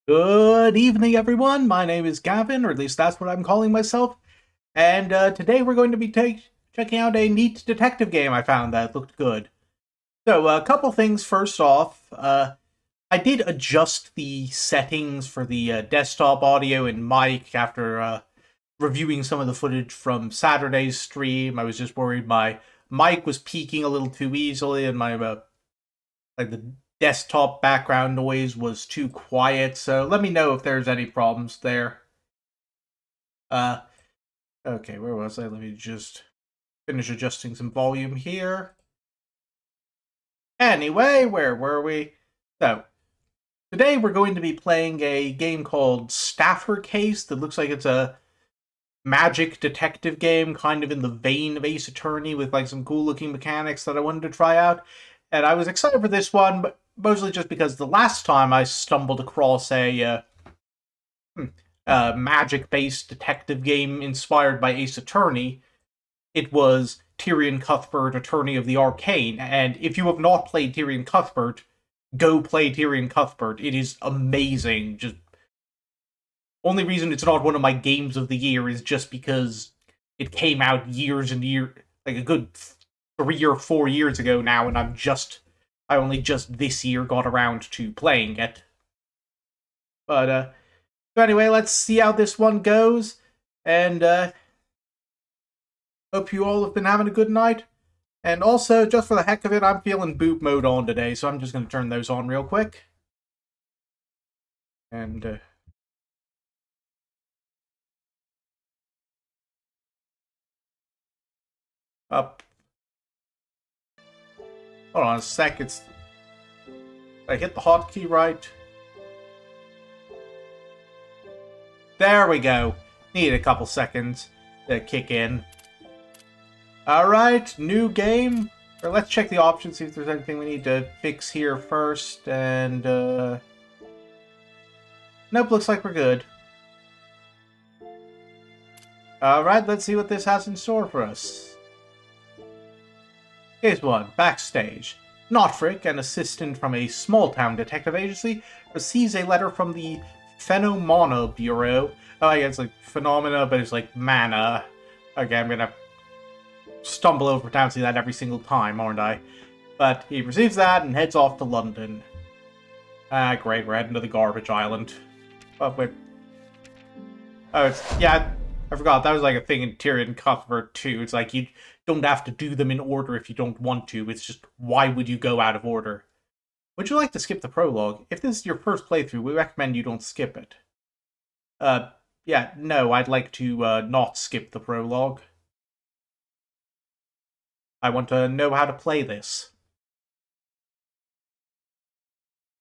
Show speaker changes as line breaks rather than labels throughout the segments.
Good evening, everyone. My name is Gavin, or at least that's what I'm calling myself. And today we're going to be checking out a neat detective game I found that looked good. So, a couple things first off. I did adjust the settings for the desktop audio and mic after reviewing some of the footage from Saturday's stream. I was just worried my mic was peaking a little too easily, and my the desktop background noise was too quiet, so let me know if there's any problems there. Uh, okay, where was I? Let me just finish adjusting some volume here. Anyway, where were we? So, today we're going to be playing a game called Staffer Case that looks like it's a magic detective game, kind of in the vein of Ace Attorney, with like some cool looking mechanics that I wanted to try out. And I was excited for this one, but mostly just because the last time I stumbled across a magic-based detective game inspired by Ace Attorney, it was Tyrion Cuthbert, Attorney of the Arcane. And if you have not played Tyrion Cuthbert, go play Tyrion Cuthbert. It is amazing. Just only reason it's not one of my games of the year is just because it came out years and years, like a good 3 or 4 years ago now, and I only just this year got around to playing it. But, so anyway, let's see how this one goes, and, hope you all have been having a good night. And also, just for the heck of it, I'm feeling boob mode on today, so I'm just gonna turn those on real quick. And, up. Hold on a sec, I hit the hotkey right. There we go. Need a couple seconds to kick in. Alright, new game. Let's check the options, see if there's anything we need to fix here first. And, nope, looks like we're good. Alright, let's see what this has in store for us. Here's one. Backstage. Notfrick, an assistant from a small-town detective agency, receives a letter from the Phenomena Bureau. Oh, I guess like phenomena, but it's like mana. Okay, I'm gonna stumble over pronouncing that every single time, aren't I? But he receives that and heads off to London. Ah, great, we're heading to the garbage island. Oh, wait. Oh, yeah, I forgot, that was like a thing in Tyrion Cuthbert too. It's like, you don't have to do them in order if you don't want to. It's just, why would you go out of order? Would you like to skip the prologue? If this is your first playthrough, we recommend you don't skip it. Yeah, no, I'd like to not skip the prologue. I want to know how to play this.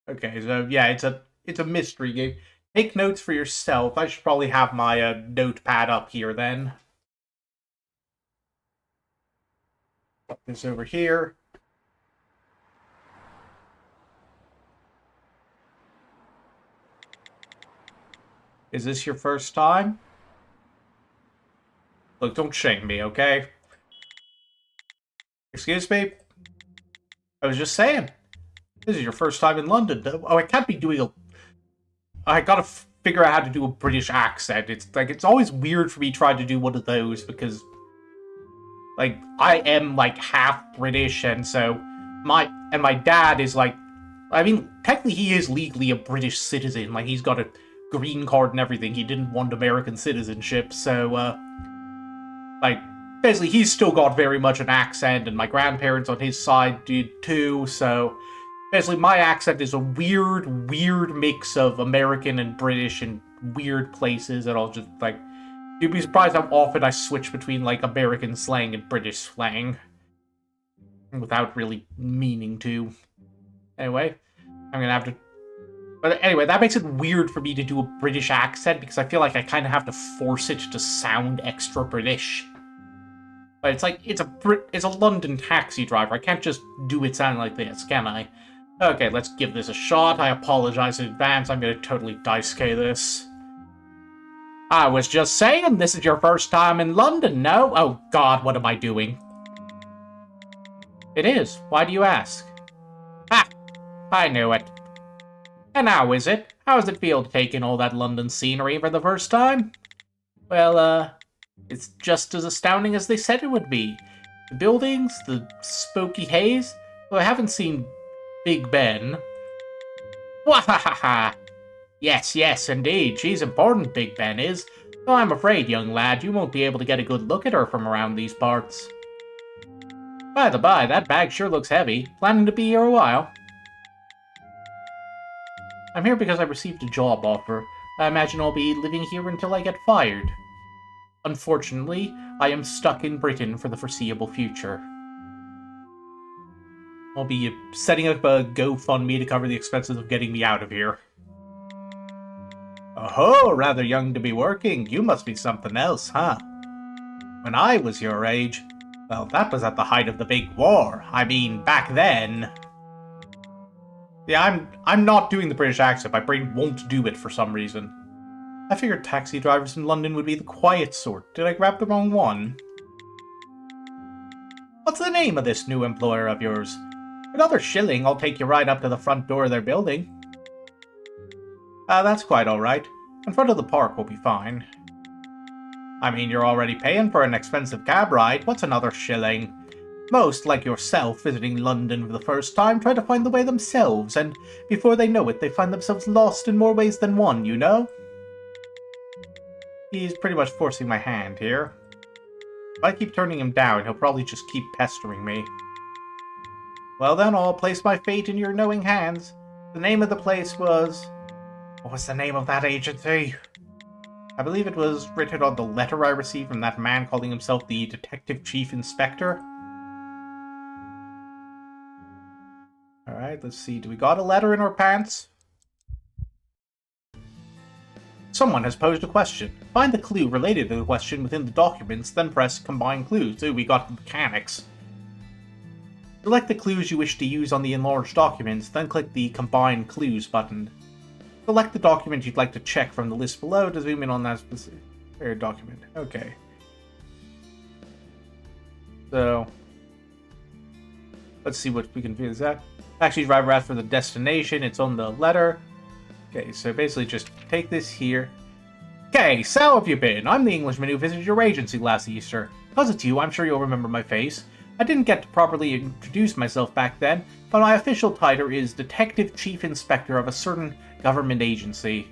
Okay, so yeah, it's a mystery game. Take notes for yourself. I should probably have my notepad up here then. Put this over here. Is this your first time? Look, don't shame me, okay? Excuse me? I was just saying. This is your first time in London. Oh, I can't be doing a... I gotta figure out how to do a British accent. It's like, it's always weird for me trying to do one of those, because... like, I am, like, half British, and so... my dad is, like... I mean, technically he is legally a British citizen. Like, he's got a green card and everything. He didn't want American citizenship, so, like, basically he's still got very much an accent, and my grandparents on his side did too, so... basically my accent is a weird mix of American and British in weird places, and I'll just, like... you'd be surprised how often I switch between, like, American slang and British slang. Without really meaning to. Anyway, I'm gonna have to... but anyway, that makes it weird for me to do a British accent, because I feel like I kind of have to force it to sound extra British. But it's like, it's a London taxi driver. I can't just do it sounding like this, can I? Okay, let's give this a shot. I apologize in advance. I'm gonna totally dice-K this. I was just saying, this is your first time in London, no? Oh god, what am I doing? It is. Why do you ask? Ha! I knew it. And how is it? How does it feel to take in all that London scenery for the first time? Well, it's just as astounding as they said it would be. The buildings, the smoky haze. Well, I haven't seen Big Ben. Wahahaha! Yes, indeed. She's important, Big Ben is. Though I'm afraid, young lad, you won't be able to get a good look at her from around these parts. By the by, that bag sure looks heavy. Planning to be here a while? I'm here because I received a job offer. I imagine I'll be living here until I get fired. Unfortunately, I am stuck in Britain for the foreseeable future. I'll be setting up a GoFundMe to cover the expenses of getting me out of here. Oh, rather young to be working. You must be something else, huh? When I was your age, well, that was at the height of the big war. I mean, back then. Yeah, I'm not doing the British accent. My brain won't do it for some reason. I figured taxi drivers in London would be the quiet sort. Did I grab the wrong one? What's the name of this new employer of yours? For another shilling, I'll take you right up to the front door of their building. That's quite alright. In front of the park will be fine. I mean, you're already paying for an expensive cab ride. What's another shilling? Most, like yourself, visiting London for the first time, try to find the way themselves, and before they know it, they find themselves lost in more ways than one, you know? He's pretty much forcing my hand here. If I keep turning him down, he'll probably just keep pestering me. Well then, I'll place my fate in your knowing hands. The name of the place was... What was the name of that agency? I believe it was written on the letter I received from that man calling himself the Detective Chief Inspector. Alright, let's see. Do we got a letter in our pants? Someone has posed a question. Find the clue related to the question within the documents, then press Combine Clues. Ooh, we got the mechanics. Select the clues you wish to use on the enlarged documents, then click the Combine Clues button. Select the document you'd like to check from the list below to zoom in on that specific document. Okay. So, let's see what we can do. Is that taxi driver asked for the destination? It's on the letter. Okay, so basically just take this here. Okay, so how have you been? I'm the Englishman who visited your agency last Easter. Because it's you, I'm sure you'll remember my face. I didn't get to properly introduce myself back then, but my official title is Detective Chief Inspector of a certain government agency.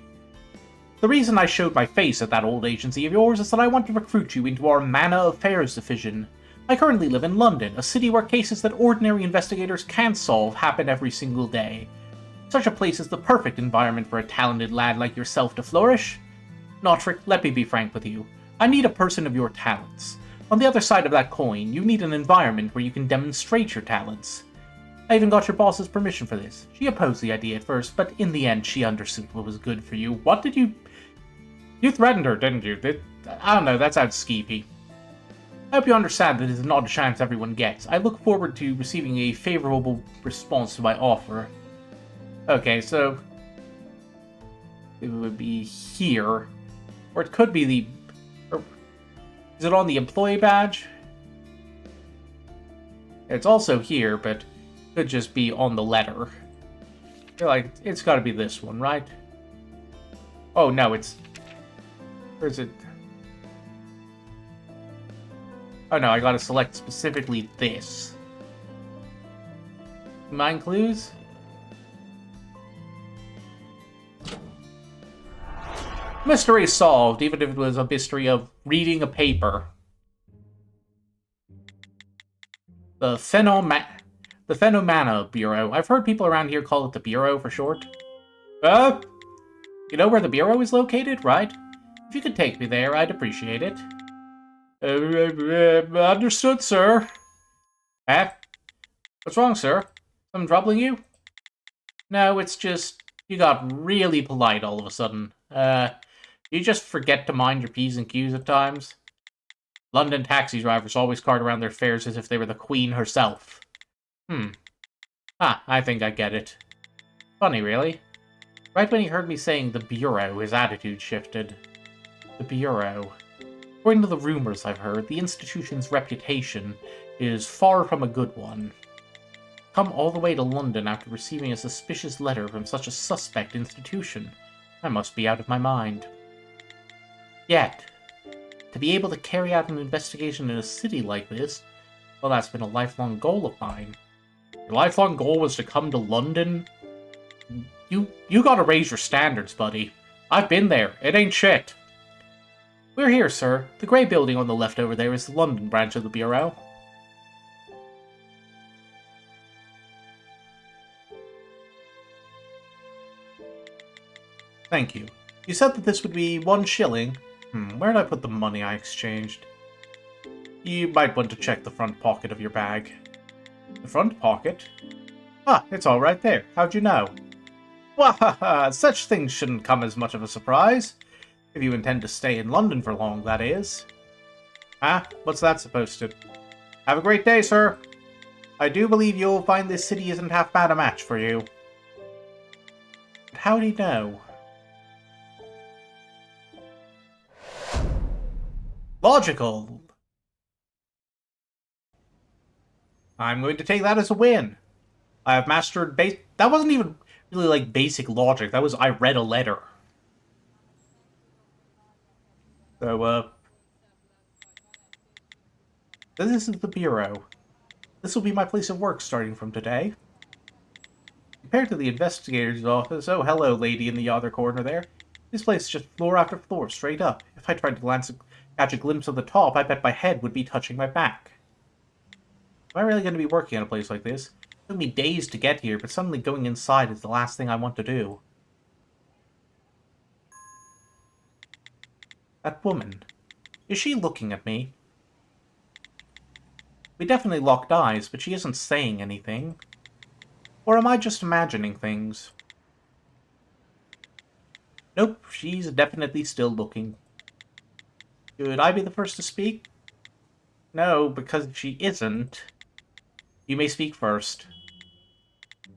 The reason I showed my face at that old agency of yours is that I want to recruit you into our Manna Affairs division. I currently live in London, a city where cases that ordinary investigators can't solve happen every single day. Such a place is the perfect environment for a talented lad like yourself to flourish. Notrick, let me be frank with you. I need a person of your talents. On the other side of that coin, you need an environment where you can demonstrate your talents. I even got your boss's permission for this. She opposed the idea at first, but in the end she understood what was good for you. What did you... You threatened her, didn't you? I don't know, that sounds skeevy. I hope you understand that it is not a chance everyone gets. I look forward to receiving a favorable response to my offer. Okay, so... It would be here. Or it could be the... Is it on the employee badge? It's also here, but it could just be on the letter. I feel like it's got to be this one, right? Oh, no, it's... Where is it? Oh, no, I got to select specifically this. Mind clues? Mystery solved, even if it was a mystery of reading a paper. The Phenomena Bureau. I've heard people around here call it the Bureau for short. You know where the Bureau is located, right? If you could take me there, I'd appreciate it. Understood, sir. What's wrong, sir? Something troubling you? No, it's just... You got really polite all of a sudden. You just forget to mind your P's and Q's at times? London taxi drivers always cart around their fares as if they were the Queen herself. I think I get it. Funny, really. Right when he heard me saying the Bureau, his attitude shifted. The Bureau. According to the rumors I've heard, the institution's reputation is far from a good one. Come all the way to London after receiving a suspicious letter from such a suspect institution. I must be out of my mind. Yet, to be able to carry out an investigation in a city like this, well, that's been a lifelong goal of mine. Your lifelong goal was to come to London? You gotta raise your standards, buddy. I've been there. It ain't shit. We're here, sir. The grey building on the left over there is the London branch of the Bureau. Thank you. You said that this would be 1 shilling. Where did I put the money I exchanged? You might want to check the front pocket of your bag. The front pocket? Ah, it's all right there. How'd you know? Wahaha, such things shouldn't come as much of a surprise. If you intend to stay in London for long, that is. Ah, what's that supposed to? Have a great day, sir. I do believe you'll find this city isn't half bad a match for you. But how'd he know? Logical. I'm going to take that as a win. I have mastered that wasn't even really like basic logic. That was I read a letter. So, this is the Bureau. This will be my place of work starting from today. Compared to the investigator's office, oh hello lady in the other corner there. This place is just floor after floor, straight up. If I tried to catch a glimpse of the top, I bet my head would be touching my back. Am I really going to be working at a place like this? It took me days to get here, but suddenly going inside is the last thing I want to do. That woman. Is she looking at me? We definitely locked eyes, but she isn't saying anything. Or am I just imagining things? Nope, she's definitely still looking. Should I be the first to speak? No, because she isn't. You may speak first.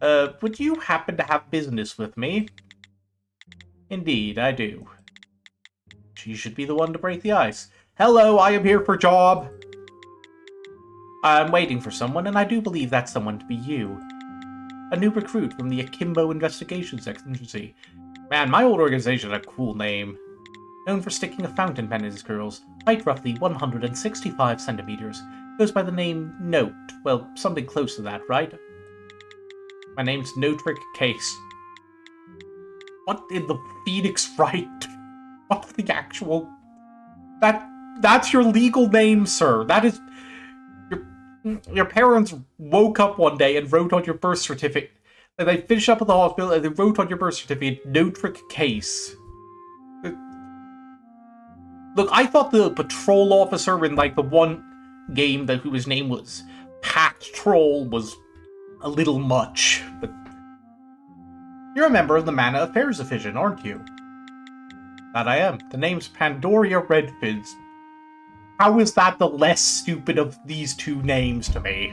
Would you happen to have business with me? Indeed, I do. She should be the one to break the ice. Hello, I am here for job. I'm waiting for someone, and I do believe that someone to be you. A new recruit from the Akimbo Investigations Agency. Man, my old organization had a cool name. Known for sticking a fountain pen in his curls, height roughly 165 centimeters. Goes by the name Note. Well, something close to that, right? My name's No Trick Case. What in the Phoenix Wright? What's the actual... That's your legal name, sir. That is... Your parents woke up one day and wrote on your birth certificate. And they finished up at the hospital and they wrote on your birth certificate, No Trick Case. Look, I thought the patrol officer in, like, the one game that whose name was Patrol was a little much, but... You're a member of the Mana Affairs Division, aren't you? That I am. The name's Pandoria Redfids. How is that the less stupid of these two names to me?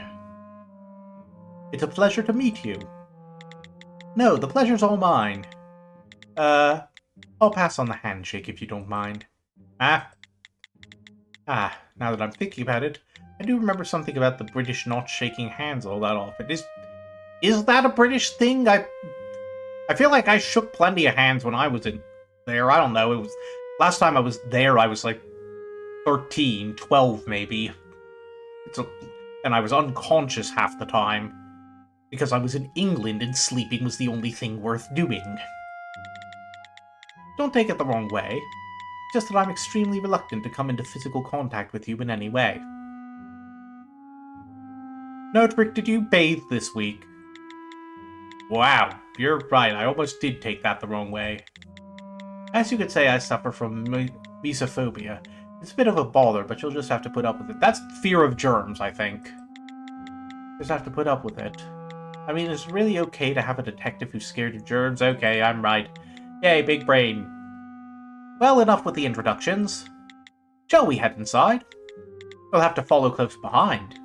It's a pleasure to meet you. No, the pleasure's all mine. I'll pass on the handshake if you don't mind. Now that I'm thinking about it, I do remember something about the British not shaking hands all that often. Is that a British thing? I feel like I shook plenty of hands when I was in there. I don't know. It was last time I was there. I was like 13, 12 maybe. And I was unconscious half the time because I was in England and sleeping was the only thing worth doing. Don't take it the wrong way. Just that I'm extremely reluctant to come into physical contact with you in any way. Notebook, did you bathe this week? Wow, you're right, I almost did take that the wrong way. As you could say, I suffer from mesophobia. It's a bit of a bother, but you'll just have to put up with it. That's fear of germs, I think. Just have to put up with it. I mean, it's really okay to have a detective who's scared of germs. Okay, I'm right. Yay, big brain. Well, enough with the introductions. Shall we head inside? We'll have to follow close behind.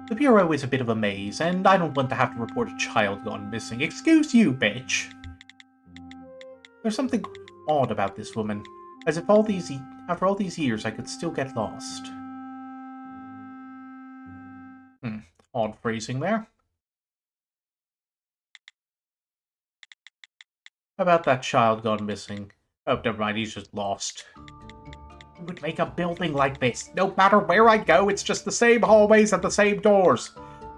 The Bureau is a bit of a maze, and I don't want to have to report a child gone missing. Excuse you, bitch. There's something odd about this woman, as if after all these years I could still get lost. Odd phrasing there. How about that child gone missing? Oh, never mind, he's just lost. Who would make a building like this? No matter where I go, it's just the same hallways and the same doors.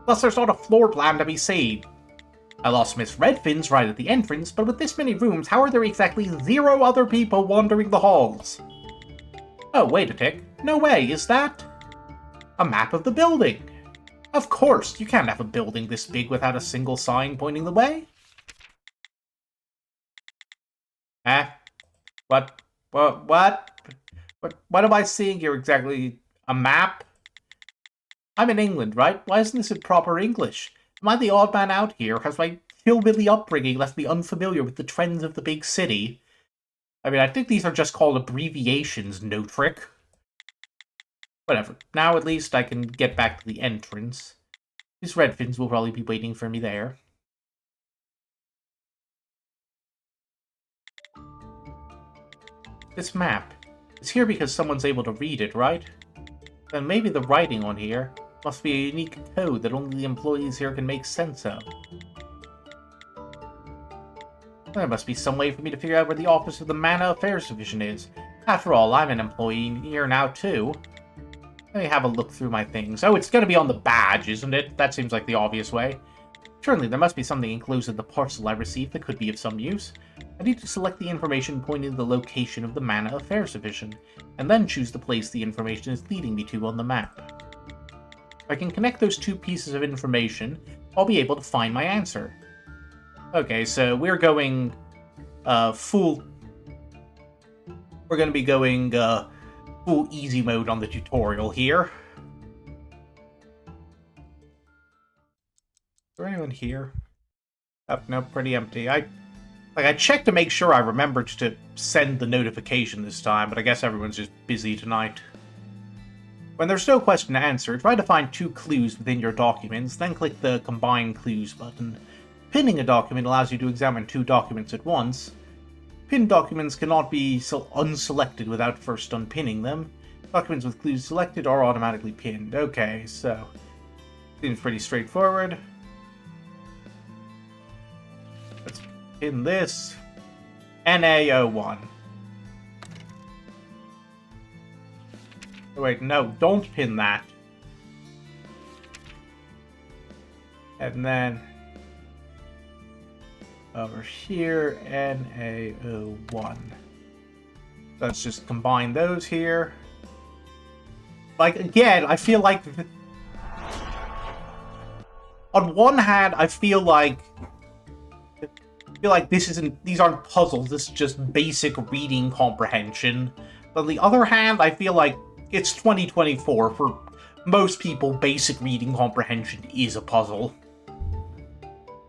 Plus, there's not a floor plan to be seen. I lost Miss Redfin's right at the entrance, but with this many rooms, how are there exactly 0 other people wandering the halls? Oh, wait a tick. No way, is that a map of the building? Of course, you can't have a building this big without a single sign pointing the way. Eh? What? What am I seeing here exactly? A map? I'm in England, right? Why isn't this in proper English? Am I the odd man out here? Has my hillbilly upbringing left me unfamiliar with the trends of the big city? I mean, I think these are just called abbreviations, no trick. Whatever. Now at least I can get back to the entrance. These Redfins will probably be waiting for me there. This map. It's here because someone's able to read it, right? Then maybe the writing on here must be a unique code that only the employees here can make sense of. There must be some way for me to figure out where the office of the Mana Affairs Division is. After all, I'm an employee here now, too. Let me have a look through my things. Oh, it's going to be on the badge, isn't it? That seems like the obvious way. Surely there must be something enclosed in the parcel I received that could be of some use. I need to select the information pointing to the location of the Mana Affairs Division, and then choose the place the information is leading me to on the map. If I can connect those 2 pieces of information, I'll be able to find my answer. Okay, so we're going full... We're going to be going full easy mode on the tutorial here. Is there anyone here? Oh, no, pretty empty. I checked to make sure I remembered to send the notification this time, but I guess everyone's just busy tonight. When there's no question to answer, try to find 2 clues within your documents, then click the Combine Clues button. Pinning a document allows you to examine 2 documents at once. Pinned documents cannot be unselected without first unpinning them. Documents with clues selected are automatically pinned. Okay, so seems pretty straightforward. Let's pin this. NA01. Oh, wait, no, don't pin that. And then over here, NA01. Let's just combine those here. Like, again, I feel like... On one hand, I feel like these aren't puzzles, this is just basic reading comprehension. But on the other hand, I feel like it's 2024. For most people, basic reading comprehension is a puzzle.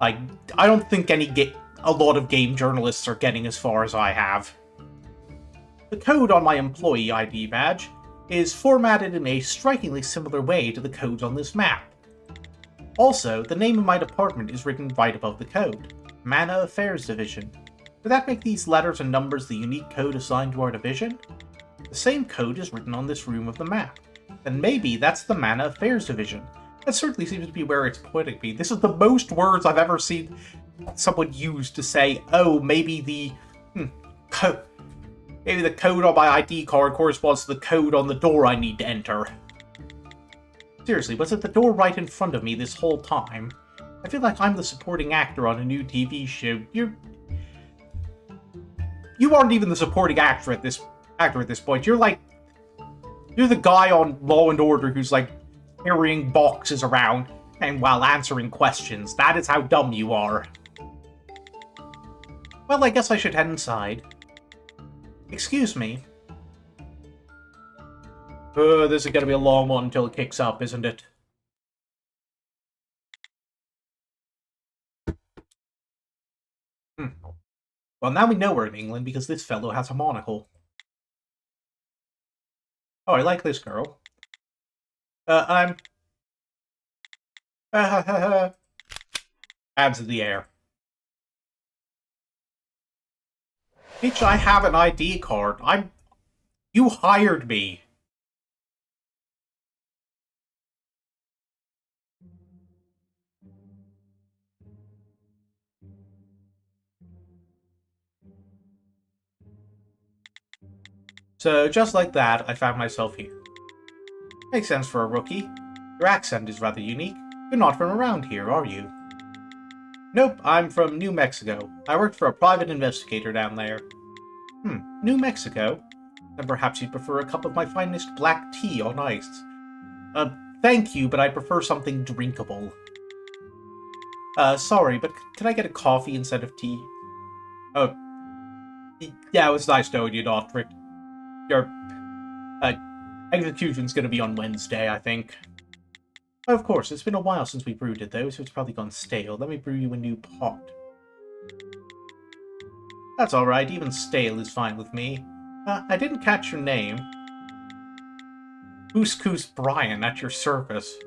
Like, I don't think a lot of game journalists are getting as far as I have. The code on my employee ID badge is formatted in a strikingly similar way to the codes on this map. Also, the name of my department is written right above the code, Mana Affairs Division. Would that make these letters and numbers the unique code assigned to our division? The same code is written on this room of the map. Then maybe that's the Mana Affairs Division. That certainly seems to be where it's pointing me. This is the most words I've ever seen someone use to say, oh, maybe the maybe the code on my ID card corresponds to the code on the door I need to enter. Seriously, was it the door right in front of me this whole time? I feel like I'm the supporting actor on a new TV show. You aren't even the supporting actor at this point. You're the guy on Law and Order who's like carrying boxes around and while answering questions. That is how dumb you are. Well, I guess I should head inside. Excuse me. This is gonna be a long one until it kicks up, isn't it? Well, now we know we're in England because this fellow has a monocle. Oh, I like this girl. I'm... Hands in the air. Bitch, I have an ID card. You hired me. So, just like that, I found myself here. Makes sense for a rookie. Your accent is rather unique. You're not from around here, are you? Nope, I'm from New Mexico. I worked for a private investigator down there. New Mexico? Then perhaps you'd prefer a cup of my finest black tea on ice. Thank you, but I prefer something drinkable. Sorry, but could I get a coffee instead of tea? Oh, yeah, it was nice knowing you, Doctor. Your, execution's gonna be on Wednesday, I think. Of course, it's been a while since we brewed it, though, so it's probably gone stale. Let me brew you a new pot. That's alright, even stale is fine with me. I didn't catch your name. Couscous Brian at your service.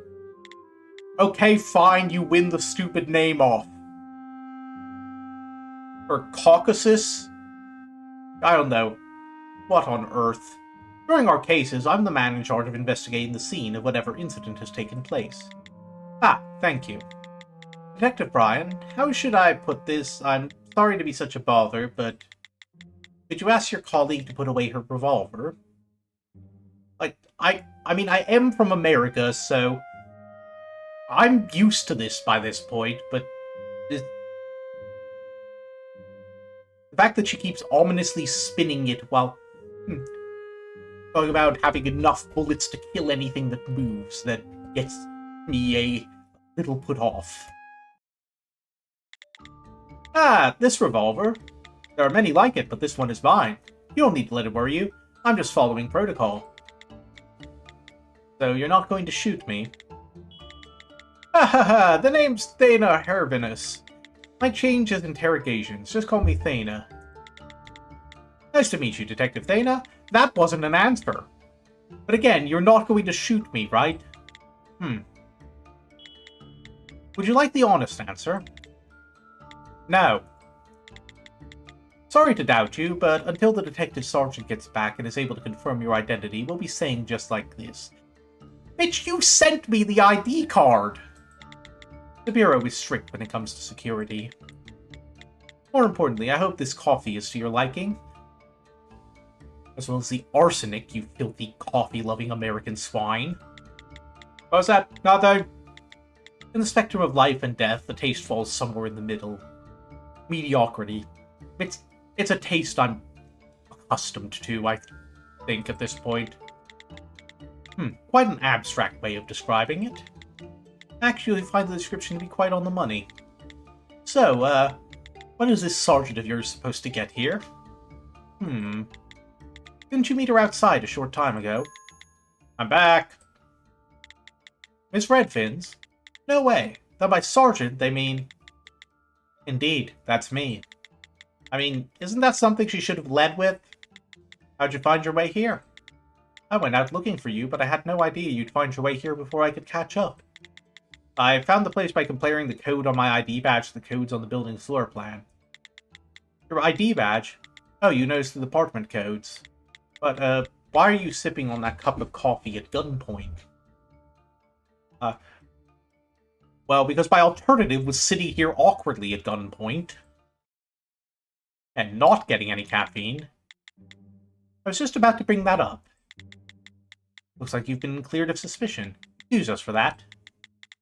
Okay, fine, you win the stupid name off. Or Caucasus? I don't know. What on earth? During our cases, I'm the man in charge of investigating the scene of whatever incident has taken place. Ah, thank you. Detective Brian, how should I put this? I'm sorry to be such a bother, but could you ask your colleague to put away her revolver? Like, I mean, I am from America, so I'm used to this by this point, but the fact that she keeps ominously spinning it while talking about having enough bullets to kill anything that moves, that gets me a little put off. Ah, this revolver. There are many like it, but this one is mine. You don't need to let it worry you. I'm just following protocol. So you're not going to shoot me? Ha ha ha, the name's Thana Hervinus. My change is Interrogations. Just call me Thana. Nice to meet you, Detective Thana. That wasn't an answer. But again, you're not going to shoot me, right? Would you like the honest answer? No. Sorry to doubt you, but until the detective sergeant gets back and is able to confirm your identity, we'll be saying just like this. Bitch, you sent me the ID card! The Bureau is strict when it comes to security. More importantly, I hope this coffee is to your liking. As well as the arsenic, you filthy coffee-loving American swine. What's that? Nothing. In the spectrum of life and death, the taste falls somewhere in the middle. Mediocrity. It's a taste I'm accustomed to, I think, at this point. Quite an abstract way of describing it. Actually, I find the description to be quite on the money. So, when is this sergeant of yours supposed to get here? Didn't you meet her outside a short time ago? I'm back. Miss Redfins? No way. Though by sergeant, they mean... Indeed, that's me. I mean, isn't that something she should have led with? How'd you find your way here? I went out looking for you, but I had no idea you'd find your way here before I could catch up. I found the place by comparing the code on my ID badge to the codes on the building's floor plan. Your ID badge? Oh, you noticed the department codes. But, why are you sipping on that cup of coffee at gunpoint? Well, because my alternative was sitting here awkwardly at gunpoint. And not getting any caffeine. I was just about to bring that up. Looks like you've been cleared of suspicion. Excuse us for that.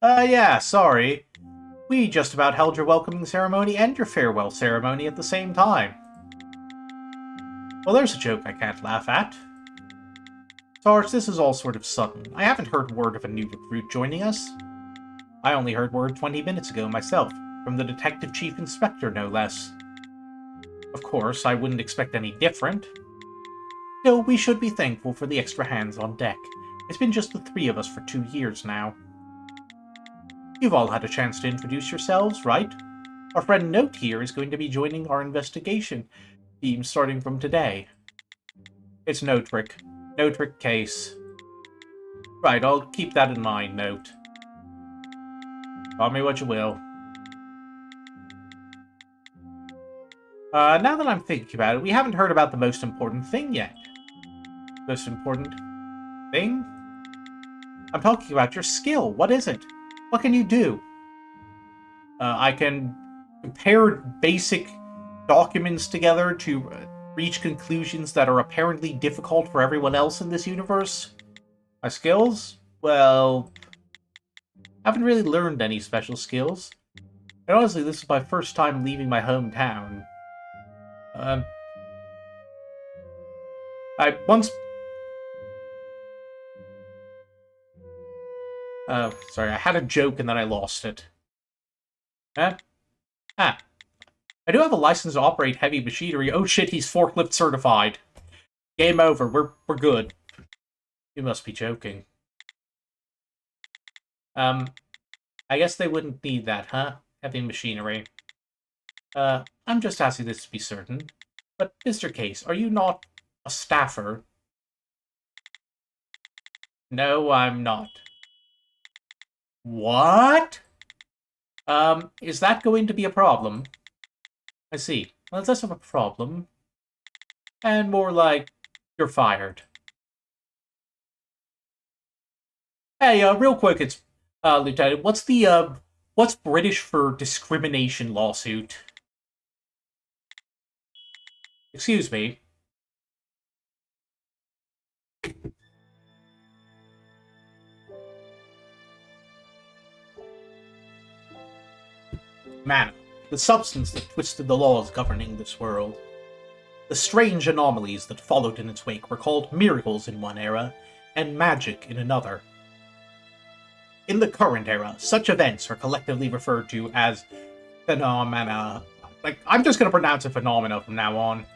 Yeah, sorry. We just about held your welcoming ceremony and your farewell ceremony at the same time. Well, there's a joke I can't laugh at. Sarge, this is all sort of sudden. I haven't heard word of a new recruit joining us. I only heard word 20 minutes ago myself, from the Detective Chief Inspector, no less. Of course, I wouldn't expect any different. Still, we should be thankful for the extra hands on deck. It's been just the three of us for 2 years now. You've all had a chance to introduce yourselves, right? Our friend Note here is going to be joining our investigation team starting from today. It's no trick. No trick case. Right, I'll keep that in mind, Note. Call me what you will. Now that I'm thinking about it, we haven't heard about the most important thing yet. Most important thing? I'm talking about your skill. What is it? What can you do? I can compare basic documents together to reach conclusions that are apparently difficult for everyone else in this universe. My skills? Well, I haven't really learned any special skills. And honestly, this is my first time leaving my hometown. I once... sorry, I had a joke and then I lost it. Huh? Ah. I do have a license to operate heavy machinery. Oh shit, he's forklift certified. Game over, we're good. You must be joking. I guess they wouldn't need that, huh? Heavy machinery. I'm just asking this to be certain. But, Mr. Case, are you not a staffer? No, I'm not. What? Is that going to be a problem? I see. Well, it's less of a problem. And more like, you're fired. Hey, real quick, it's, Lieutenant, what's British for discrimination lawsuit? Excuse me. Mana, the substance that twisted the laws governing this world. The strange anomalies that followed in its wake were called miracles in one era, and magic in another. In the current era, such events are collectively referred to as phenomena. I'm just going to pronounce it phenomena from now on.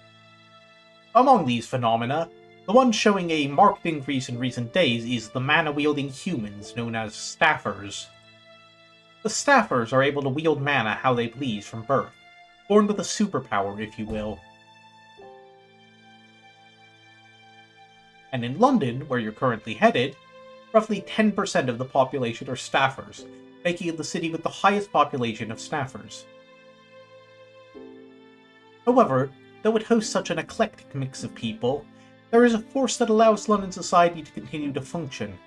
Among these phenomena, the one showing a marked increase in recent days is the mana-wielding humans known as staffers. The staffers are able to wield mana how they please from birth, born with a superpower, if you will. And in London, where you're currently headed, roughly 10% of the population are staffers, making it the city with the highest population of staffers. However, though it hosts such an eclectic mix of people, there is a force that allows London society to continue to function,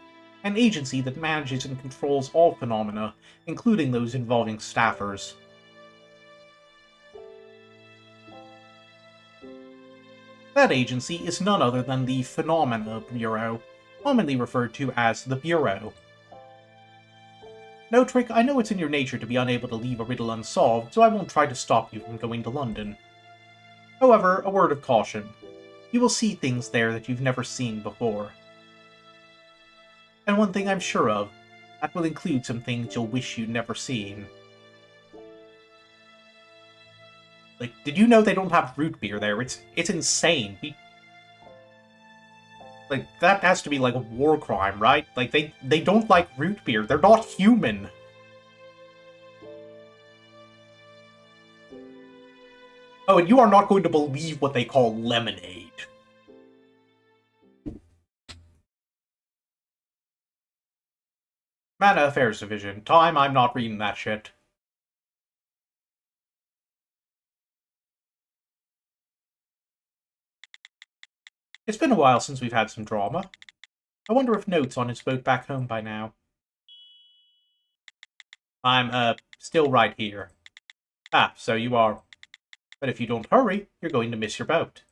an agency that manages and controls all phenomena, including those involving staffers. That agency is none other than the Phenomena Bureau, commonly referred to as the Bureau. No, Trick, I know it's in your nature to be unable to leave a riddle unsolved, so I won't try to stop you from going to London. However, a word of caution. You will see things there that you've never seen before. And one thing I'm sure of, that will include some things you'll wish you'd never seen. Like, did you know they don't have root beer there? It's insane. Like, that has to be like a war crime, right? Like, they don't like root beer. They're not human. Oh, and you are not going to believe what they call lemonade. Mana Affairs Division. Time, I'm not reading that shit. It's been a while since we've had some drama. I wonder if Note's on his boat back home by now. I'm, still right here. Ah, so you are. But if you don't hurry, you're going to miss your boat.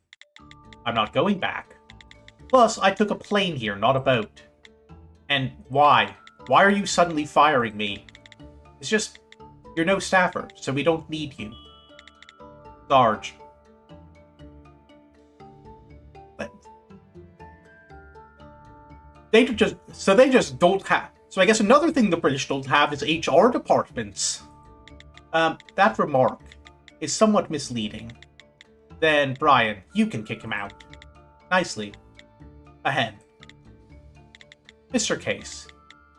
I'm not going back. Plus, I took a plane here, not a boat. And why? Why are you suddenly firing me? It's just, you're no staffer, so we don't need you. Sarge. But they just don't have. So I guess another thing the British don't have is HR departments. That remark is somewhat misleading. Then, Brian, you can kick him out. Nicely. Ahead. Mr. Case,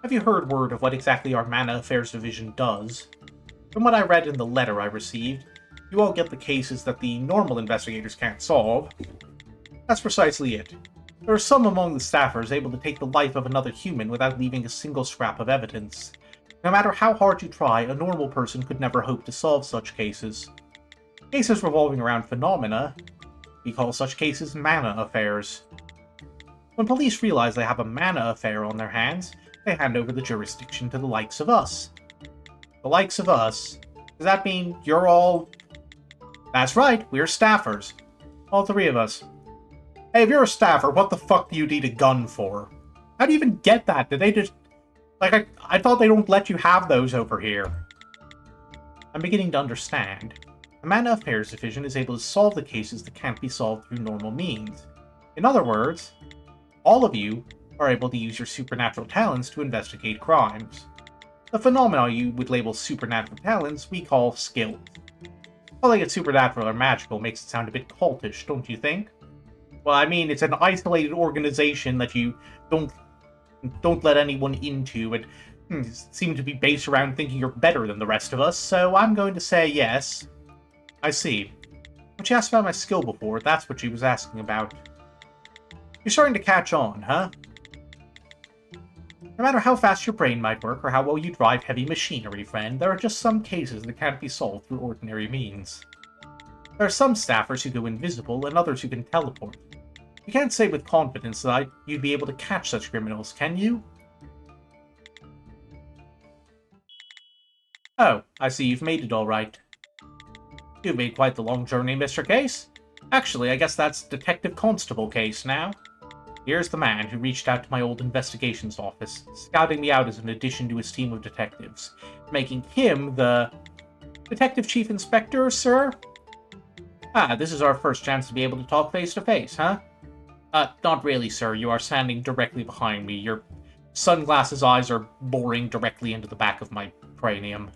have you heard word of what exactly our Mana Affairs Division does? From what I read in the letter I received, you all get the cases that the normal investigators can't solve. That's precisely it. There are some among the staffers able to take the life of another human without leaving a single scrap of evidence. No matter how hard you try, a normal person could never hope to solve such cases. Cases revolving around phenomena, we call such cases mana affairs. When police realize they have a mana affair on their hands, they hand over the jurisdiction to the likes of us. The likes of us? Does that mean you're all... That's right, we're staffers. All three of us. Hey, if you're a staffer, what the fuck do you need a gun for? How do you even get that? Did they just... Like, I thought they don't let you have those over here. I'm beginning to understand. The Man of Affairs Division is able to solve the cases that can't be solved through normal means. In other words, all of you are able to use your supernatural talents to investigate crimes. The phenomena you would label supernatural talents we call skills. Calling it supernatural or magical makes it sound a bit cultish, don't you think? Well, I mean, it's an isolated organization that you don't let anyone into, and seem to be based around thinking you're better than the rest of us, so I'm going to say yes. I see. When she asked about my skill before, that's what she was asking about. You're starting to catch on, huh? No matter how fast your brain might work, or how well you drive heavy machinery, friend, there are just some cases that can't be solved through ordinary means. There are some staffers who go invisible, and others who can teleport. You can't say with confidence that you'd be able to catch such criminals, can you? Oh, I see you've made it all right. You've made quite the long journey, Mr. Case. Actually, I guess that's Detective Constable Case now. Here's the man who reached out to my old investigations office, scouting me out as an addition to his team of detectives, making him the... Detective Chief Inspector, sir? Ah, this is our first chance to be able to talk face-to-face, huh? Not really, sir. You are standing directly behind me. Your sunglasses eyes are boring directly into the back of my cranium.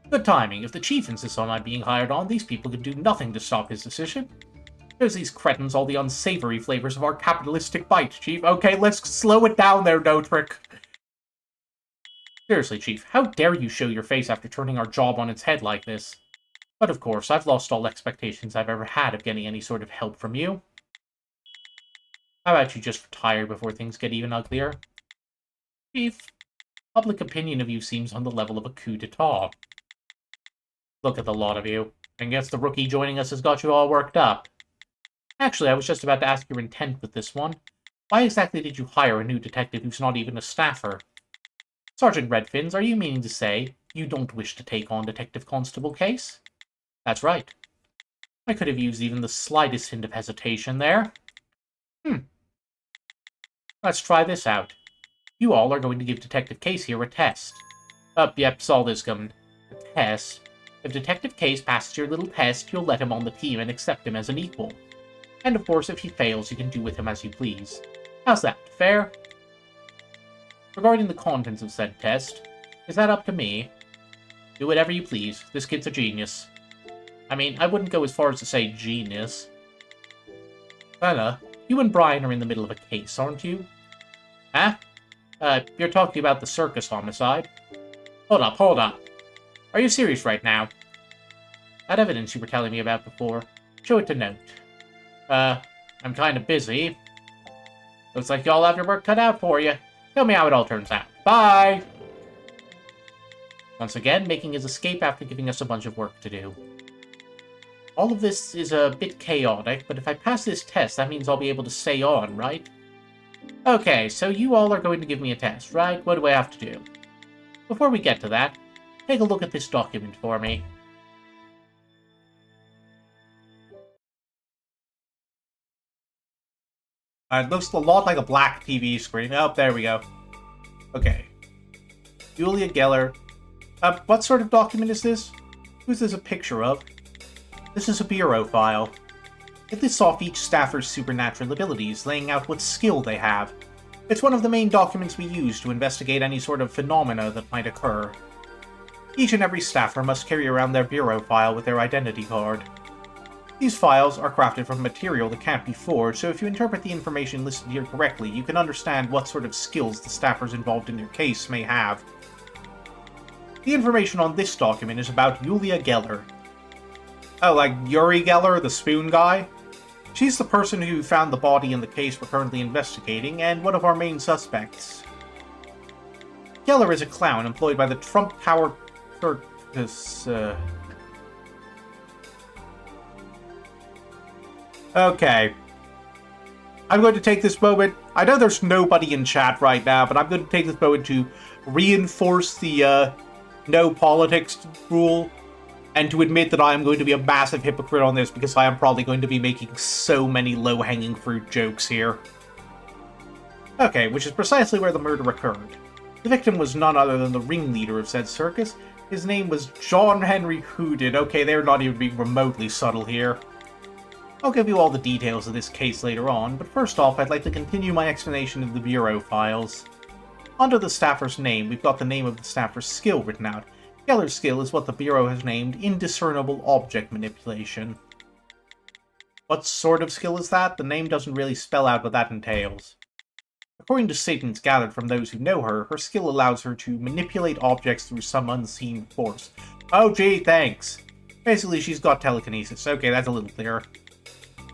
Good timing. If the chief insists on my being hired on, these people could do nothing to stop his decision. There's these cretins, all the unsavory flavors of our capitalistic bite, Chief. Okay, let's slow it down there, No-Trick. Seriously, Chief, how dare you show your face after turning our job on its head like this? But of course, I've lost all expectations I've ever had of getting any sort of help from you. How about you just retire before things get even uglier? Chief, public opinion of you seems on the level of a coup d'etat. Look at the lot of you. I guess the rookie joining us has got you all worked up. Actually, I was just about to ask your intent with this one. Why exactly did you hire a new detective who's not even a staffer? Sergeant Redfins, are you meaning to say you don't wish to take on Detective Constable Case? That's right. I could have used even the slightest hint of hesitation there. Let's try this out. You all are going to give Detective Case here a test. Yep, saw this coming. A test? If Detective Case passes your little test, you'll let him on the team and accept him as an equal. And of course, if he fails, you can do with him as you please. How's that? Fair? Regarding the contents of said test, is that up to me? Do whatever you please. This kid's a genius. I mean, I wouldn't go as far as to say genius. Bella, you and Brian are in the middle of a case, aren't you? Huh? You're talking about the circus homicide? Hold up. Are you serious right now? That evidence you were telling me about before, show it to Note. I'm kinda busy. Looks like y'all have your work cut out for you. Tell me how it all turns out. Bye! Once again, making his escape after giving us a bunch of work to do. All of this is a bit chaotic, but if I pass this test, that means I'll be able to stay on, right? Okay, so you all are going to give me a test, right? What do I have to do? Before we get to that, take a look at this document for me. It looks a lot like a black TV screen. Oh, there we go. Okay. Julia Geller. What sort of document is this? Who's this a picture of? This is a bureau file. It lists off each staffer's supernatural abilities, laying out what skill they have. It's one of the main documents we use to investigate any sort of phenomena that might occur. Each and every staffer must carry around their bureau file with their identity card. These files are crafted from material that can't be forged, so if you interpret the information listed here correctly, you can understand what sort of skills the staffers involved in your case may have. The information on this document is about Julia Geller. Oh, like Uri Geller, the spoon guy? She's the person who found the body in the case we're currently investigating, and one of our main suspects. Geller is a clown employed by the Trump Tower Circus, Okay. I'm going to take this moment. I know there's nobody in chat right now, but I'm going to take this moment to reinforce the no politics rule. and to admit that I am going to be a massive hypocrite on this because I am probably going to be making so many low-hanging fruit jokes here. Okay, which is precisely where the murder occurred. The victim was none other than the ringleader of said circus. His name was John Henry Houdin. Okay, they're not even being remotely subtle here. I'll give you all the details of this case later on, but first off, I'd like to continue my explanation of the Bureau files. Under the staffer's name, we've got the name of the staffer's skill written out. Geller's skill is what the Bureau has named Indiscernible Object Manipulation. What sort of skill is that? The name doesn't really spell out what that entails. According to statements gathered from those who know her, her skill allows her to manipulate objects through some unseen force. Oh gee, thanks! Basically, she's got telekinesis. Okay, that's a little clearer.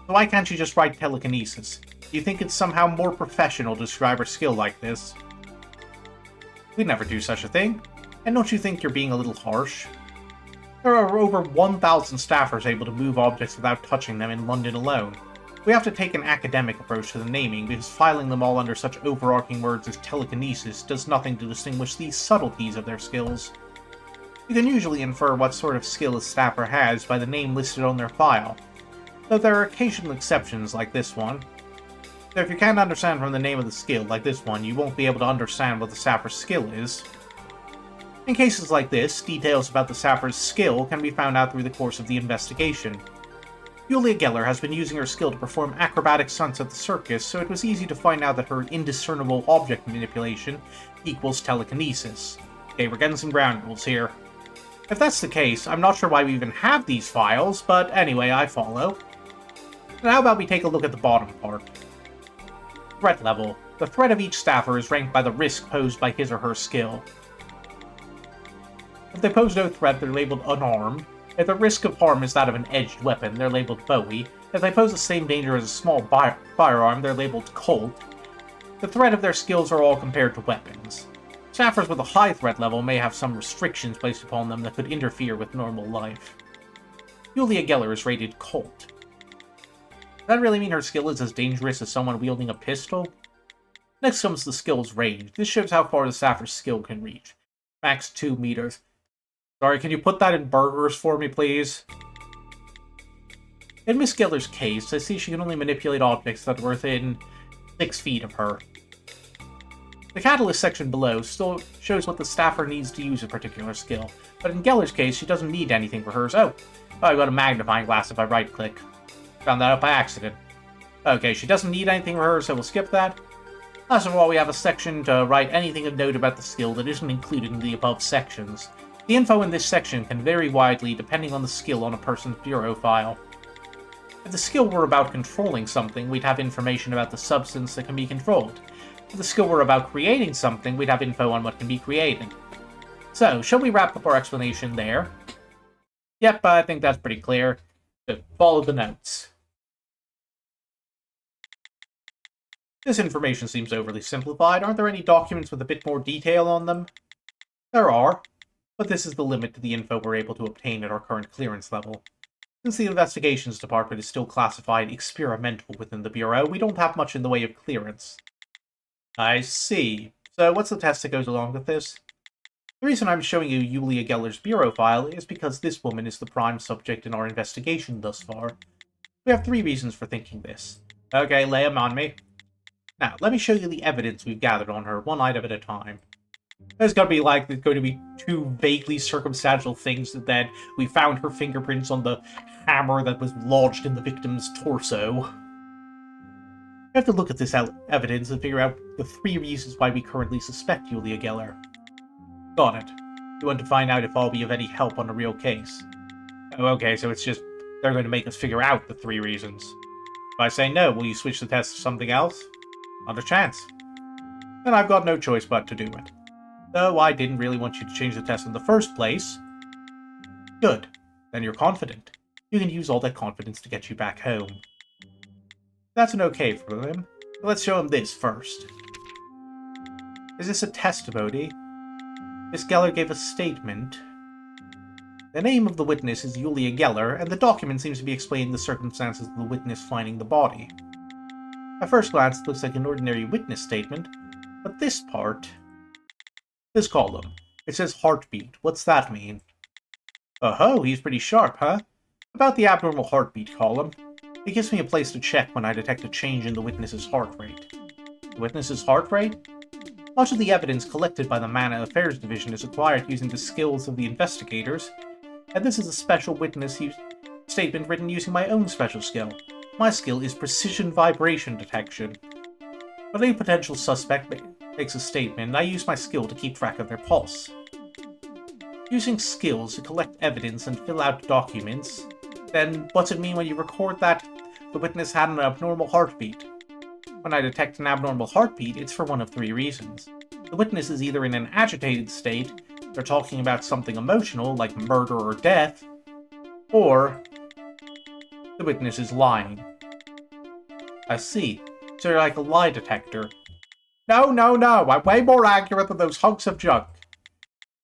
So why can't she just write telekinesis? Do you think it's somehow more professional to describe her skill like this? We'd never do such a thing. And don't you think you're being a little harsh? There are over 1,000 staffers able to move objects without touching them in London alone. We have to take an academic approach to the naming, because filing them all under such overarching words as telekinesis does nothing to distinguish these subtleties of their skills. You can usually infer what sort of skill a staffer has by the name listed on their file, though there are occasional exceptions like this one. So if you can't understand from the name of the skill, like this one, you won't be able to understand what the staffer's skill is. In cases like this, details about the staffer's skill can be found out through the course of the investigation. Julia Geller has been using her skill to perform acrobatic stunts at the circus, so it was easy to find out that her indiscernible object manipulation equals telekinesis. Okay, we're getting some ground rules here. If that's the case, I'm not sure why we even have these files, but anyway, I follow. And how about we take a look at the bottom part? Threat level. The threat of each staffer is ranked by the risk posed by his or her skill. If they pose no threat, they're labeled unarmed. If the risk of harm is that of an edged weapon, they're labeled Bowie. If they pose the same danger as a small firearm, they're labeled Colt. The threat of their skills are all compared to weapons. Staffers with a high threat level may have some restrictions placed upon them that could interfere with normal life. Julia Geller is rated Colt. Does that really mean her skill is as dangerous as someone wielding a pistol? Next comes the skill's range. This shows how far the staffer's skill can reach. Max 2 meters. Sorry, can you put that in burgers for me, please? In Miss Geller's case, I see she can only manipulate objects that are within 6 feet of her. The catalyst section below still shows what the staffer needs to use a particular skill, but in Geller's case, she doesn't need anything for hers. Oh, I've got a magnifying glass if I right-click. Found that out by accident. Okay, she doesn't need anything for hers, so we'll skip that. Last of all, we have a section to write anything of note about the skill that isn't included in the above sections. The info in this section can vary widely depending on the skill on a person's bureau file. If the skill were about controlling something, we'd have information about the substance that can be controlled. If the skill were about creating something, we'd have info on what can be created. So, shall we wrap up our explanation there? Yep, I think that's pretty clear. So, follow the notes. This information seems overly simplified. Aren't there any documents with a bit more detail on them? There are. But this is the limit to the info we're able to obtain at our current clearance level. Since the Investigations Department is still classified experimental within the Bureau, we don't have much in the way of clearance. I see. So what's the test that goes along with this? The reason I'm showing you Julia Geller's Bureau file is because this woman is the prime subject in our investigation thus far. We have 3 reasons for thinking this. Okay, lay 'em on me. Now, let me show you the evidence we've gathered on her, one item at a time. There's going to be 2 vaguely circumstantial things that we found her fingerprints on the hammer that was lodged in the victim's torso. We have to look at this evidence and figure out the 3 reasons why we currently suspect Julia Geller. Got it. You want to find out if I'll be of any help on a real case. Oh, okay, so it's just they're going to make us figure out the 3 reasons. If I say no, will you switch the test to something else? Not a chance. Then I've got no choice but to do it. Though I didn't really want you to change the test in the first place. Good. Then you're confident. You can use all that confidence to get you back home. That's an okay for him. But let's show him this first. Is this a testimony? Miss Geller gave a statement. The name of the witness is Julia Geller, and the document seems to be explaining the circumstances of the witness finding the body. At first glance, it looks like an ordinary witness statement, but this part... This column. It says heartbeat. What's that mean? Oh-ho, he's pretty sharp, huh? About the abnormal heartbeat column. It gives me a place to check when I detect a change in the witness's heart rate. The witness's heart rate? Much of the evidence collected by the Mana Affairs Division is acquired using the skills of the investigators, and this is a special witness statement written using my own special skill. My skill is precision vibration detection. When any potential suspect makes a statement, I use my skill to keep track of their pulse. Using skills to collect evidence and fill out documents, then what's it mean when you record that the witness had an abnormal heartbeat? When I detect an abnormal heartbeat, it's for one of three reasons. The witness is either in an agitated state, they're talking about something emotional, like murder or death, or the witness is lying. I see. So you're like a lie detector. No, I'm way more accurate than those hunks of junk.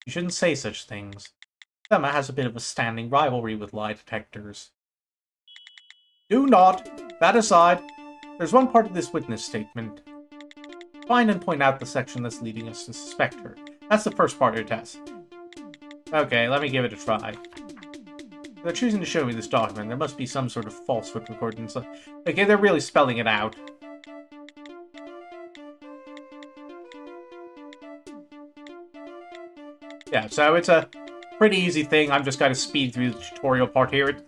You shouldn't say such things. Thema has a bit of a standing rivalry with lie detectors. Do not. That aside, there's one part of this witness statement. Find and point out the section that's leading us to suspect her. That's the first part of your test. Okay, let me give it a try. If they're choosing to show me this document, there must be some sort of falsehood recorded inside. Okay, they're really spelling it out. Yeah, so it's a pretty easy thing. I'm just going to speed through the tutorial part here.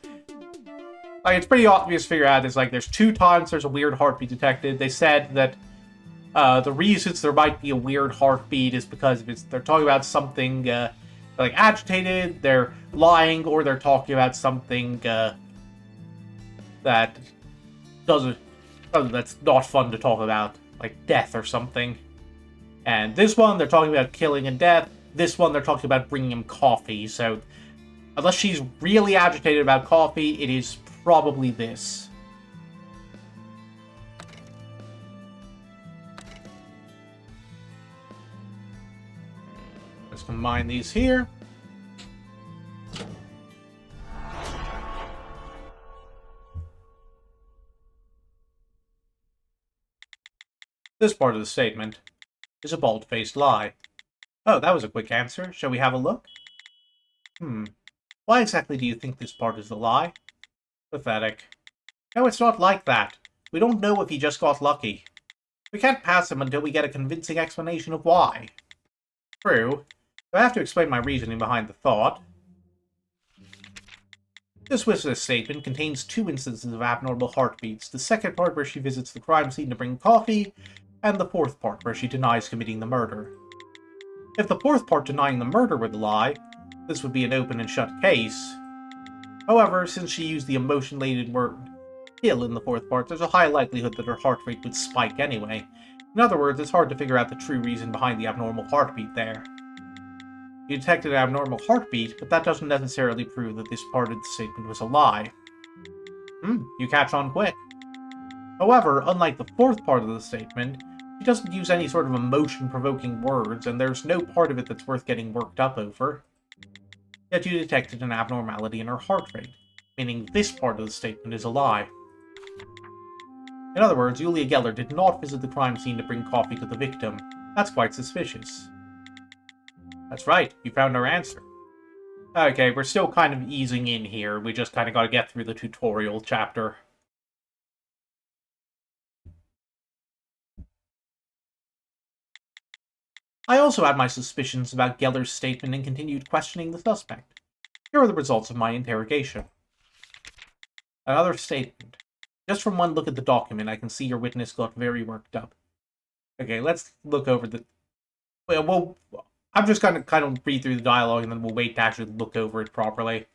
It's pretty obvious to figure out. There's 2 times there's a weird heartbeat detected. They said that the reasons there might be a weird heartbeat is because they're talking about something like agitated, they're lying, or they're talking about something that's not fun to talk about, like death or something. And this one, they're talking about killing and death. This one, they're talking about bringing him coffee. So, unless she's really agitated about coffee, it is probably this. Let's combine these here. This part of the statement is a bald-faced lie. Oh, that was a quick answer. Shall we have a look? Why exactly do you think this part is a lie? Pathetic. No, it's not like that. We don't know if he just got lucky. We can't pass him until we get a convincing explanation of why. True. I have to explain my reasoning behind the thought. This witness statement contains 2 instances of abnormal heartbeats. The second part where she visits the crime scene to bring coffee, and the 4th part where she denies committing the murder. If the 4th part denying the murder were the lie, this would be an open and shut case. However, since she used the emotion-laden word kill in the 4th part, there's a high likelihood that her heart rate would spike anyway. In other words, it's hard to figure out the true reason behind the abnormal heartbeat there. You detected an abnormal heartbeat, but that doesn't necessarily prove that this part of the statement was a lie. You catch on quick. However, unlike the 4th part of the statement, she doesn't use any sort of emotion-provoking words, and there's no part of it that's worth getting worked up over. Yet you detected an abnormality in her heart rate, meaning this part of the statement is a lie. In other words, Julia Geller did not visit the crime scene to bring coffee to the victim. That's quite suspicious. That's right, you found our answer. Okay, we're still kind of easing in here. We just kind of got to get through the tutorial chapter. I also had my suspicions about Geller's statement and continued questioning the suspect. Here are the results of my interrogation. Another statement. Just from one look at the document, I can see your witness got very worked up. Okay, let's look over the... Well, I'm just going to kind of read through the dialogue and then we'll wait to actually look over it properly.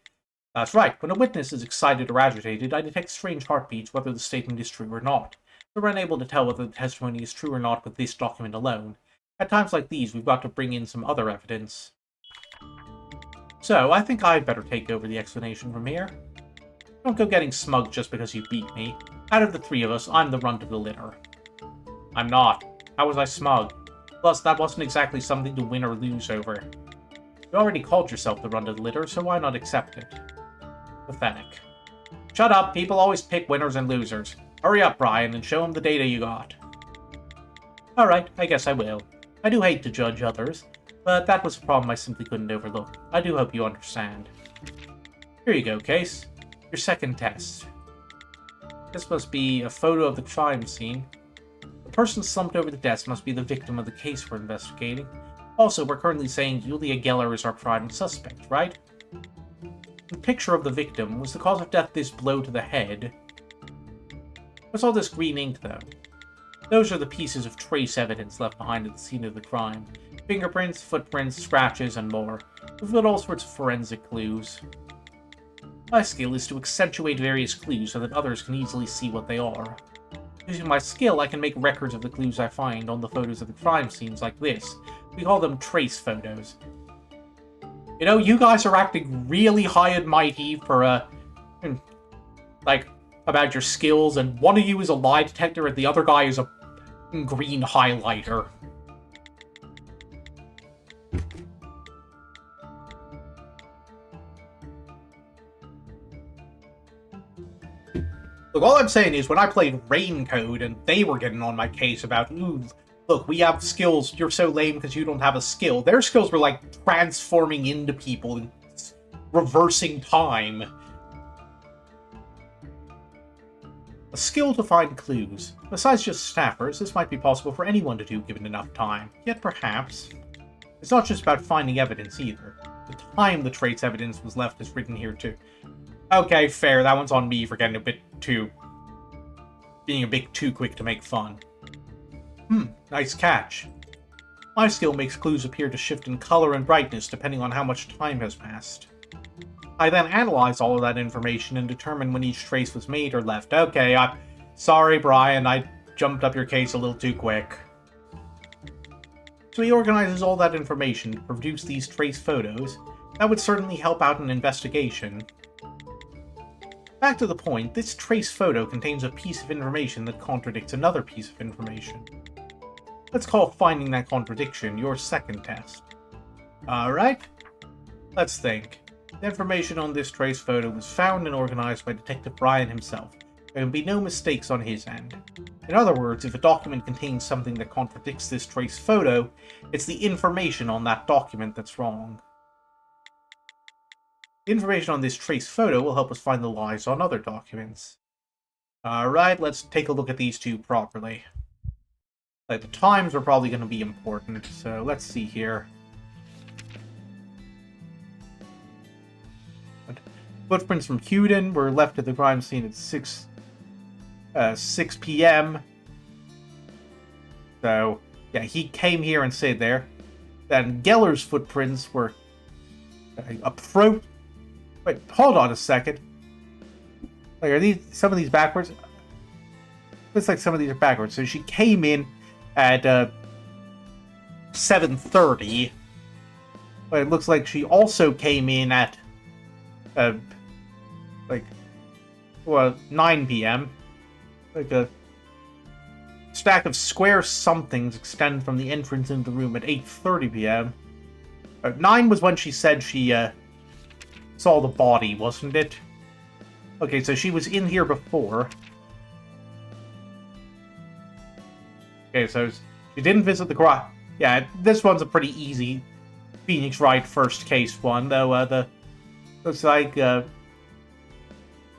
That's right, when a witness is excited or agitated, I detect strange heartbeats whether the statement is true or not. We're unable to tell whether the testimony is true or not with this document alone. At times like these, we've got to bring in some other evidence. So, I think I'd better take over the explanation from here. Don't go getting smug just because you beat me. Out of the 3 of us, I'm the runt of the litter. I'm not. How was I smug? Plus, that wasn't exactly something to win or lose over. You already called yourself the runt of the litter, so why not accept it? Pathetic. Shut up, people always pick winners and losers. Hurry up, Brian, and show them the data you got. Alright, I guess I will. I do hate to judge others, But that was a problem I simply couldn't overlook. I do hope you understand. Here you go, Case. Your second test. This must be a photo of the crime scene. The person slumped over the desk must be the victim of the case we're investigating. Also, we're currently saying Julia Geller is our prime suspect, right? The picture of the victim. Was the cause of death this blow to the head? What's all this green ink, though? Those are the pieces of trace evidence left behind at the scene of the crime. Fingerprints, footprints, scratches, and more. We've got all sorts of forensic clues. My skill is to accentuate various clues so that others can easily see what they are. Using my skill, I can make records of the clues I find on the photos of the crime scenes like this. We call them trace photos. You know, you guys are acting really high and mighty for, like, about your skills, and one of you is a lie detector and the other guy is a green highlighter. Look, all I'm saying is, when I played Raincode and they were getting on my case about, ooh, look, we have skills, you're so lame because you don't have a skill. Their skills were like transforming into people and reversing time. A skill to find clues. Besides just staffers, this might be possible for anyone to do given enough time. Yet perhaps. It's not just about finding evidence either. The time the trace evidence was left is written here too. Okay, fair, that one's on me for getting being a bit too quick to make fun. Nice catch. My skill makes clues appear to shift in color and brightness depending on how much time has passed. I then analyze all of that information and determine when each trace was made or left. Okay, I'm sorry, Brian, I jumped up your case a little too quick. So he organizes all that information to produce these trace photos. That would certainly help out an investigation. Back to the point, this trace photo contains a piece of information that contradicts another piece of information. Let's call finding that contradiction your second test. Alright, let's think. The information on this trace photo was found and organized by Detective Brian himself. There can be no mistakes on his end. In other words, if a document contains something that contradicts this trace photo, it's the information on that document that's wrong. The information on this trace photo will help us find the lies on other documents. Alright, let's take a look at these two properly. Like, the times are probably going to be important, so let's see here. Footprints from Hewden were left at the crime scene at 6 p.m. So, yeah, he came here and stayed there. Then Geller's footprints were Wait, hold on a second. Like, are these some of these backwards? Looks like some of these are backwards. So she came in at 7:30, but it looks like she also came in at 9 p.m. Like a stack of square somethings extend from the entrance into the room at 8:30 p.m. 9 was when she said she saw the body, wasn't it? Okay, so she was in here before. Okay, so she didn't visit the crime. Yeah, this one's a pretty easy Phoenix Wright first case one, though. Looks like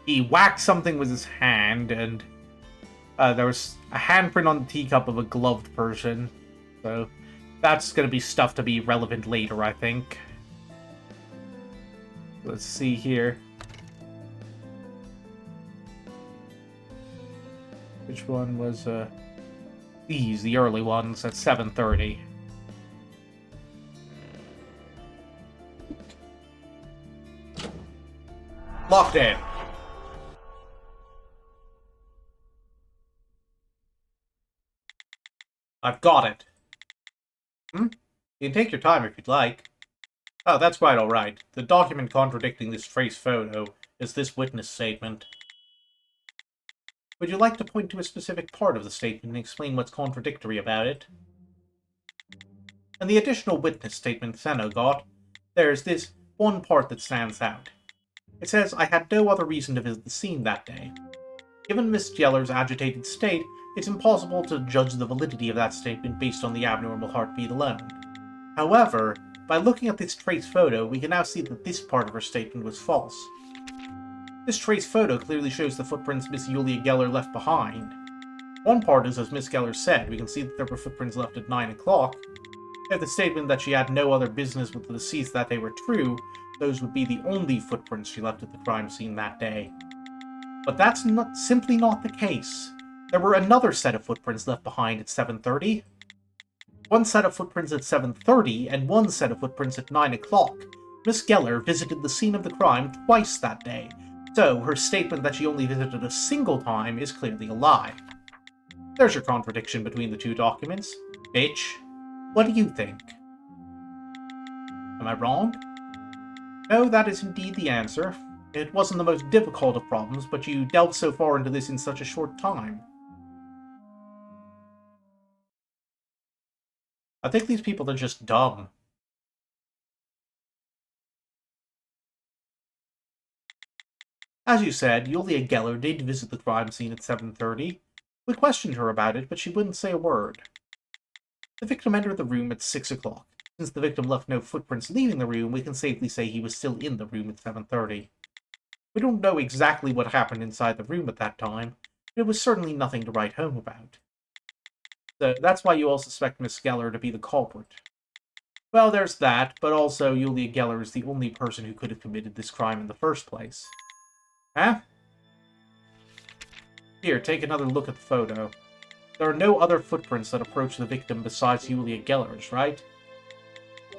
he whacked something with his hand, and there was a handprint on the teacup of a gloved person. So that's going to be stuff to be relevant later, I think. Let's see here. Which one was these, the early ones at 7:30. Locked in. I've got it. You can take your time if you'd like. Oh, that's quite alright. The document contradicting this trace photo is this witness statement. Would you like to point to a specific part of the statement and explain what's contradictory about it? And the additional witness statement Senna got, there's this one part that stands out. It says, I had no other reason to visit the scene that day. Given Miss Geller's agitated state, it's impossible to judge the validity of that statement based on the abnormal heartbeat alone. However, by looking at this trace photo, we can now see that this part of her statement was false. This trace photo clearly shows the footprints Miss Julia Geller left behind. One part is as Miss Geller said, we can see that there were footprints left at 9 o'clock. If the statement that she had no other business with the deceased that day were true, those would be the only footprints she left at the crime scene that day. But that's simply not the case. There were another set of footprints left behind at 7:30. One set of footprints at 7:30, and one set of footprints at 9 o'clock. Miss Geller visited the scene of the crime twice that day, so her statement that she only visited a single time is clearly a lie. There's your contradiction between the two documents. Bitch. What do you think? Am I wrong? No, that is indeed the answer. It wasn't the most difficult of problems, but you delved so far into this in such a short time. I think these people are just dumb. As you said, Julia Geller did visit the crime scene at 7:30. We questioned her about it, but she wouldn't say a word. The victim entered the room at 6 o'clock. Since the victim left no footprints leaving the room, we can safely say he was still in the room at 7:30. We don't know exactly what happened inside the room at that time, but it was certainly nothing to write home about. So that's why you all suspect Miss Geller to be the culprit. Well, there's that, but also Julia Geller is the only person who could have committed this crime in the first place. Huh? Here, take another look at the photo. There are no other footprints that approach the victim besides Julia Geller's, right?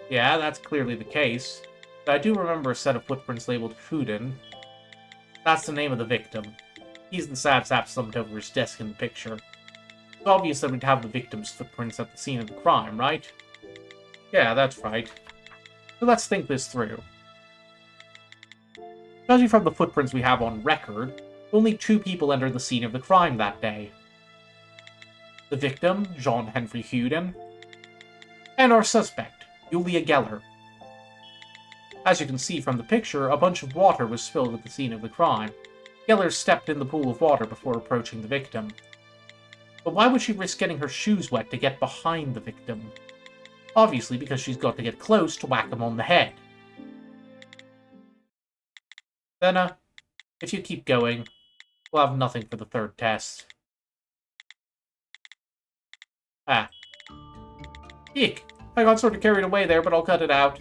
Yeah, that's clearly the case. But I do remember a set of footprints labeled Huden. That's the name of the victim. He's the sad sap slumped over his desk in the picture. It's obvious that we'd have the victim's footprints at the scene of the crime, right? Yeah, that's right. So let's think this through. Judging from the footprints we have on record, only 2 people entered the scene of the crime that day. The victim, Jean-Henri Huden, and our suspect, Julia Geller. As you can see from the picture, a bunch of water was spilled at the scene of the crime. Geller stepped in the pool of water before approaching the victim. But why would she risk getting her shoes wet to get behind the victim? Obviously because she's got to get close to whack him on the head. Then, if you keep going, we'll have nothing for the third test. Eek! I got sort of carried away there, but I'll cut it out.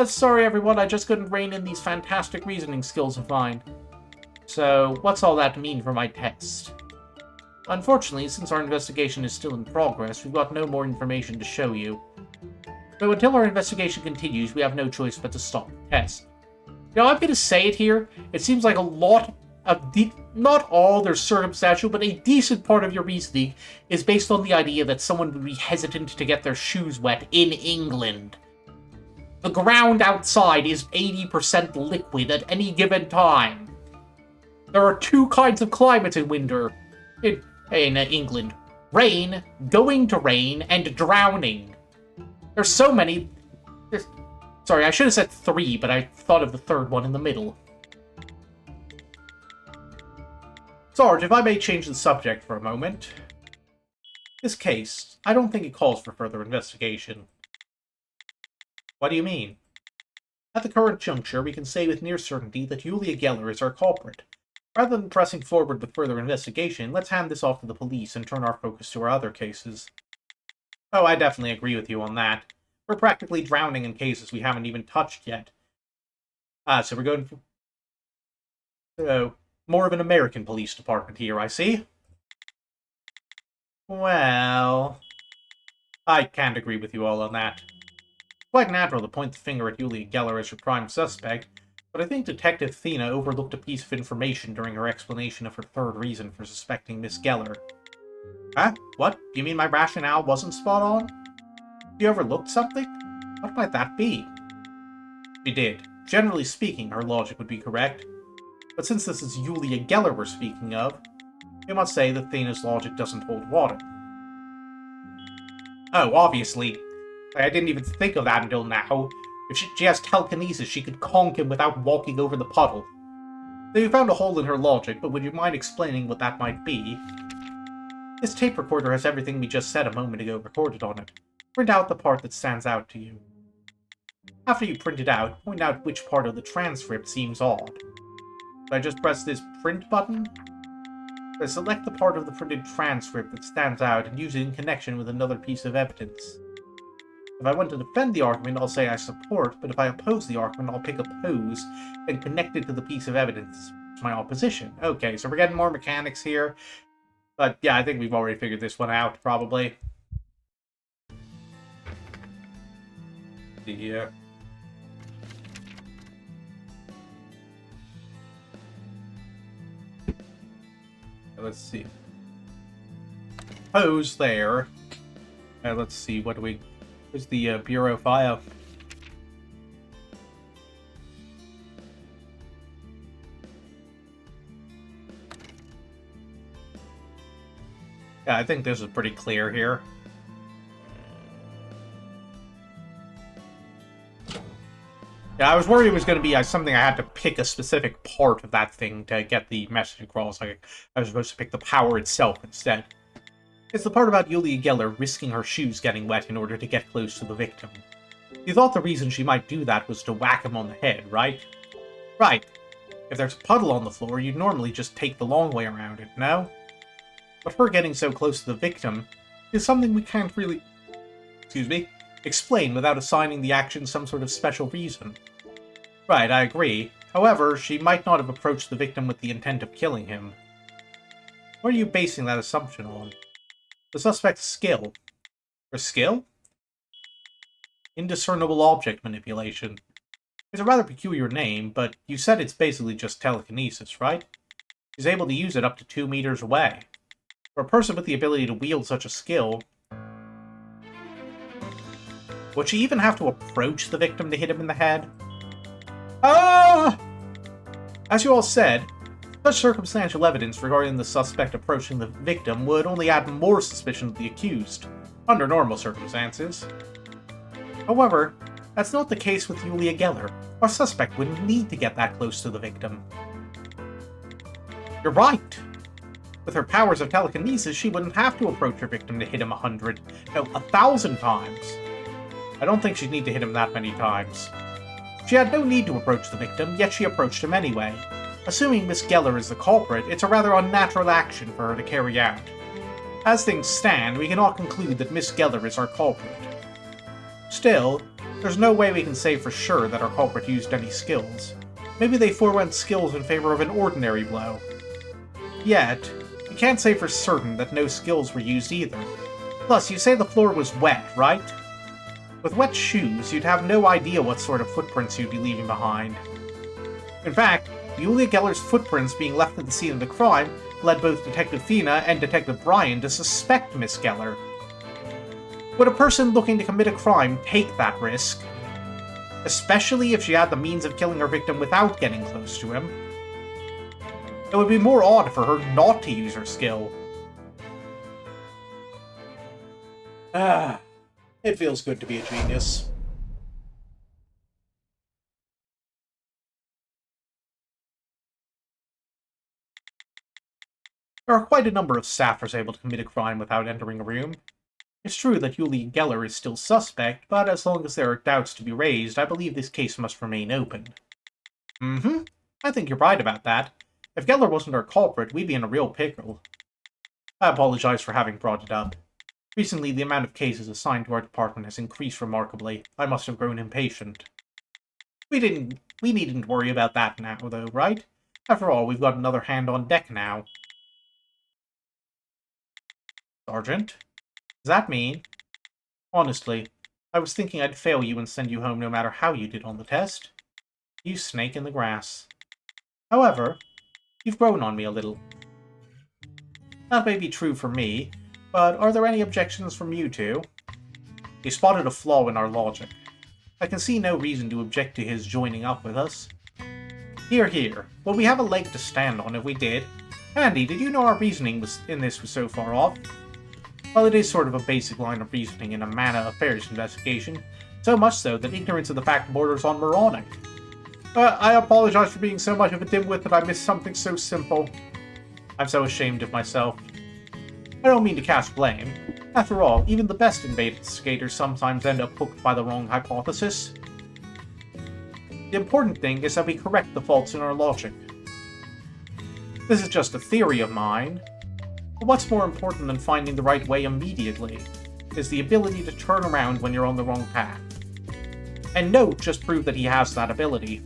Sorry everyone, I just couldn't rein in these fantastic reasoning skills of mine. So, what's all that mean for my test? Unfortunately, since our investigation is still in progress, we've got no more information to show you. But until our investigation continues, we have no choice but to stop the test. Now, I'm going to say it here, it seems like a lot of not all, there's circumstantial, but a decent part of your reasoning is based on the idea that someone would be hesitant to get their shoes wet in England. The ground outside is 80% liquid at any given time. There are 2 kinds of climates in winter in England. Rain, going to rain, and drowning. There's so many... Sorry, I should have said 3, but I thought of the third one in the middle. Sarge, if I may change the subject for a moment. This case, I don't think it calls for further investigation. What do you mean? At the current juncture, we can say with near certainty that Julia Geller is our culprit. Rather than pressing forward with further investigation, let's hand this off to the police and turn our focus to our other cases. Oh, I definitely agree with you on that. We're practically drowning in cases we haven't even touched yet. So we're going for... So, more of an American police department here, I see. Well... I can't agree with you all on that. It's quite natural to point the finger at Julia Geller as your prime suspect, but I think Detective Thena overlooked a piece of information during her explanation of her third reason for suspecting Miss Geller. Huh? What? Do you mean my rationale wasn't spot on? You overlooked something? What might that be? She did. Generally speaking, her logic would be correct. But since this is Julia Geller we're speaking of, we must say that Thena's logic doesn't hold water. Oh, obviously. I didn't even think of that until now. If she has telekinesis, she could conk him without walking over the puddle. So you found a hole in her logic, but would you mind explaining what that might be? This tape recorder has everything we just said a moment ago recorded on it. Print out the part that stands out to you. After you print it out, point out which part of the transcript seems odd. If I just press this print button, I select the part of the printed transcript that stands out and use it in connection with another piece of evidence. If I want to defend the argument, I'll say I support, but if I oppose the argument, I'll pick oppose and connect it to the piece of evidence to my opposition. Okay, so we're getting more mechanics here. But yeah, I think we've already figured this one out, probably. Yeah. Let's see. Pose there. Let's see, what do we... Where's the bureau file? Yeah, I think this is pretty clear here. Yeah, I was worried it was going to be something I had to pick a specific part of that thing to get the message across. Like, I was supposed to pick the power itself instead. It's the part about Julia Geller risking her shoes getting wet in order to get close to the victim. You thought the reason she might do that was to whack him on the head, right? Right. If there's a puddle on the floor, you'd normally just take the long way around it, no? But her getting so close to the victim is something we can't really... explain without assigning the action some sort of special reason. Right, I agree. However, she might not have approached the victim with the intent of killing him. What are you basing that assumption on? The suspect's skill. Her skill? Indiscernible object manipulation. It's a rather peculiar name, but you said it's basically just telekinesis, right? She's able to use it up to 2 meters away. For a person with the ability to wield such a skill, would she even have to approach the victim to hit him in the head? Ah! As you all said, such circumstantial evidence regarding the suspect approaching the victim would only add more suspicion to the accused, under normal circumstances. However, that's not the case with Julia Geller. Our suspect wouldn't need to get that close to the victim. You're right! With her powers of telekinesis, she wouldn't have to approach her victim to hit him 100, no, 1,000 times. I don't think she'd need to hit him that many times. She had no need to approach the victim, yet she approached him anyway. Assuming Miss Geller is the culprit, it's a rather unnatural action for her to carry out. As things stand, we cannot conclude that Miss Geller is our culprit. Still, there's no way we can say for sure that our culprit used any skills. Maybe they forewent skills in favor of an ordinary blow. Yet, we can't say for certain that no skills were used either. Plus, you say the floor was wet, right? With wet shoes, you'd have no idea what sort of footprints you'd be leaving behind. In fact, Julia Geller's footprints being left at the scene of the crime led both Detective Thena and Detective Brian to suspect Miss Geller. Would a person looking to commit a crime take that risk? Especially if she had the means of killing her victim without getting close to him. It would be more odd for her not to use her skill. It feels good to be a genius. There are quite a number of staffers able to commit a crime without entering a room. It's true that Julia Geller is still suspect, but as long as there are doubts to be raised, I believe this case must remain open. I think you're right about that. If Geller wasn't our culprit, we'd be in a real pickle. I apologize for having brought it up. Recently, the amount of cases assigned to our department has increased remarkably. I must have grown impatient. We needn't worry about that now, though, right? After all, we've got another hand on deck now. Sergeant? Does that mean? Honestly, I was thinking I'd fail you and send you home no matter how you did on the test. You snake in the grass. However, you've grown on me a little. That may be true for me, but are there any objections from you two? He spotted a flaw in our logic. I can see no reason to object to his joining up with us. Hear, hear. Well, we have a leg to stand on if we did. Andy, did you know our reasoning was so far off? Well, it is sort of a basic line of reasoning in a mana affairs investigation, so much so that ignorance of the fact borders on moronic. I apologize for being so much of a dimwit that I missed something so simple. I'm so ashamed of myself. I don't mean to cast blame. After all, even the best investigators sometimes end up hooked by the wrong hypothesis. The important thing is that we correct the faults in our logic. This is just a theory of mine, but what's more important than finding the right way immediately is the ability to turn around when you're on the wrong path. And Note just proved that he has that ability.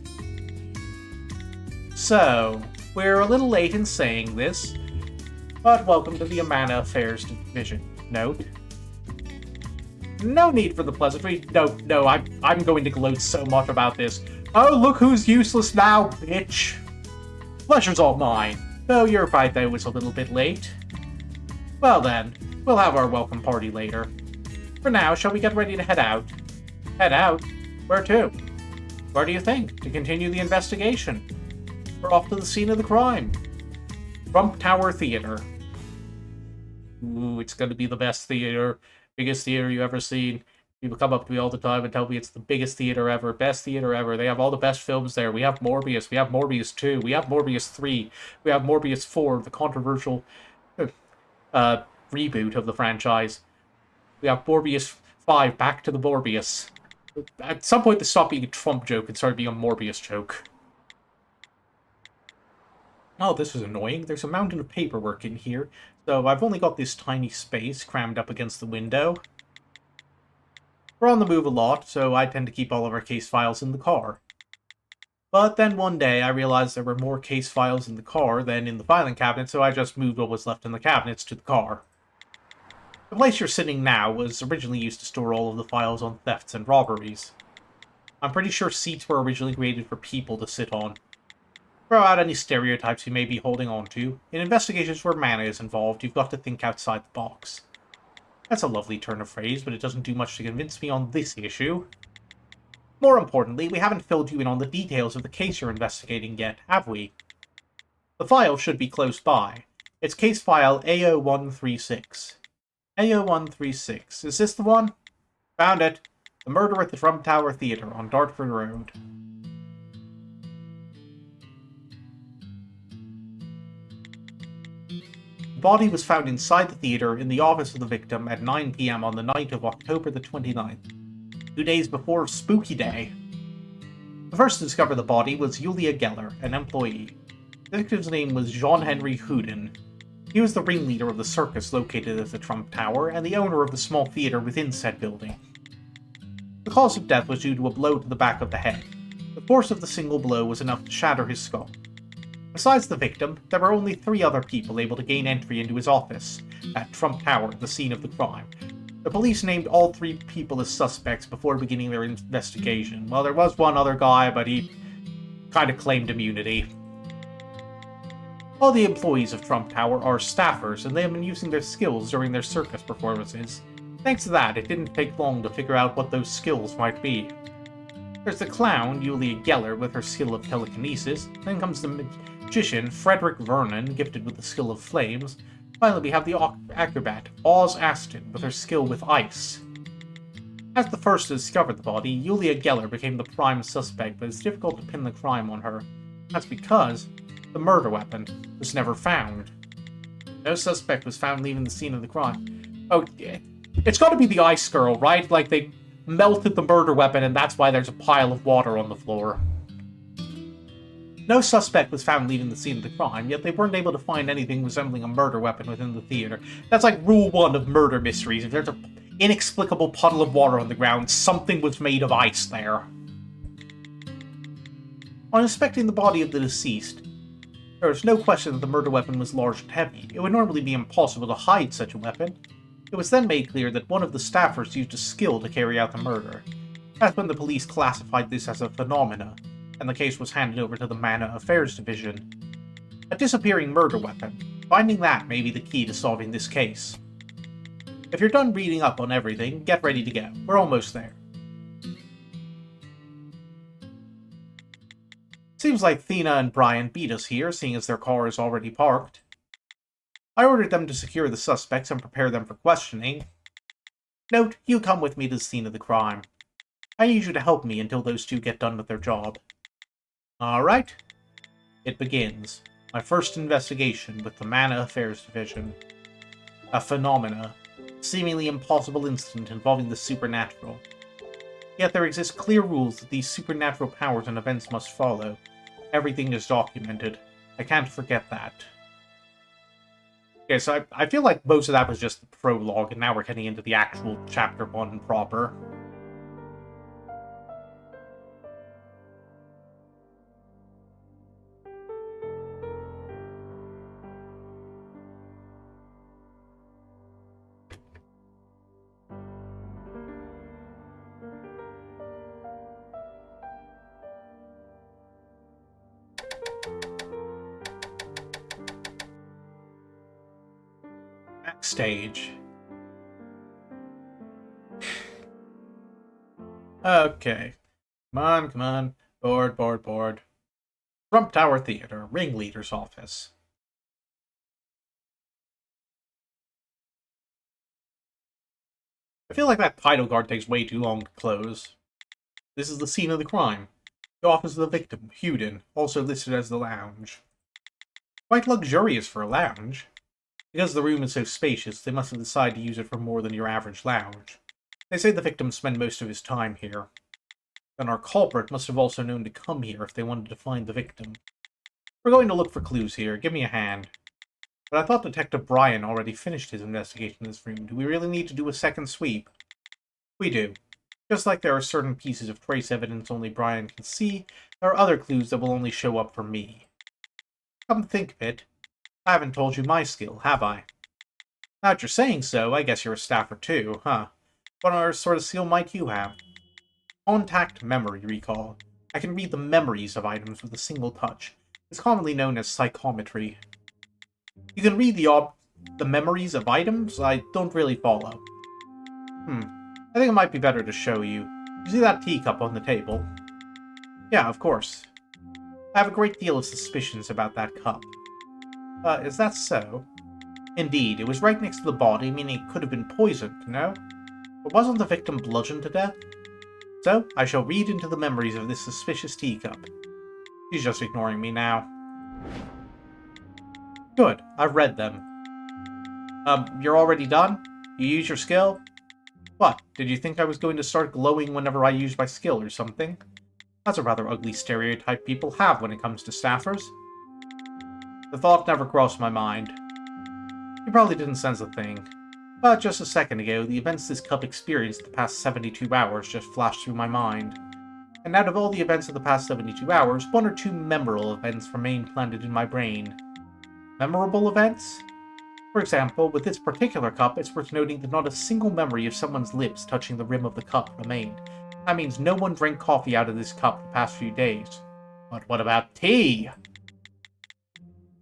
So, we're a little late in saying this, but welcome to the Amana Affairs Division. Note. No need for the pleasantry. No, I'm going to gloat so much about this. Oh, look who's useless now, bitch! Pleasure's all mine. Though you're right, though, it's a little bit late. Well then, we'll have our welcome party later. For now, shall we get ready to head out? Head out? Where to? Where do you think? To continue the investigation. We're off to the scene of the crime. Trump Tower Theater. Ooh, it's gonna be the best theater. Biggest theater you've ever seen. People come up to me all the time and tell me it's the biggest theater ever, best theater ever. They have all the best films there. We have Morbius, we have Morbius 2, we have Morbius 3, we have Morbius 4, the controversial reboot of the franchise. We have Morbius 5, back to the Morbius. At some point, this stopped being a Trump joke and started being a Morbius joke. Oh, this is annoying. There's a mountain of paperwork in here, so I've only got this tiny space crammed up against the window. We're on the move a lot, so I tend to keep all of our case files in the car. But then one day I realized there were more case files in the car than in the filing cabinet, so I just moved what was left in the cabinets to the car. The place you're sitting now was originally used to store all of the files on thefts and robberies. I'm pretty sure seats were originally created for people to sit on. Throw out any stereotypes you may be holding on to. In investigations where mana is involved, you've got to think outside the box. That's a lovely turn of phrase, but it doesn't do much to convince me on this issue. More importantly, we haven't filled you in on the details of the case you're investigating yet, have we? The file should be close by. It's case file A0136. A0136. Is this the one? Found it. The murder at the Trump Tower Theater on Dartford Road. The body was found inside the theater in the office of the victim at 9 p.m. on the night of October the 29th, 2 days before Spooky Day. The first to discover the body was Julia Geller, an employee. The victim's name was Jean-Henri Houdin. He was the ringleader of the circus located at the Trump Tower and the owner of the small theater within said building. The cause of death was due to a blow to the back of the head. The force of the single blow was enough to shatter his skull. Besides the victim, there were only 3 other people able to gain entry into his office at Trump Tower, the scene of the crime. The police named all 3 people as suspects before beginning their investigation. Well, there was one other guy, but he kind of claimed immunity. All the employees of Trump Tower are staffers, and they have been using their skills during their circus performances. Thanks to that, it didn't take long to figure out what those skills might be. There's the clown, Julia Geller, with her skill of telekinesis. Then comes the magician, Frederick Vernon, gifted with the skill of flames. Finally, we have the acrobat, Oz Aston, with her skill with ice. As the first to discover the body, Julia Geller became the prime suspect, but it's difficult to pin the crime on her. That's because the murder weapon was never found. No suspect was found leaving the scene of the crime. Oh, it's got to be the ice girl, right? Like, they melted the murder weapon, and that's why there's a pile of water on the floor. No suspect was found leaving the scene of the crime, yet they weren't able to find anything resembling a murder weapon within the theater. That's like rule 1 of murder mysteries. If there's an inexplicable puddle of water on the ground, something was made of ice there. On inspecting the body of the deceased, there was no question that the murder weapon was large and heavy. It would normally be impossible to hide such a weapon. It was then made clear that one of the staffers used a skill to carry out the murder. That's when the police classified this as a phenomena, and the case was handed over to the Mana Affairs Division. A disappearing murder weapon. Finding that may be the key to solving this case. If you're done reading up on everything, get ready to go. We're almost there. Seems like Thena and Brian beat us here, seeing as their car is already parked. I ordered them to secure the suspects and prepare them for questioning. Note, you come with me to the scene of the crime. I need you to help me until those 2 get done with their job. Alright. It begins. My first investigation with the Mana Affairs Division. A phenomena. Seemingly impossible incident involving the supernatural. Yet there exist clear rules that these supernatural powers and events must follow. Everything is documented. I can't forget that. Okay, so I feel like most of that was just the prologue, and now we're getting into the actual chapter 1 proper. Backstage. Okay. Come on. Board. Trump Tower Theater, ringleader's office. I feel like that title card takes way too long to close. This is the scene of the crime. The office of the victim, Hewden, also listed as the lounge. Quite luxurious for a lounge. Because the room is so spacious, they must have decided to use it for more than your average lounge. They say the victim spent most of his time here. Then our culprit must have also known to come here if they wanted to find the victim. We're going to look for clues here. Give me a hand. But I thought Detective Brian already finished his investigation in this room. Do we really need to do a second sweep? We do. Just like there are certain pieces of trace evidence only Brian can see, there are other clues that will only show up for me. Come to think of it, I haven't told you my skill, have I? Now that you're saying so, I guess you're a staffer too, huh? What other sort of skill might you have? Contact memory recall. I can read the memories of items with a single touch. It's commonly known as psychometry. You can read the memories of items? I don't really follow. I think it might be better to show you. You see that teacup on the table? Yeah, of course. I have a great deal of suspicions about that cup. Is that so? Indeed, it was right next to the body, meaning it could have been poisoned, no? But wasn't the victim bludgeoned to death? So, I shall read into the memories of this suspicious teacup. She's just ignoring me now. Good, I've read them. You're already done? You use your skill? What, did you think I was going to start glowing whenever I used my skill or something? That's a rather ugly stereotype people have when it comes to staffers. The thought never crossed my mind. You probably didn't sense a thing. But just a second ago, the events this cup experienced the past 72 hours just flashed through my mind. And out of all the events of the past 72 hours, one or two memorable events remain planted in my brain. Memorable events? For example, with this particular cup, it's worth noting that not a single memory of someone's lips touching the rim of the cup remained. That means no one drank coffee out of this cup the past few days. But what about tea?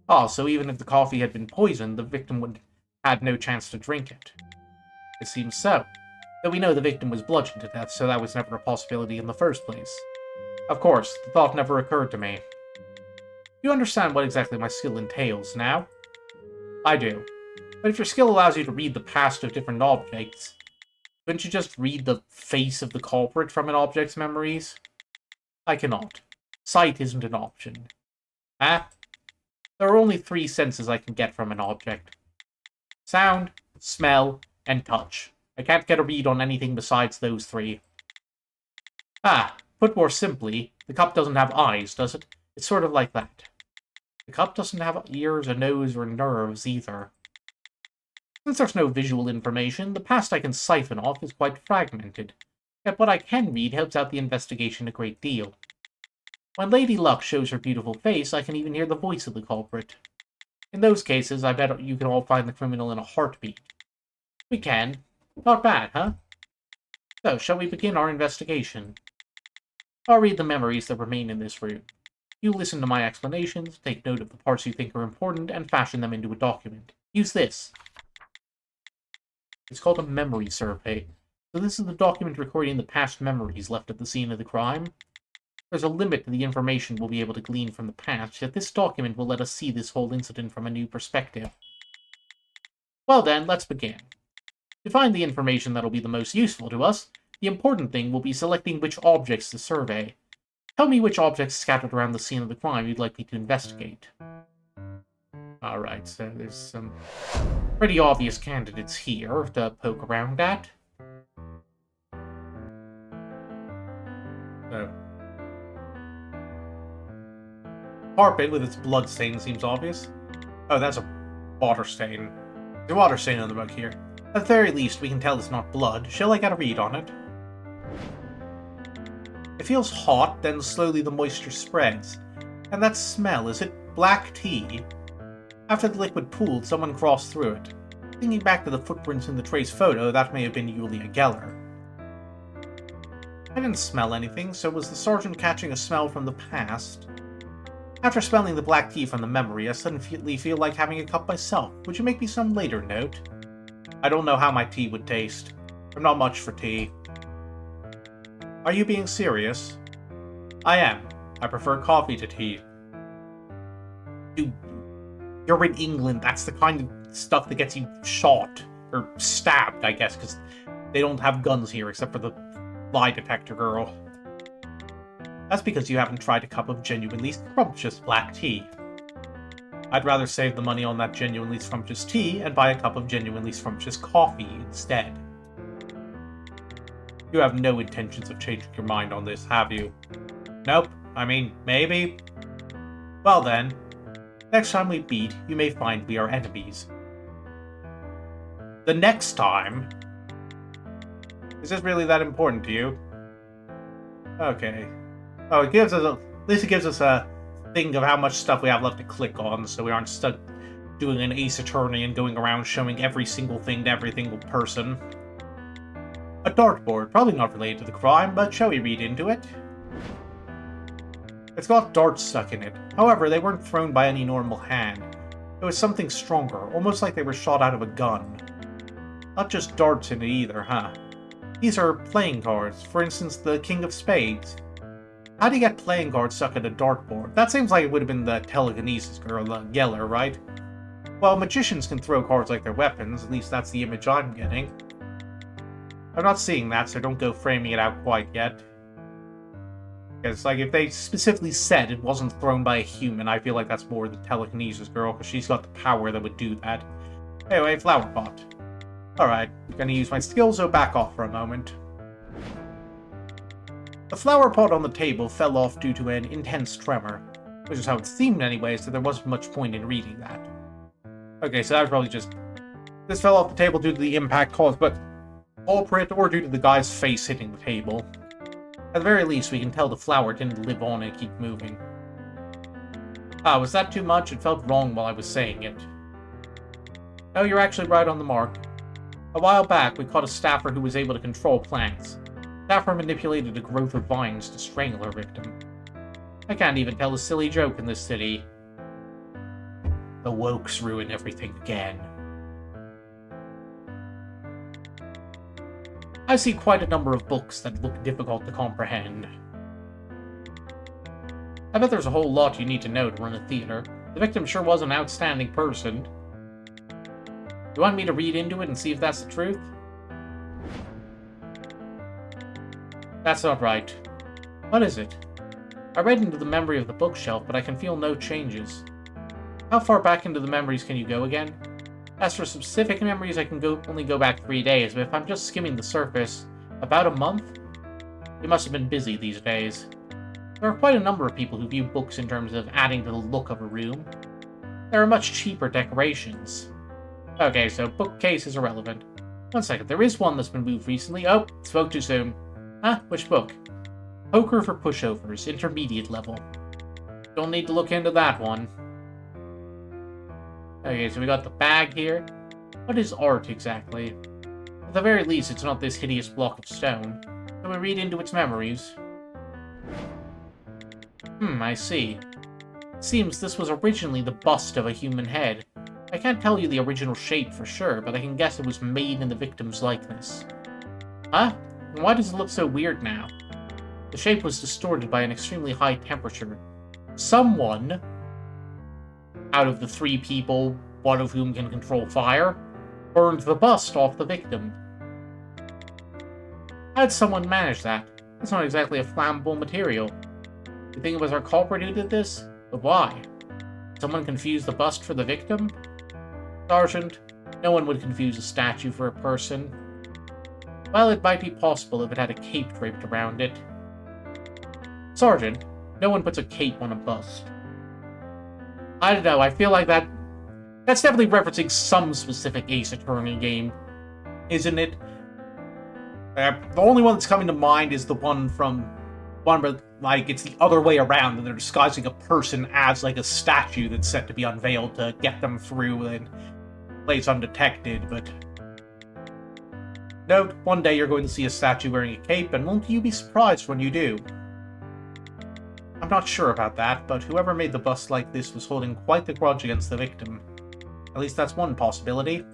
Oh, so even if the coffee had been poisoned, the victim would had no chance to drink it. It seems so. Though we know the victim was bludgeoned to death, so that was never a possibility in the first place. Of course, the thought never occurred to me. You understand what exactly my skill entails now? I do. But if your skill allows you to read the past of different objects, couldn't you just read the face of the culprit from an object's memories? I cannot. Sight isn't an option. Ah? There are only 3 senses I can get from an object. Sound, smell, and touch. I can't get a read on anything besides those 3. Put more simply, the cup doesn't have eyes, does it? It's sort of like that. The cup doesn't have ears, a nose, or nerves either. Since there's no visual information, the past I can siphon off is quite fragmented. Yet what I can read helps out the investigation a great deal. When Lady Luck shows her beautiful face, I can even hear the voice of the culprit. In those cases, I bet you can all find the criminal in a heartbeat. We can. Not bad, huh? So, shall we begin our investigation? I'll read the memories that remain in this room. You listen to my explanations, take note of the parts you think are important, and fashion them into a document. Use this. It's called a memory survey. So this is the document recording the past memories left at the scene of the crime. There's a limit to the information we'll be able to glean from the past, yet this document will let us see this whole incident from a new perspective. Well then, let's begin. To find the information that'll be the most useful to us, the important thing will be selecting which objects to survey. Tell me which objects scattered around the scene of the crime you'd like me to investigate. Alright, so there's some pretty obvious candidates here to poke around at. So, carpet with its blood stain seems obvious. Oh, that's a water stain. There's a water stain on the rug here. At the very least, we can tell it's not blood. Shall I get a read on it? It feels hot, then slowly the moisture spreads. And that smell, is it black tea? After the liquid pooled, someone crossed through it. Thinking back to the footprints in the trace photo, that may have been Yulia Geller. I didn't smell anything, so was the sergeant catching a smell from the past? After smelling the black tea from the memory, I suddenly feel like having a cup myself. Would you make me some later, note? I don't know how my tea would taste. I'm not much for tea. Are you being serious? I am. I prefer coffee to tea. Dude, you're in England. That's the kind of stuff that gets you shot. Or stabbed, I guess, because they don't have guns here except for the lie detector girl. That's because you haven't tried a cup of genuinely scrumptious black tea. I'd rather save the money on that genuinely scrumptious tea and buy a cup of genuinely scrumptious coffee instead. You have no intentions of changing your mind on this, have you? Nope. I mean, maybe. Well then, next time we meet, you may find we are enemies. The next time? Is this really that important to you? Okay. Oh, at least it gives us a thing of how much stuff we have left to click on, so we aren't stuck doing an Ace Attorney and going around showing every single thing to every single person. A dartboard, probably not related to the crime, but shall we read into it? It's got darts stuck in it. However, they weren't thrown by any normal hand. It was something stronger, almost like they were shot out of a gun. Not just darts in it either, huh? These are playing cards, for instance the King of Spades. How do you get playing cards stuck in a dartboard? That seems like it would have been the telekinesis girl, the Geller, right? Well, magicians can throw cards like they're weapons, at least that's the image I'm getting. I'm not seeing that, so don't go framing it out quite yet. Because, like, if they specifically said it wasn't thrown by a human, I feel like that's more the telekinesis girl, because she's got the power that would do that. Anyway, flower pot. Alright, I'm gonna use my skills, so back off for a moment. The flower pot on the table fell off due to an intense tremor, which is how it seemed anyway, so there wasn't much point in reading that. Okay, so that was probably just... This fell off the table due to the impact caused, but... culprit, or due to the guy's face hitting the table. At the very least, we can tell the flower didn't live on and keep moving. Ah, was that too much? It felt wrong while I was saying it. No, you're actually right on the mark. A while back, we caught a staffer who was able to control plants. The staffer manipulated a growth of vines to strangle her victim. I can't even tell a silly joke in this city. The wokes ruin everything again. I see quite a number of books that look difficult to comprehend. I bet there's a whole lot you need to know to run a theater. The victim sure was an outstanding person. You want me to read into it and see if that's the truth? That's not right. What is it? I read into the memory of the bookshelf, but I can feel no changes. How far back into the memories can you go again? As for specific memories, I can only go back 3 days, but if I'm just skimming the surface, about a month? You must have been busy these days. There are quite a number of people who view books in terms of adding to the look of a room. There are much cheaper decorations. Okay, so bookcase is irrelevant. 1 second, there is one that's been moved recently. Oh, spoke too soon. Huh? Which book? Poker for Pushovers, intermediate level. Don't need to look into that one. Okay, so we got the bag here. What is art, exactly? At the very least, it's not this hideous block of stone. Can we read into its memories? I see. It seems this was originally the bust of a human head. I can't tell you the original shape for sure, but I can guess it was made in the victim's likeness. Huh? And why does it look so weird now? The shape was distorted by an extremely high temperature. Someone, out of the 3 people, one of whom can control fire, burned the bust off the victim. How did someone manage that? That's not exactly a flammable material. You think it was our culprit who did this? But why? Someone confused the bust for the victim? Sergeant, no one would confuse a statue for a person. Well, it might be possible if it had a cape draped around it. Sergeant, no one puts a cape on a bust. I don't know, I feel like that's definitely referencing some specific Ace Attorney game, isn't it? The only one that's coming to mind is the one where, like, it's the other way around, and they're disguising a person as, like, a statue that's set to be unveiled to get them through and plays undetected, but... Note, one day you're going to see a statue wearing a cape, and won't you be surprised when you do? I'm not sure about that, but whoever made the bust like this was holding quite the grudge against the victim. At least that's one possibility.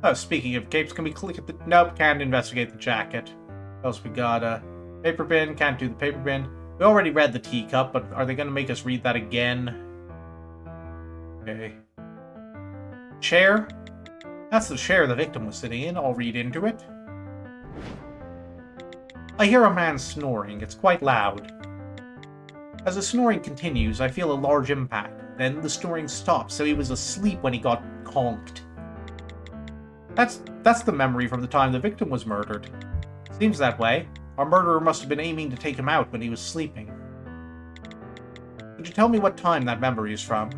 Oh, speaking of capes, can we click at the... Nope, can't investigate the jacket. What else we got? Paper bin, can't do the paper bin. We already read the teacup, but are they going to make us read that again? Okay. Chair? That's the chair the victim was sitting in. I'll read into it. I hear a man snoring. It's quite loud. As the snoring continues, I feel a large impact. Then the snoring stops, so he was asleep when he got conked. That's the memory from the time the victim was murdered. Seems that way. Our murderer must have been aiming to take him out when he was sleeping. Could you tell me what time that memory is from?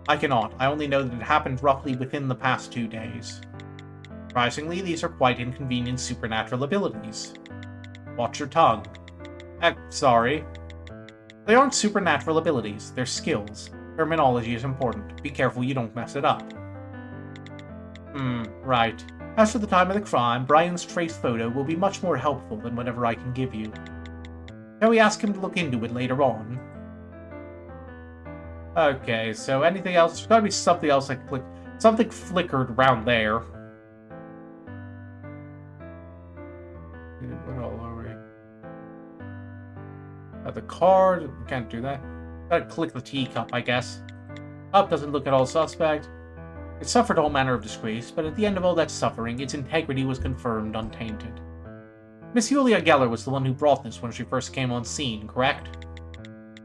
I cannot. I only know that it happened roughly within the past 2 days. Surprisingly, these are quite inconvenient supernatural abilities. Watch your tongue. Sorry. They aren't supernatural abilities, they're skills. Terminology is important. Be careful you don't mess it up. Right. As for the time of the crime, Brian's trace photo will be much more helpful than whatever I can give you. Shall we ask him to look into it later on? Okay, so anything else? There's gotta be something else I can click. Something flickered around there. What all are we? The card. Can't do that. Gotta click the teacup, I guess. Up doesn't look at all suspect. It suffered all manner of disgrace, but at the end of all that suffering, its integrity was confirmed untainted. Miss Julia Geller was the one who brought this when she first came on scene, correct?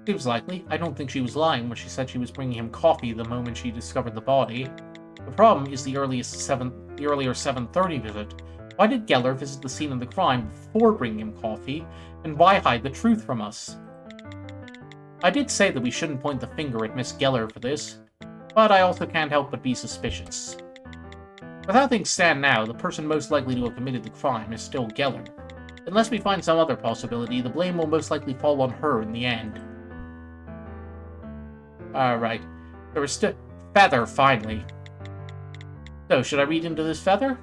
Seems likely. I don't think she was lying when she said she was bringing him coffee the moment she discovered the body. The problem is the earlier 7:30 visit. Why did Geller visit the scene of the crime before bringing him coffee, and why hide the truth from us? I did say that we shouldn't point the finger at Miss Geller for this, but I also can't help but be suspicious. With how things stand now, the person most likely to have committed the crime is still Geller. Unless we find some other possibility, the blame will most likely fall on her in the end. Alright. There was still... Feather, finally. So, should I read into this feather?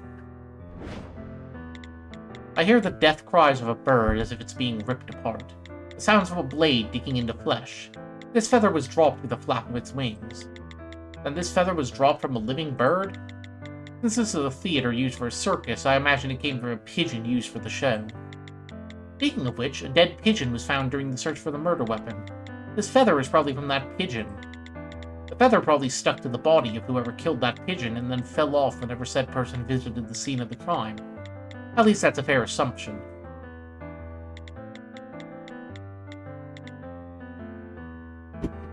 I hear the death cries of a bird as if it's being ripped apart. The sounds of a blade digging into flesh. This feather was dropped with a flap of its wings. Then this feather was dropped from a living bird? Since this is a theater used for a circus, I imagine it came from a pigeon used for the show. Speaking of which, a dead pigeon was found during the search for the murder weapon. This feather is probably from that pigeon. The feather probably stuck to the body of whoever killed that pigeon and then fell off whenever said person visited the scene of the crime. At least that's a fair assumption.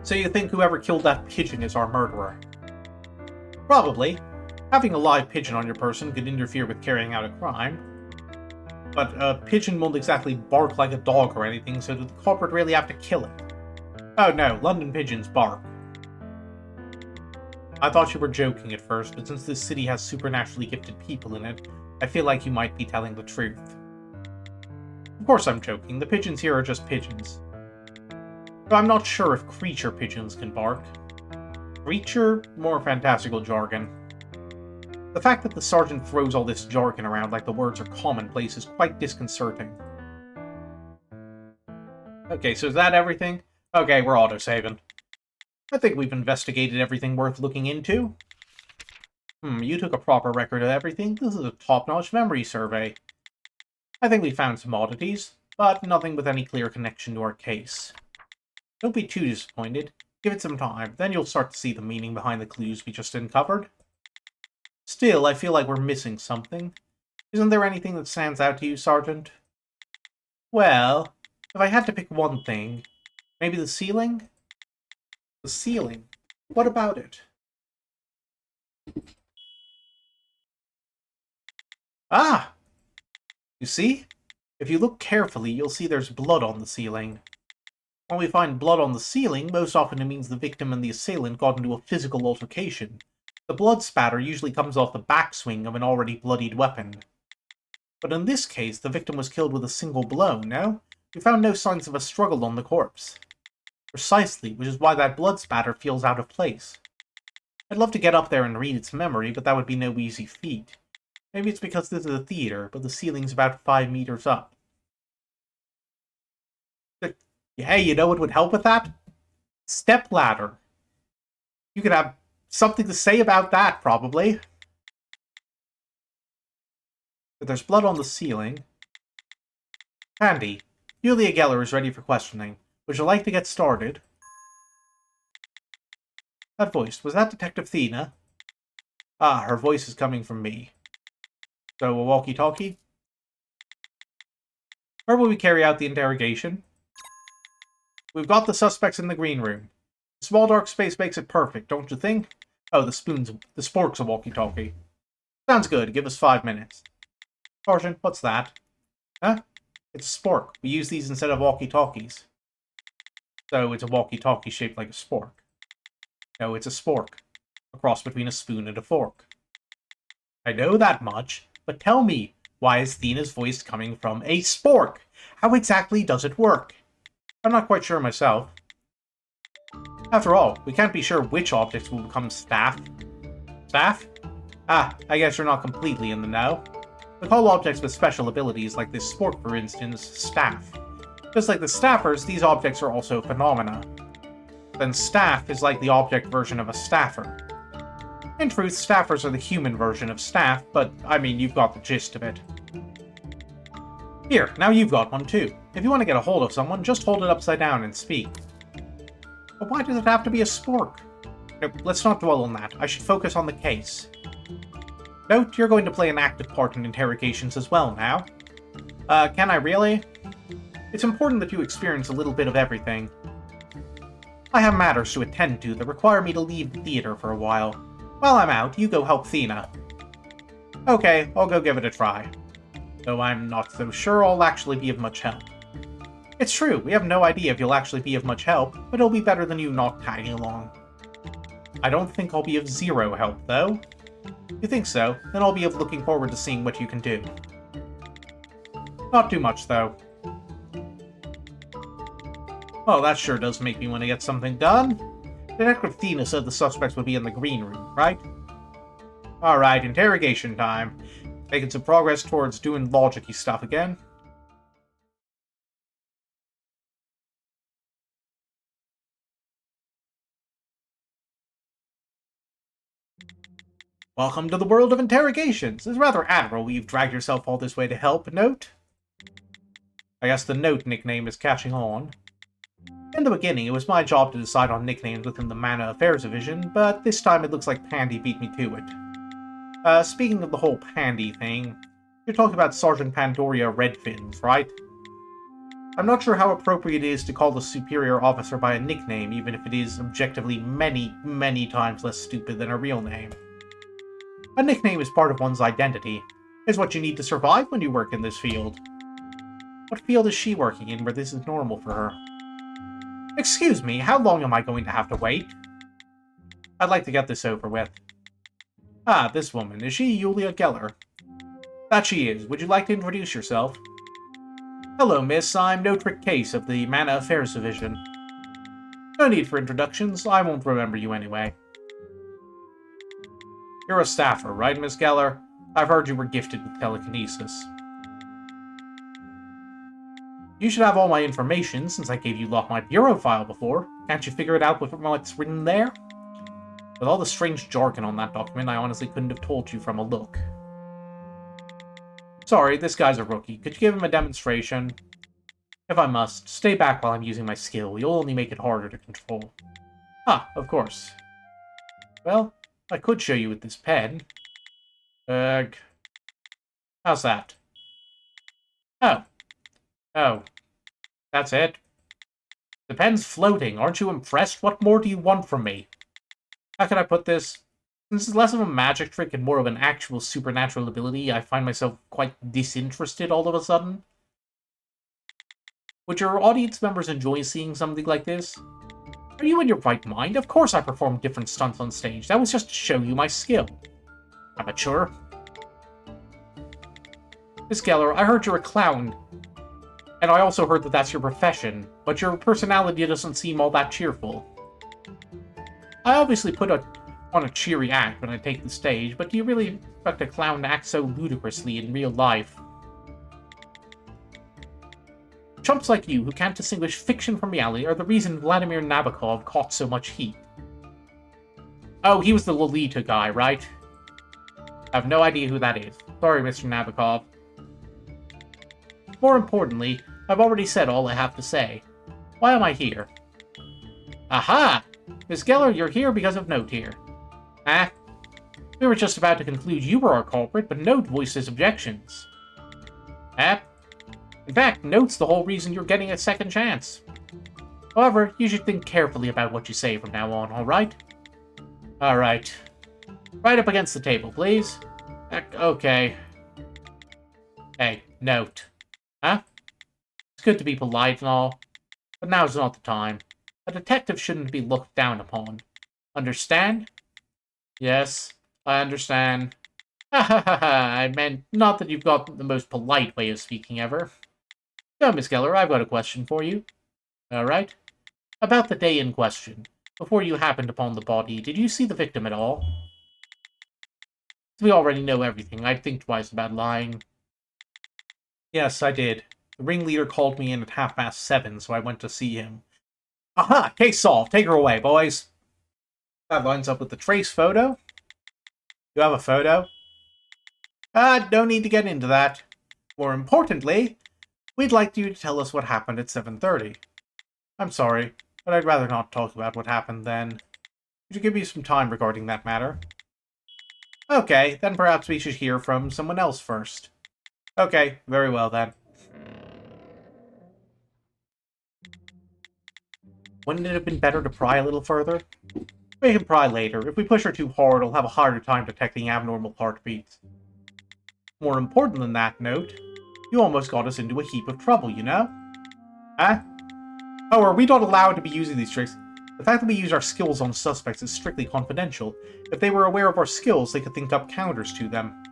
So you think whoever killed that pigeon is our murderer? Probably. Having a live pigeon on your person could interfere with carrying out a crime. But a pigeon won't exactly bark like a dog or anything, so did the culprit really have to kill it? Oh no, London pigeons bark. I thought you were joking at first, but since this city has supernaturally gifted people in it, I feel like you might be telling the truth. Of course I'm joking, the pigeons here are just pigeons. But I'm not sure if creature pigeons can bark. Creature? More fantastical jargon. The fact that the sergeant throws all this jargon around like the words are commonplace is quite disconcerting. Okay, so is that everything? Okay, we're autosaving. I think we've investigated everything worth looking into. You took a proper record of everything. This is a top-notch memory survey. I think we found some oddities, but nothing with any clear connection to our case. Don't be too disappointed. Give it some time, then you'll start to see the meaning behind the clues we just uncovered. Still, I feel like we're missing something. Isn't there anything that stands out to you, Sergeant? Well, if I had to pick one thing, maybe the ceiling? The ceiling. What about it? Ah! You see? If you look carefully, you'll see there's blood on the ceiling. When we find blood on the ceiling, most often it means the victim and the assailant got into a physical altercation. The blood spatter usually comes off the backswing of an already bloodied weapon. But in this case, the victim was killed with a single blow, no? We found no signs of a struggle on the corpse. Precisely, which is why that blood spatter feels out of place. I'd love to get up there and read its memory, but that would be no easy feat. Maybe it's because this is a theater, but the ceiling's about 5 meters up. Hey, you know what would help with that? Step ladder. You could have something to say about that, probably. But there's blood on the ceiling. Handy. Julia Geller is ready for questioning. Would you like to get started? That voice, was that Detective Thena? Ah, her voice is coming from me. So, a walkie-talkie? Where will we carry out the interrogation? We've got the suspects in the green room. The small dark space makes it perfect, don't you think? Oh, the spork's a walkie-talkie. Sounds good, give us 5 minutes. Sergeant, what's that? Huh? It's a spork. We use these instead of walkie-talkies. So it's a walkie-talkie shaped like a spork. No, it's a spork. A cross between a spoon and a fork. I know that much, but tell me, why is Thena's voice coming from a spork? How exactly does it work? I'm not quite sure myself. After all, we can't be sure which objects will become staff. Staff? Ah, I guess you're not completely in the know. We call objects with special abilities, like this spork for instance, staff. Just like the staffers, these objects are also phenomena. Then staff is like the object version of a staffer. In truth, staffers are the human version of staff, but, I mean, you've got the gist of it. Here, now you've got one too. If you want to get a hold of someone, just hold it upside down and speak. But why does it have to be a spork? Nope, let's not dwell on that. I should focus on the case. Note, you're going to play an active part in interrogations as well now. Can I really? It's important that you experience a little bit of everything. I have matters to attend to that require me to leave the theater for a while. While I'm out, you go help Thena. Okay, I'll go give it a try. Though I'm not so sure I'll actually be of much help. It's true, we have no idea if you'll actually be of much help, but it'll be better than you not tagging along. I don't think I'll be of zero help, though. You think so? Then I'll be looking forward to seeing what you can do. Not too much, though. Well, that sure does make me want to get something done. Detective Thena said the suspects would be in the green room, right? Alright, interrogation time. Making some progress towards doing logic-y stuff again. Welcome to the world of interrogations. It's rather admirable you've dragged yourself all this way to help, Note. I guess the Note nickname is catching on. In the beginning, it was my job to decide on nicknames within the Mana Affairs Division, but this time it looks like Pandy beat me to it. Speaking of the whole Pandy thing, you're talking about Sergeant Pandoria Redfins, right? I'm not sure how appropriate it is to call the superior officer by a nickname, even if it is objectively many, many times less stupid than a real name. A nickname is part of one's identity. It's what you need to survive when you work in this field. What field is she working in where this is normal for her? Excuse me, how long am I going to have to wait? I'd like to get this over with. Ah, this woman. Is she Julia Geller? That she is. Would you like to introduce yourself? Hello, miss. I'm No Trick Case of the Mana Affairs Division. No need for introductions. I won't remember you anyway. You're a staffer, right, Miss Geller? I've heard you were gifted with telekinesis. You should have all my information, since I gave you my bureau file before. Can't you figure it out with what's written there? With all the strange jargon on that document, I honestly couldn't have told you from a look. Sorry, this guy's a rookie. Could you give him a demonstration? If I must, stay back while I'm using my skill. You'll only make it harder to control. Ah, of course. Well, I could show you with this pen. How's that? Oh. Oh. That's it? The pen's floating. Aren't you impressed? What more do you want from me? How can I put this? Since it's less of a magic trick and more of an actual supernatural ability, I find myself quite disinterested all of a sudden. Would your audience members enjoy seeing something like this? Are you in your right mind? Of course I performed different stunts on stage. That was just to show you my skill. Amateur. Miss Geller, I heard you're a clown. And I also heard that that's your profession, but your personality doesn't seem all that cheerful. I obviously put on a cheery act when I take the stage, but do you really expect a clown to act so ludicrously in real life? Chumps like you, who can't distinguish fiction from reality, are the reason Vladimir Nabokov caught so much heat. Oh, he was the Lolita guy, right? I have no idea who that is. Sorry, Mr. Nabokov. More importantly, I've already said all I have to say. Why am I here? Aha! Miss Geller, you're here because of Note here. Ah? We were just about to conclude you were our culprit, but Note voiced his objections. Ah? In fact, Note's the whole reason you're getting a second chance. However, you should think carefully about what you say from now on, alright? Alright. Right up against the table, please. Okay. Hey, Note. Huh? It's good to be polite and all, but now's not the time. A detective shouldn't be looked down upon. Understand? Yes, I understand. Ha ha ha ha, I meant not that you've got the most polite way of speaking ever. So, Miss Geller, I've got a question for you. Alright? About the day in question. Before you happened upon the body, did you see the victim at all? We already know everything. I'd think twice about lying. Yes, I did. The ringleader called me in at 7:30, so I went to see him. Aha! Case solved. Take her away, boys. That lines up with the trace photo. You have a photo? No need to get into that. More importantly, we'd like you to tell us what happened at 7:30. I'm sorry, but I'd rather not talk about what happened then. Could you give me some time regarding that matter? Okay, then perhaps we should hear from someone else first. Okay, very well then. Wouldn't it have been better to pry a little further? We can pry later. If we push her too hard, we'll have a harder time detecting abnormal heartbeats. More important than that, Note, you almost got us into a heap of trouble, you know? Huh? Oh, are we not allowed to be using these tricks? The fact that we use our skills on suspects is strictly confidential. If they were aware of our skills, they could think up counters to them.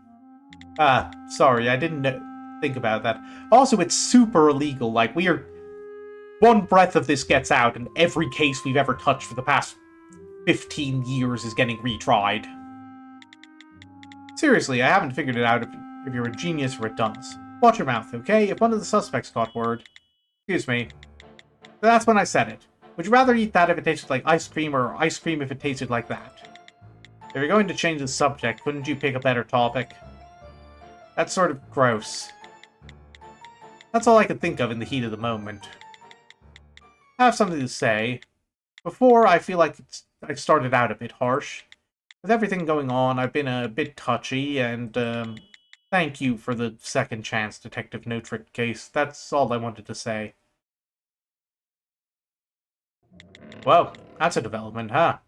Sorry, I didn't think about that. Also, it's super illegal. Like, we are... One breath of this gets out, and every case we've ever touched for the past 15 years is getting retried. Seriously, I haven't figured it out if you're a genius or a dunce. Watch your mouth, okay? If one of the suspects got word... Excuse me. That's when I said it. Would you rather eat that if it tasted like ice cream, or ice cream if it tasted like that? If you're going to change the subject, couldn't you pick a better topic? That's sort of gross. That's all I could think of in the heat of the moment. I have something to say. Before, I feel like I started out a bit harsh. With everything going on, I've been a bit touchy, and, thank you for the second chance, Detective No Trick case. That's all I wanted to say. Well, that's a development, huh?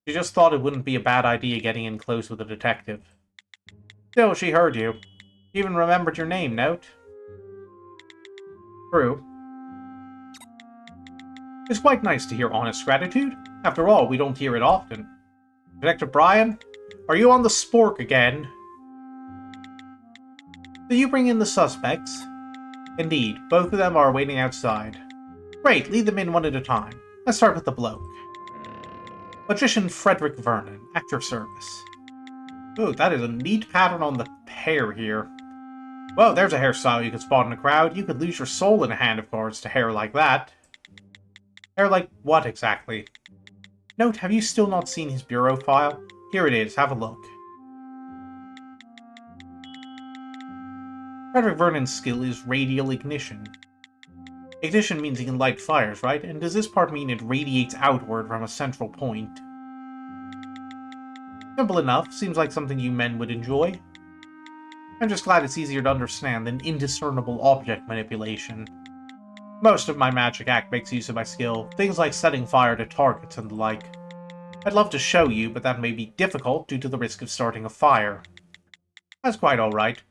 She just thought it wouldn't be a bad idea getting in close with a detective. Still, she heard you. She even remembered your name, Note. True. It's quite nice to hear honest gratitude. After all, we don't hear it often. Detective Brian, are you on the spork again? Did you bring in the suspects? Indeed, both of them are waiting outside. Great, lead them in one at a time. Let's start with the bloke. Magician Frederick Vernon, at your service. Ooh, that is a neat pattern on the hair here. Well, there's a hairstyle you could spot in a crowd. You could lose your soul in a hand of cards to hair like that. Hair like what, exactly? Note, have you still not seen his bureau file? Here it is, have a look. Frederick Vernon's skill is radial ignition. Ignition means he can light fires, right? And does this part mean it radiates outward from a central point? Simple enough, seems like something you men would enjoy. I'm just glad it's easier to understand than indiscernible object manipulation. Most of my magic act makes use of my skill, things like setting fire to targets and the like. I'd love to show you, but that may be difficult due to the risk of starting a fire. That's quite alright.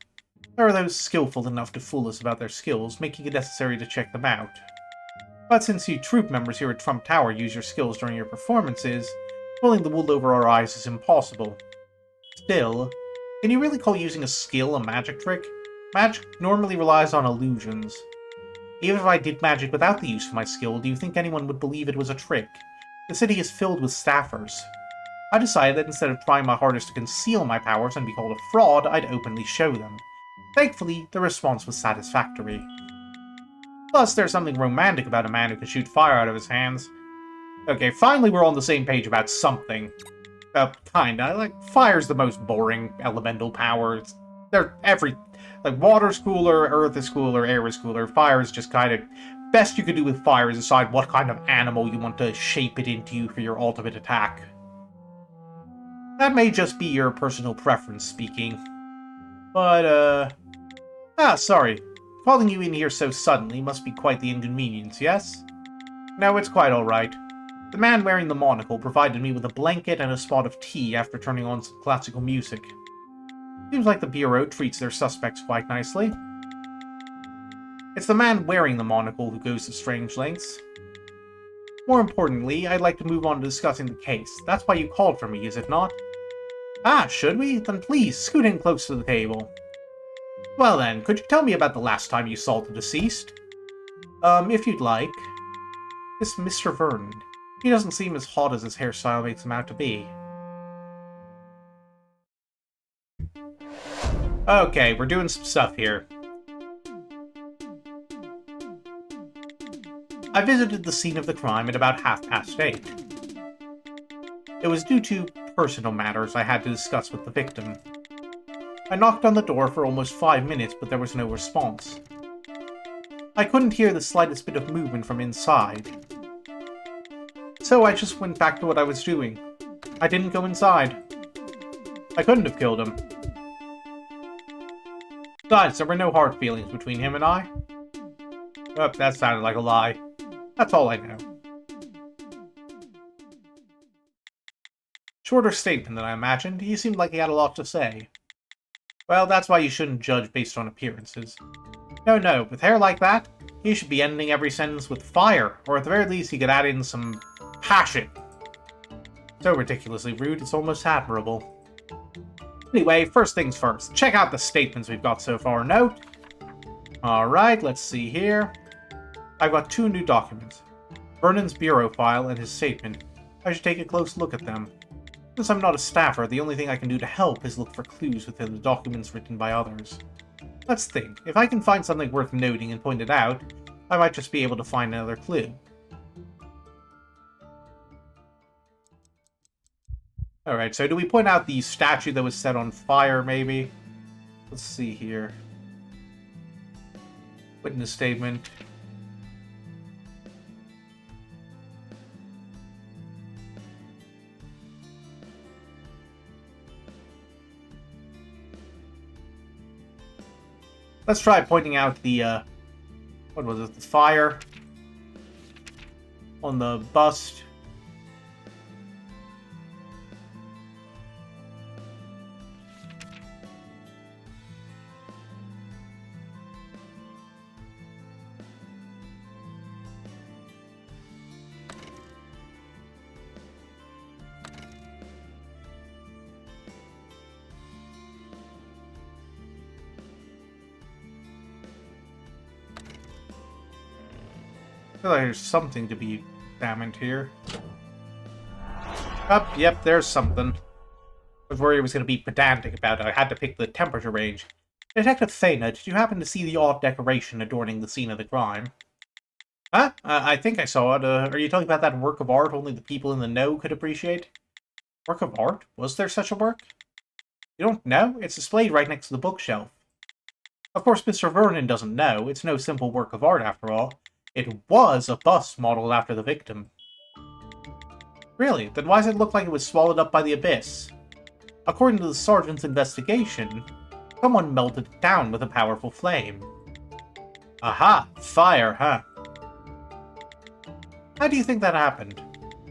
There are those skillful enough to fool us about their skills, making it necessary to check them out. But since you troop members here at Trump Tower use your skills during your performances, pulling the wool over our eyes is impossible. Still, can you really call using a skill a magic trick? Magic normally relies on illusions. Even if I did magic without the use of my skill, do you think anyone would believe it was a trick? The city is filled with staffers. I decided that instead of trying my hardest to conceal my powers and be called a fraud, I'd openly show them. Thankfully, the response was satisfactory. Plus, there's something romantic about a man who can shoot fire out of his hands. Okay, finally we're on the same page about something. Kinda. Like, fire's the most boring elemental power. They're like, water's cooler, earth is cooler, air is cooler. Fire is just kind of... Best you could do with fire is decide what kind of animal you want to shape it into for your ultimate attack. That may just be your personal preference speaking. But, sorry. Calling you in here so suddenly must be quite the inconvenience, yes? No, it's quite alright. The man wearing the monocle provided me with a blanket and a spot of tea after turning on some classical music. Seems like the Bureau treats their suspects quite nicely. It's the man wearing the monocle who goes to strange lengths. More importantly, I'd like to move on to discussing the case. That's why you called for me, is it not? Ah, should we? Then please, scoot in close to the table. Well then, could you tell me about the last time you saw the deceased? If you'd like. This Mr. Vernon. He doesn't seem as hot as his hairstyle makes him out to be. Okay, we're doing some stuff here. I visited the scene of the crime at about 8:30. It was due to personal matters I had to discuss with the victim. I knocked on the door for almost 5 minutes, but there was no response. I couldn't hear the slightest bit of movement from inside. So I just went back to what I was doing. I didn't go inside. I couldn't have killed him. Besides, there were no hard feelings between him and I. Oh, that sounded like a lie. That's all I know. Shorter statement than I imagined. He seemed like he had a lot to say. Well, that's why you shouldn't judge based on appearances. No, with hair like that, he should be ending every sentence with fire, or at the very least he could add in some passion. So ridiculously rude, it's almost admirable. Anyway, first things first, check out the statements we've got so far. Note. Alright, let's see here. I've got 2 new documents. Vernon's bureau file and his statement. I should take a close look at them. Since I'm not a staffer, the only thing I can do to help is look for clues within the documents written by others. Let's think. If I can find something worth noting and point it out, I might just be able to find another clue. Alright, so do we point out the statue that was set on fire, maybe? Let's see here. Witness statement. Let's try pointing out the, what was it, the fire on the bust. I feel like there's something to be examined here. Yep, there's something. I was worried I was going to be pedantic about it. I had to pick the temperature range. Detective Thena, did you happen to see the odd decoration adorning the scene of the crime? Huh? I think I saw it. Are you talking about that work of art only the people in the know could appreciate? Work of art? Was there such a work? You don't know? It's displayed right next to the bookshelf. Of course, Mr. Vernon doesn't know. It's no simple work of art, after all. It was a bust modeled after the victim. Really? Then why does it look like it was swallowed up by the abyss? According to the sergeant's investigation, someone melted it down with a powerful flame. Aha! Fire, huh? How do you think that happened?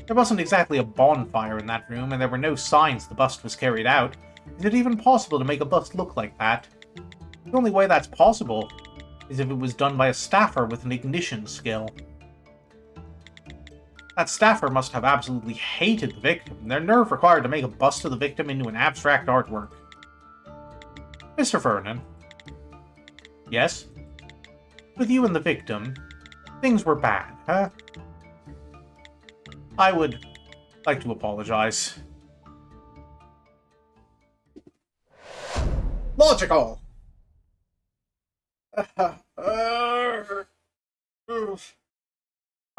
There wasn't exactly a bonfire in that room, and there were no signs the bust was carried out. Is it even possible to make a bust look like that? The only way that's possible is if it was done by a staffer with an ignition skill. That staffer must have absolutely hated the victim. Their nerve required to make a bust of the victim into an abstract artwork. Mr. Vernon. Yes? With you and the victim, things were bad, huh? I would like to apologize. Logical! I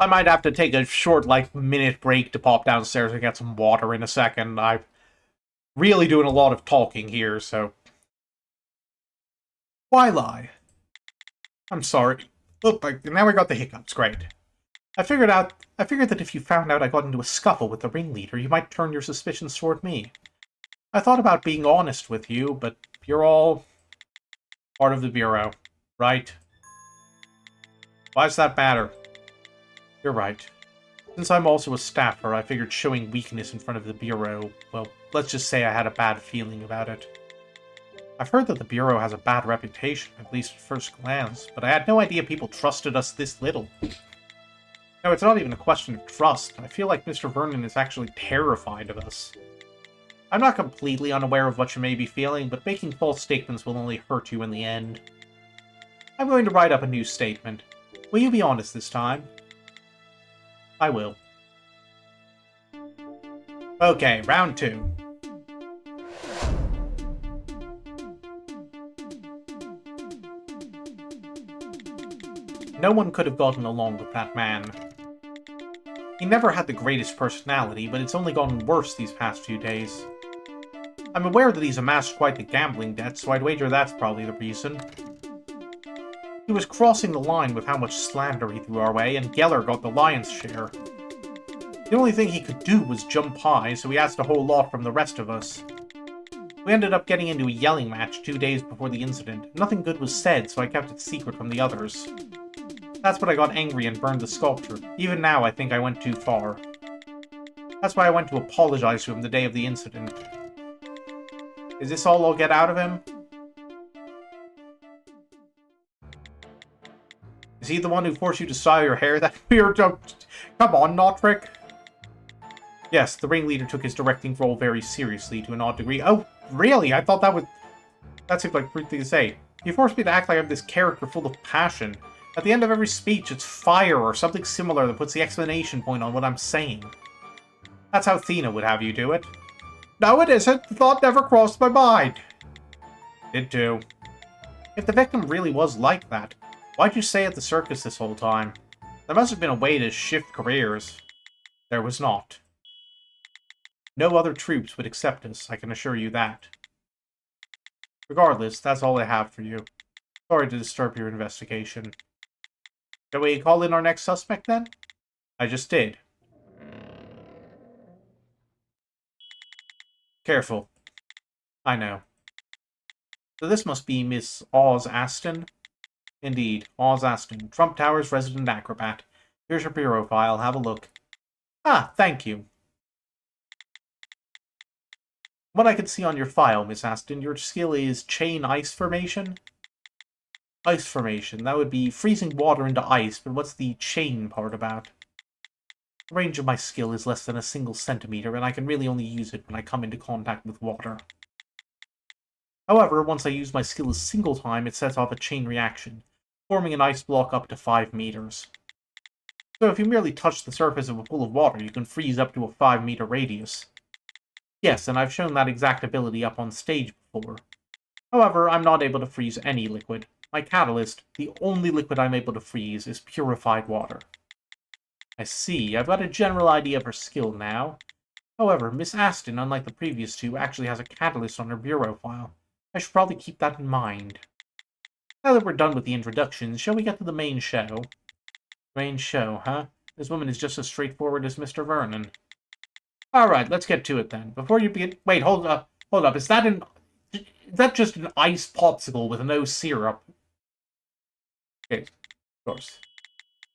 might have to take a short, minute break to pop downstairs and get some water in a second. I'm really doing a lot of talking here, so... Why lie? I'm sorry. Look, now I got the hiccups, great. I figured that if you found out I got into a scuffle with the ringleader, you might turn your suspicions toward me. I thought about being honest with you, but you're all part of the Bureau, right? Why does that matter? You're right. Since I'm also a staffer, I figured showing weakness in front of the Bureau, well, let's just say I had a bad feeling about it. I've heard that the Bureau has a bad reputation, at least at first glance, but I had no idea people trusted us this little. No, it's not even a question of trust. I feel like Mr. Vernon is actually terrified of us. I'm not completely unaware of what you may be feeling, but making false statements will only hurt you in the end. I'm going to write up a new statement. Will you be honest this time? I will. Okay, round 2. No one could have gotten along with that man. He never had the greatest personality, but it's only gotten worse these past few days. I'm aware that he's amassed quite the gambling debt, so I'd wager that's probably the reason. He was crossing the line with how much slander he threw our way, and Geller got the lion's share. The only thing he could do was jump high, so he asked a whole lot from the rest of us. We ended up getting into a yelling match 2 days before the incident. Nothing good was said, so I kept it secret from the others. That's when I got angry and burned the sculpture. Even now, I think I went too far. That's why I went to apologize to him the day of the incident. Is this all I'll get out of him? Is he the one who forced you to style your hair that weird? Come on, Notrick. Yes, the ringleader took his directing role very seriously to an odd degree. Oh, really? I thought that seemed like a pretty thing to say. He forced me to act like I'm this character full of passion. At the end of every speech, it's fire or something similar that puts the exclamation point on what I'm saying. That's how Thena would have you do it. No, it isn't. The thought never crossed my mind. Did too. If the victim really was like that, why'd you stay at the circus this whole time? There must have been a way to shift careers. There was not. No other troops would accept us, I can assure you that. Regardless, that's all I have for you. Sorry to disturb your investigation. Shall we call in our next suspect, then? I just did. Careful. I know. So this must be Miss Oz Aston? Indeed, Oz Aston, Trump Tower's resident acrobat. Here's your bureau file, have a look. Ah, thank you. What I can see on your file, Miss Aston, your skill is chain ice formation? Ice formation, that would be freezing water into ice, but what's the chain part about? The range of my skill is less than a single centimeter, and I can really only use it when I come into contact with water. However, once I use my skill a single time, it sets off a chain reaction, forming an ice block up to 5 meters. So if you merely touch the surface of a pool of water, you can freeze up to a 5-meter radius. Yes, and I've shown that exact ability up on stage before. However, I'm not able to freeze any liquid. My catalyst, the only liquid I'm able to freeze, is purified water. I see, I've got a general idea of her skill now. However, Miss Aston, unlike the previous two, actually has a catalyst on her bureau file. I should probably keep that in mind. Now that we're done with the introductions, shall we get to the main show? Main show, huh? This woman is just as straightforward as Mr. Vernon. Alright, let's get to it then. Before you begin... Wait, hold up. Is that just an ice popsicle with no syrup? Okay, of course.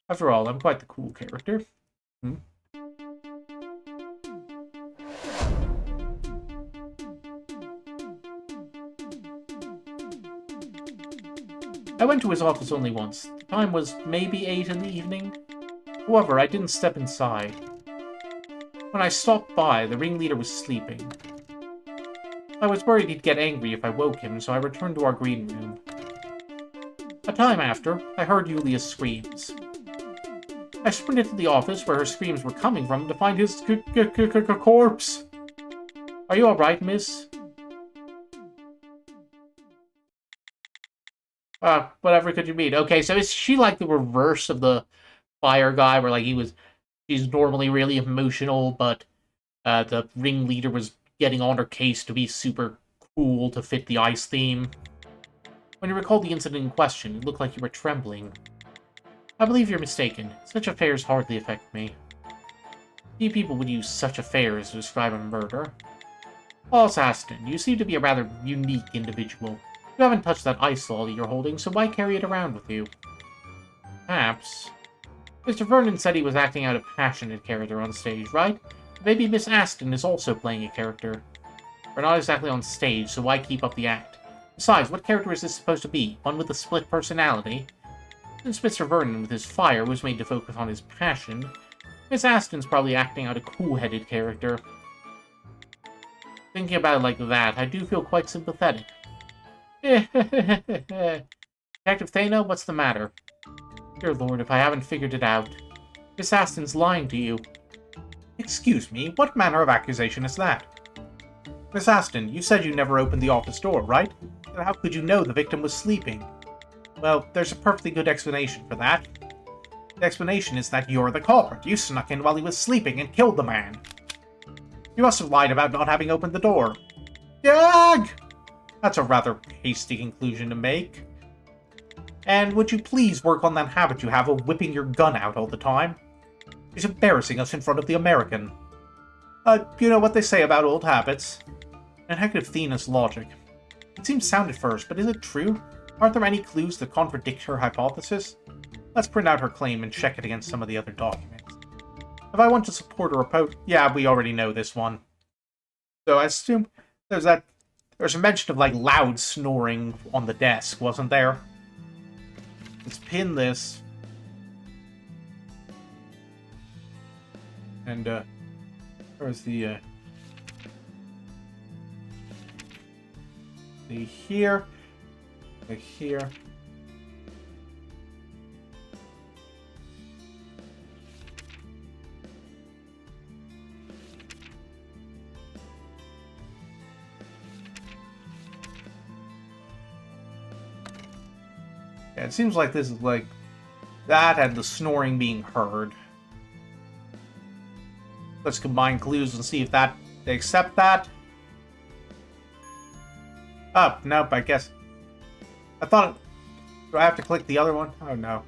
After all, I'm quite the cool character. I went to his office only once. The time was maybe 8 in the evening. However, I didn't step inside. When I stopped by, the ringleader was sleeping. I was worried he'd get angry if I woke him, so I returned to our green room. A time after, I heard Yulia's screams. I sprinted to the office where her screams were coming from to find his corpse. Are you alright, miss? Whatever could you mean? Okay, so is she like the reverse of the fire guy, where like she's normally really emotional, but the ringleader was getting on her case to be super cool to fit the ice theme? When you recall the incident in question, it looked like you were trembling. I believe you're mistaken. Such affairs hardly affect me. Few people would use such affairs to describe a murder. Boss Aston, you seem to be a rather unique individual. You haven't touched that ice lolly you're holding, so why carry it around with you? Perhaps. Mr. Vernon said he was acting out a passionate character on stage, right? Maybe Miss Aston is also playing a character. We're not exactly on stage, so why keep up the act? Besides, what character is this supposed to be? One with a split personality? Since Mr. Vernon, with his fire, was made to focus on his passion, Miss Aston's probably acting out a cool-headed character. Thinking about it like that, I do feel quite sympathetic. Detective Thana, what's the matter? Dear Lord, if I haven't figured it out. Miss Aston's lying to you. Excuse me, what manner of accusation is that? Miss Aston, you said you never opened the office door, right? So how could you know the victim was sleeping? Well, there's a perfectly good explanation for that. The explanation is that you're the culprit. You snuck in while he was sleeping and killed the man. You must have lied about not having opened the door. Gag! That's a rather hasty conclusion to make. And would you please work on that habit you have of whipping your gun out all the time? It's embarrassing us in front of the American. You know what they say about old habits. Detective Thena's logic. It seems sound at first, but is it true? Aren't there any clues that contradict her hypothesis? Let's print out her claim and check it against some of the other documents. If I want to support or oppose... Yeah, we already know this one. So I assume there's a mention of, like, loud snoring on the desk, wasn't there? Let's pin this. And, where's the here. Here. Yeah, it seems like this is like that and the snoring being heard. Let's combine clues and see if they accept that. Oh, nope, I guess. I thought... Do I have to click the other one? Oh, no.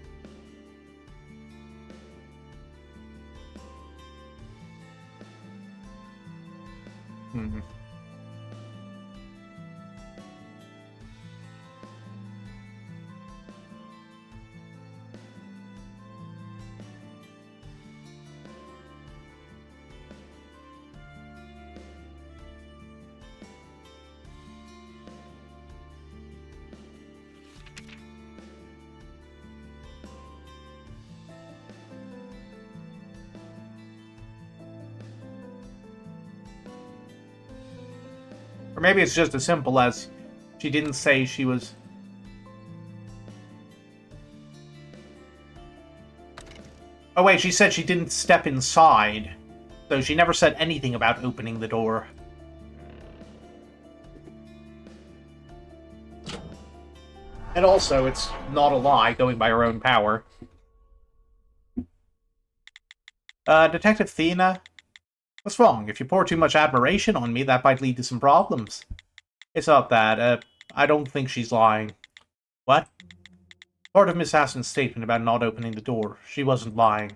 Or maybe it's just as simple as she didn't say she was... Oh wait, she said she didn't step inside. So she never said anything about opening the door. And also, it's not a lie, going by her own power. Detective Thena? What's wrong? If you pour too much admiration on me, that might lead to some problems. It's not that. I don't think she's lying. What? Part of Miss Aston's statement about not opening the door. She wasn't lying.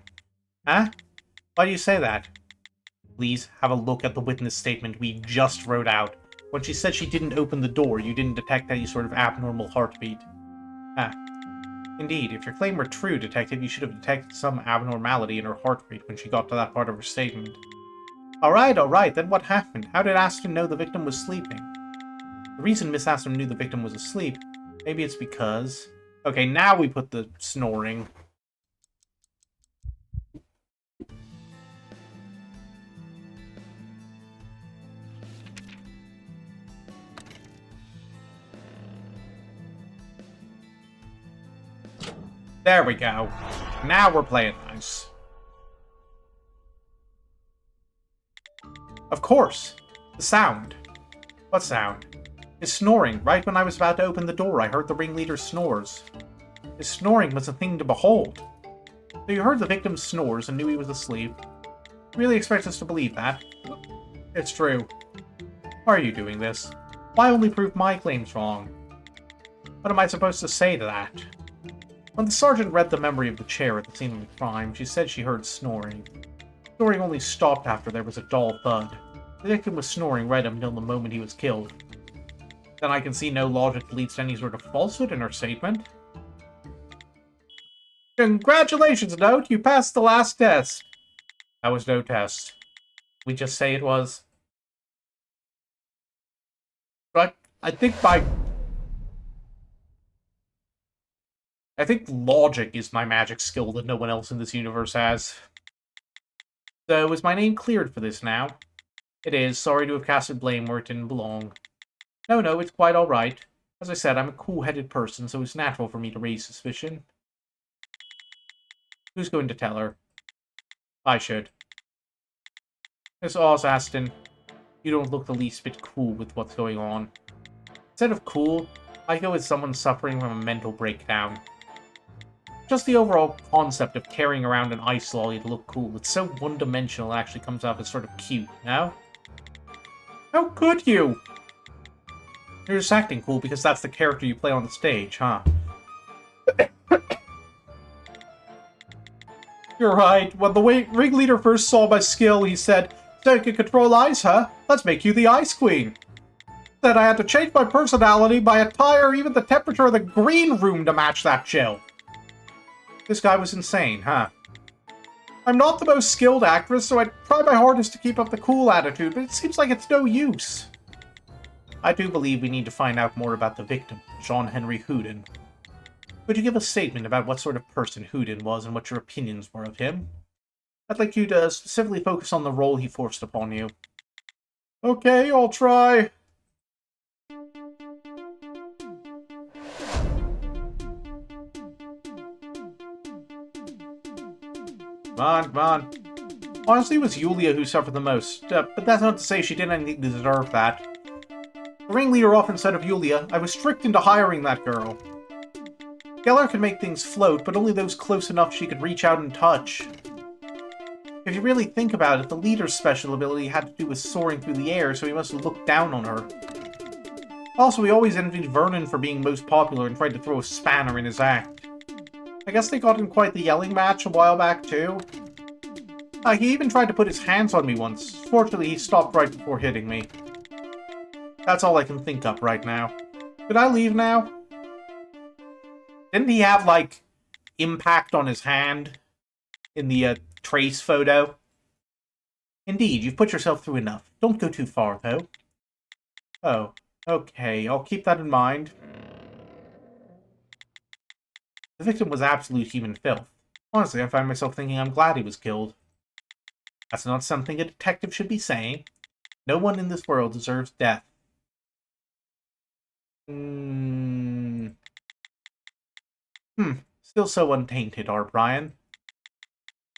Huh? Why do you say that? Please, have a look at the witness statement we just wrote out. When she said she didn't open the door, you didn't detect any sort of abnormal heartbeat. Ah. Indeed, if your claim were true, Detective, you should have detected some abnormality in her heart rate when she got to that part of her statement. Alright, then what happened? How did Aston know the victim was sleeping? The reason Miss Aston knew the victim was asleep, maybe it's because... Okay, now we put the snoring. There we go. Now we're playing nice. Of course. The sound. What sound? His snoring. Right when I was about to open the door, I heard the ringleader's snores. His snoring was a thing to behold. So you heard the victim's snores and knew he was asleep. You really expect us to believe that? It's true. Why are you doing this? Why only prove my claims wrong? What am I supposed to say to that? When the sergeant read the memory of the chair at the scene of the crime, she said she heard snoring. Snoring only stopped after there was a dull thud. The victim was snoring right up until the moment he was killed. Then I can see no logic that leads to any sort of falsehood in her statement. Congratulations, Note! You passed the last test! That was no test. We just say it was. But I think logic is my magic skill that no one else in this universe has. So, is my name cleared for this now? It is. Sorry to have casted blame where it didn't belong. No, it's quite alright. As I said, I'm a cool-headed person, so it's natural for me to raise suspicion. Who's going to tell her? I should. Miss Aston, you don't look the least bit cool with what's going on. Instead of cool, I go with someone suffering from a mental breakdown. Just the overall concept of carrying around an ice lolly to look cool, it's so one-dimensional it actually comes off as sort of cute, no? How could you? You're just acting cool because that's the character you play on the stage, huh? You're right. When the ringleader first saw my skill, he said, "So you can control ice, huh? Let's make you the Ice Queen." Then I had to change my personality, my attire, even the temperature of the green room to match that chill. This guy was insane, huh? I'm not the most skilled actress, so I try my hardest to keep up the cool attitude, but it seems like it's no use. I do believe we need to find out more about the victim, John Henry Houdin. Could you give a statement about what sort of person Houdin was and what your opinions were of him? I'd like you to specifically focus on the role he forced upon you. Okay, I'll try. Come on. Honestly, it was Yulia who suffered the most, but that's not to say she did anything to deserve that. The ringleader often said of Yulia, I was tricked into hiring that girl. Geller could make things float, but only those close enough she could reach out and touch. If you really think about it, the leader's special ability had to do with soaring through the air, so he must have looked down on her. Also, he always envied Vernon for being most popular and tried to throw a spanner in his act. I guess they got in quite the yelling match a while back, too. He even tried to put his hands on me once. Fortunately, he stopped right before hitting me. That's all I can think of right now. Could I leave now? Didn't he have, like, impact on his hand in the trace photo? Indeed, you've put yourself through enough. Don't go too far, though. Oh, okay, I'll keep that in mind. The victim was absolute human filth. Honestly, I find myself thinking I'm glad he was killed. That's not something a detective should be saying. No one in this world deserves death. Still so untainted, Art Brian.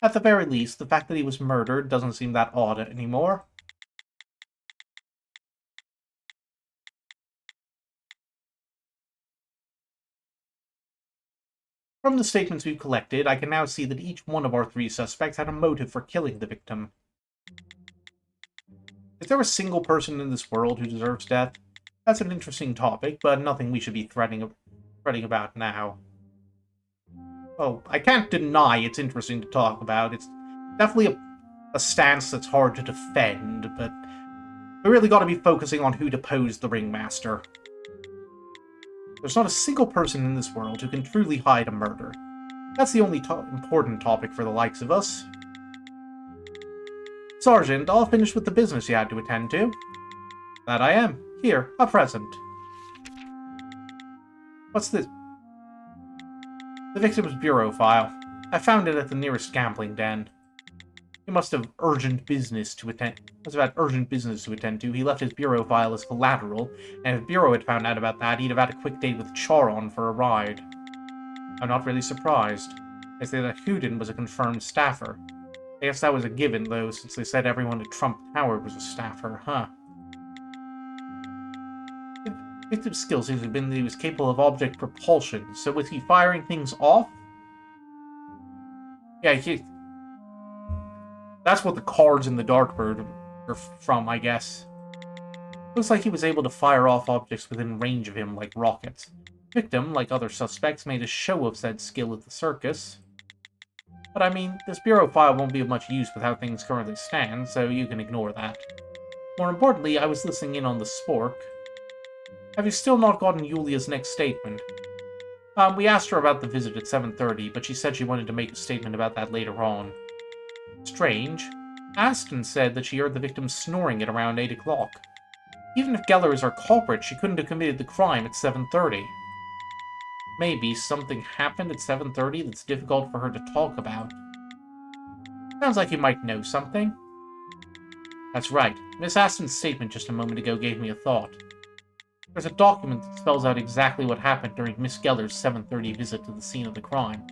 At the very least, the fact that he was murdered doesn't seem that odd anymore. From the statements we've collected, I can now see that each one of our three suspects had a motive for killing the victim. Is there a single person in this world who deserves death? That's an interesting topic, but nothing we should be fretting about now. Oh, I can't deny it's interesting to talk about. It's definitely a stance that's hard to defend, but we really gotta be focusing on who deposed the ringmaster. There's not a single person in this world who can truly hide a murder. That's the only important topic for the likes of us. Sergeant, all finished with the business you had to attend to? That I am. Here, a present. What's this? The victim's bureau file. I found it at the nearest gambling den. He must have urgent business to attend. He left his bureau file as collateral, and if Bureau had found out about that, he'd have had a quick date with Charon for a ride. I'm not really surprised. They say that Houdin was a confirmed staffer. I guess that was a given, though, since they said everyone at Trump Tower was a staffer, huh? Victim's skills seems to have been that he was capable of object propulsion, so was he firing things off? Yeah, that's what the cards in the dartboard are from, I guess. Looks like he was able to fire off objects within range of him, like rockets. Victim, like other suspects, made a show of said skill at the circus. But I mean, this bureau file won't be of much use with how things currently stand, so you can ignore that. More importantly, I was listening in on the spork. Have you still not gotten Yulia's next statement? We asked her about the visit at 7:30, but she said she wanted to make a statement about that later on. Strange. Aston said that she heard the victim snoring at around 8 o'clock. Even if Geller is our culprit, she couldn't have committed the crime at 7:30. Maybe something happened at 7:30 that's difficult for her to talk about. Sounds like you might know something. That's right. Miss Aston's statement just a moment ago gave me a thought. There's a document that spells out exactly what happened during Miss Geller's 7:30 visit to the scene of the crime.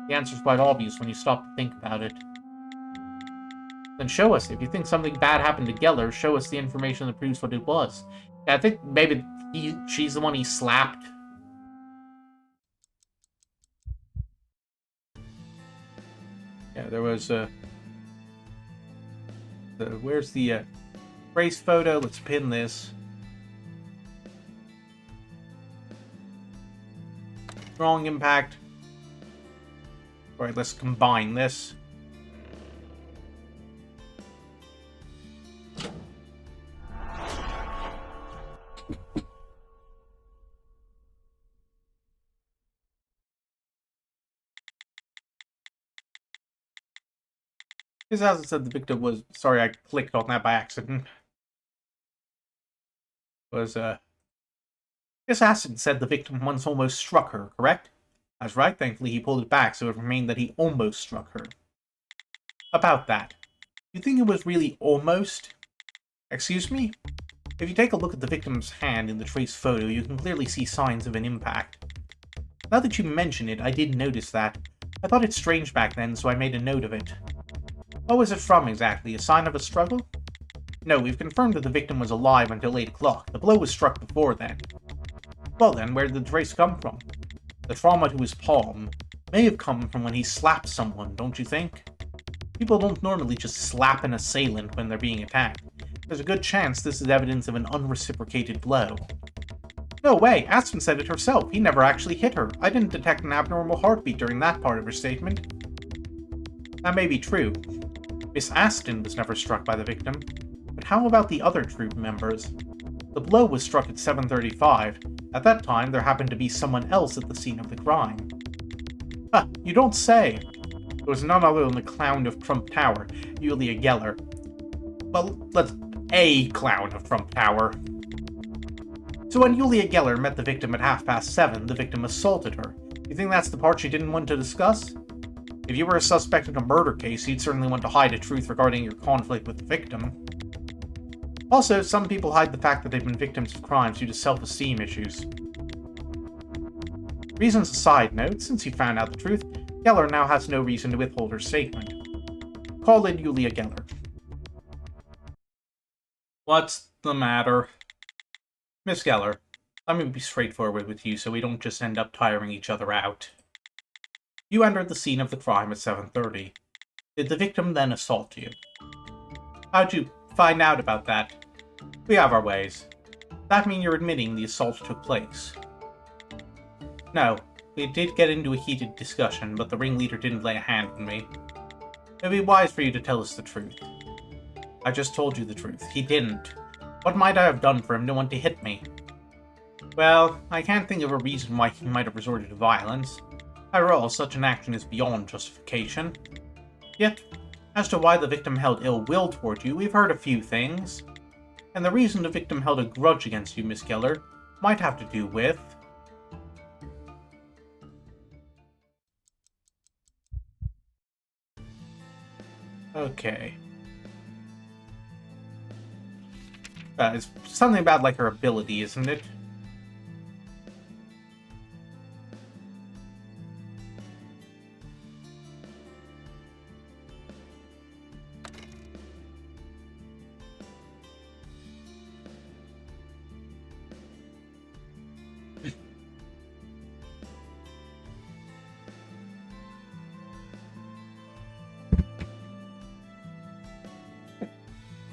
The answer's quite obvious when you stop to think about it. Then show us. If you think something bad happened to Geller, show us the information that proves what it was. Yeah, I think maybe she's the one he slapped. Yeah, there was where's the race photo? Let's pin this. Strong impact. Alright, let's combine this. This hasn't said the victim was... Sorry, I clicked on that by accident. This acid said the victim once almost struck her, correct? That's right, thankfully he pulled it back, so it remained that he almost struck her. About that. You think it was really almost? Excuse me? If you take a look at the victim's hand in the trace photo, you can clearly see signs of an impact. Now that you mention it, I did notice that. I thought it strange back then, so I made a note of it. What was it from exactly? A sign of a struggle? No, we've confirmed that the victim was alive until 8 o'clock. The blow was struck before then. Well then, where did the trace come from? The trauma to his palm may have come from when he slapped someone, don't you think? People don't normally just slap an assailant when they're being attacked. There's a good chance this is evidence of an unreciprocated blow. No way, Aston said it herself. He never actually hit her. I didn't detect an abnormal heartbeat during that part of her statement. That may be true. Miss Aston was never struck by the victim. But how about the other troop members? The blow was struck at 7:35. At that time, there happened to be someone else at the scene of the crime. Huh, you don't say! It was none other than the clown of Trump Tower, Yulia Geller. Well, a clown of Trump Tower. So when Yulia Geller met the victim at 7:30, the victim assaulted her. You think that's the part she didn't want to discuss? If you were a suspect in a murder case, you'd certainly want to hide the truth regarding your conflict with the victim. Also, some people hide the fact that they've been victims of crimes due to self-esteem issues. Reasons aside, note, since you found out the truth, Geller now has no reason to withhold her statement. Call in Yulia Geller. What's the matter? Miss Geller, let me be straightforward with you so we don't just end up tiring each other out. You entered the scene of the crime at 7:30. Did the victim then assault you? How'd you find out about that? We have our ways. That mean you're admitting the assault took place? No, we did get into a heated discussion, but the ringleader didn't lay a hand on me. It'd be wise for you to tell us the truth. I just told you the truth. He didn't. What might I have done for him to want to hit me? Well, I can't think of a reason why he might have resorted to violence. After all, such an action is beyond justification. Yet, as to why the victim held ill will toward you, we've heard a few things. And the reason the victim held a grudge against you, Miss Geller, might have to do with... Okay. It's something about, like, her ability, isn't it?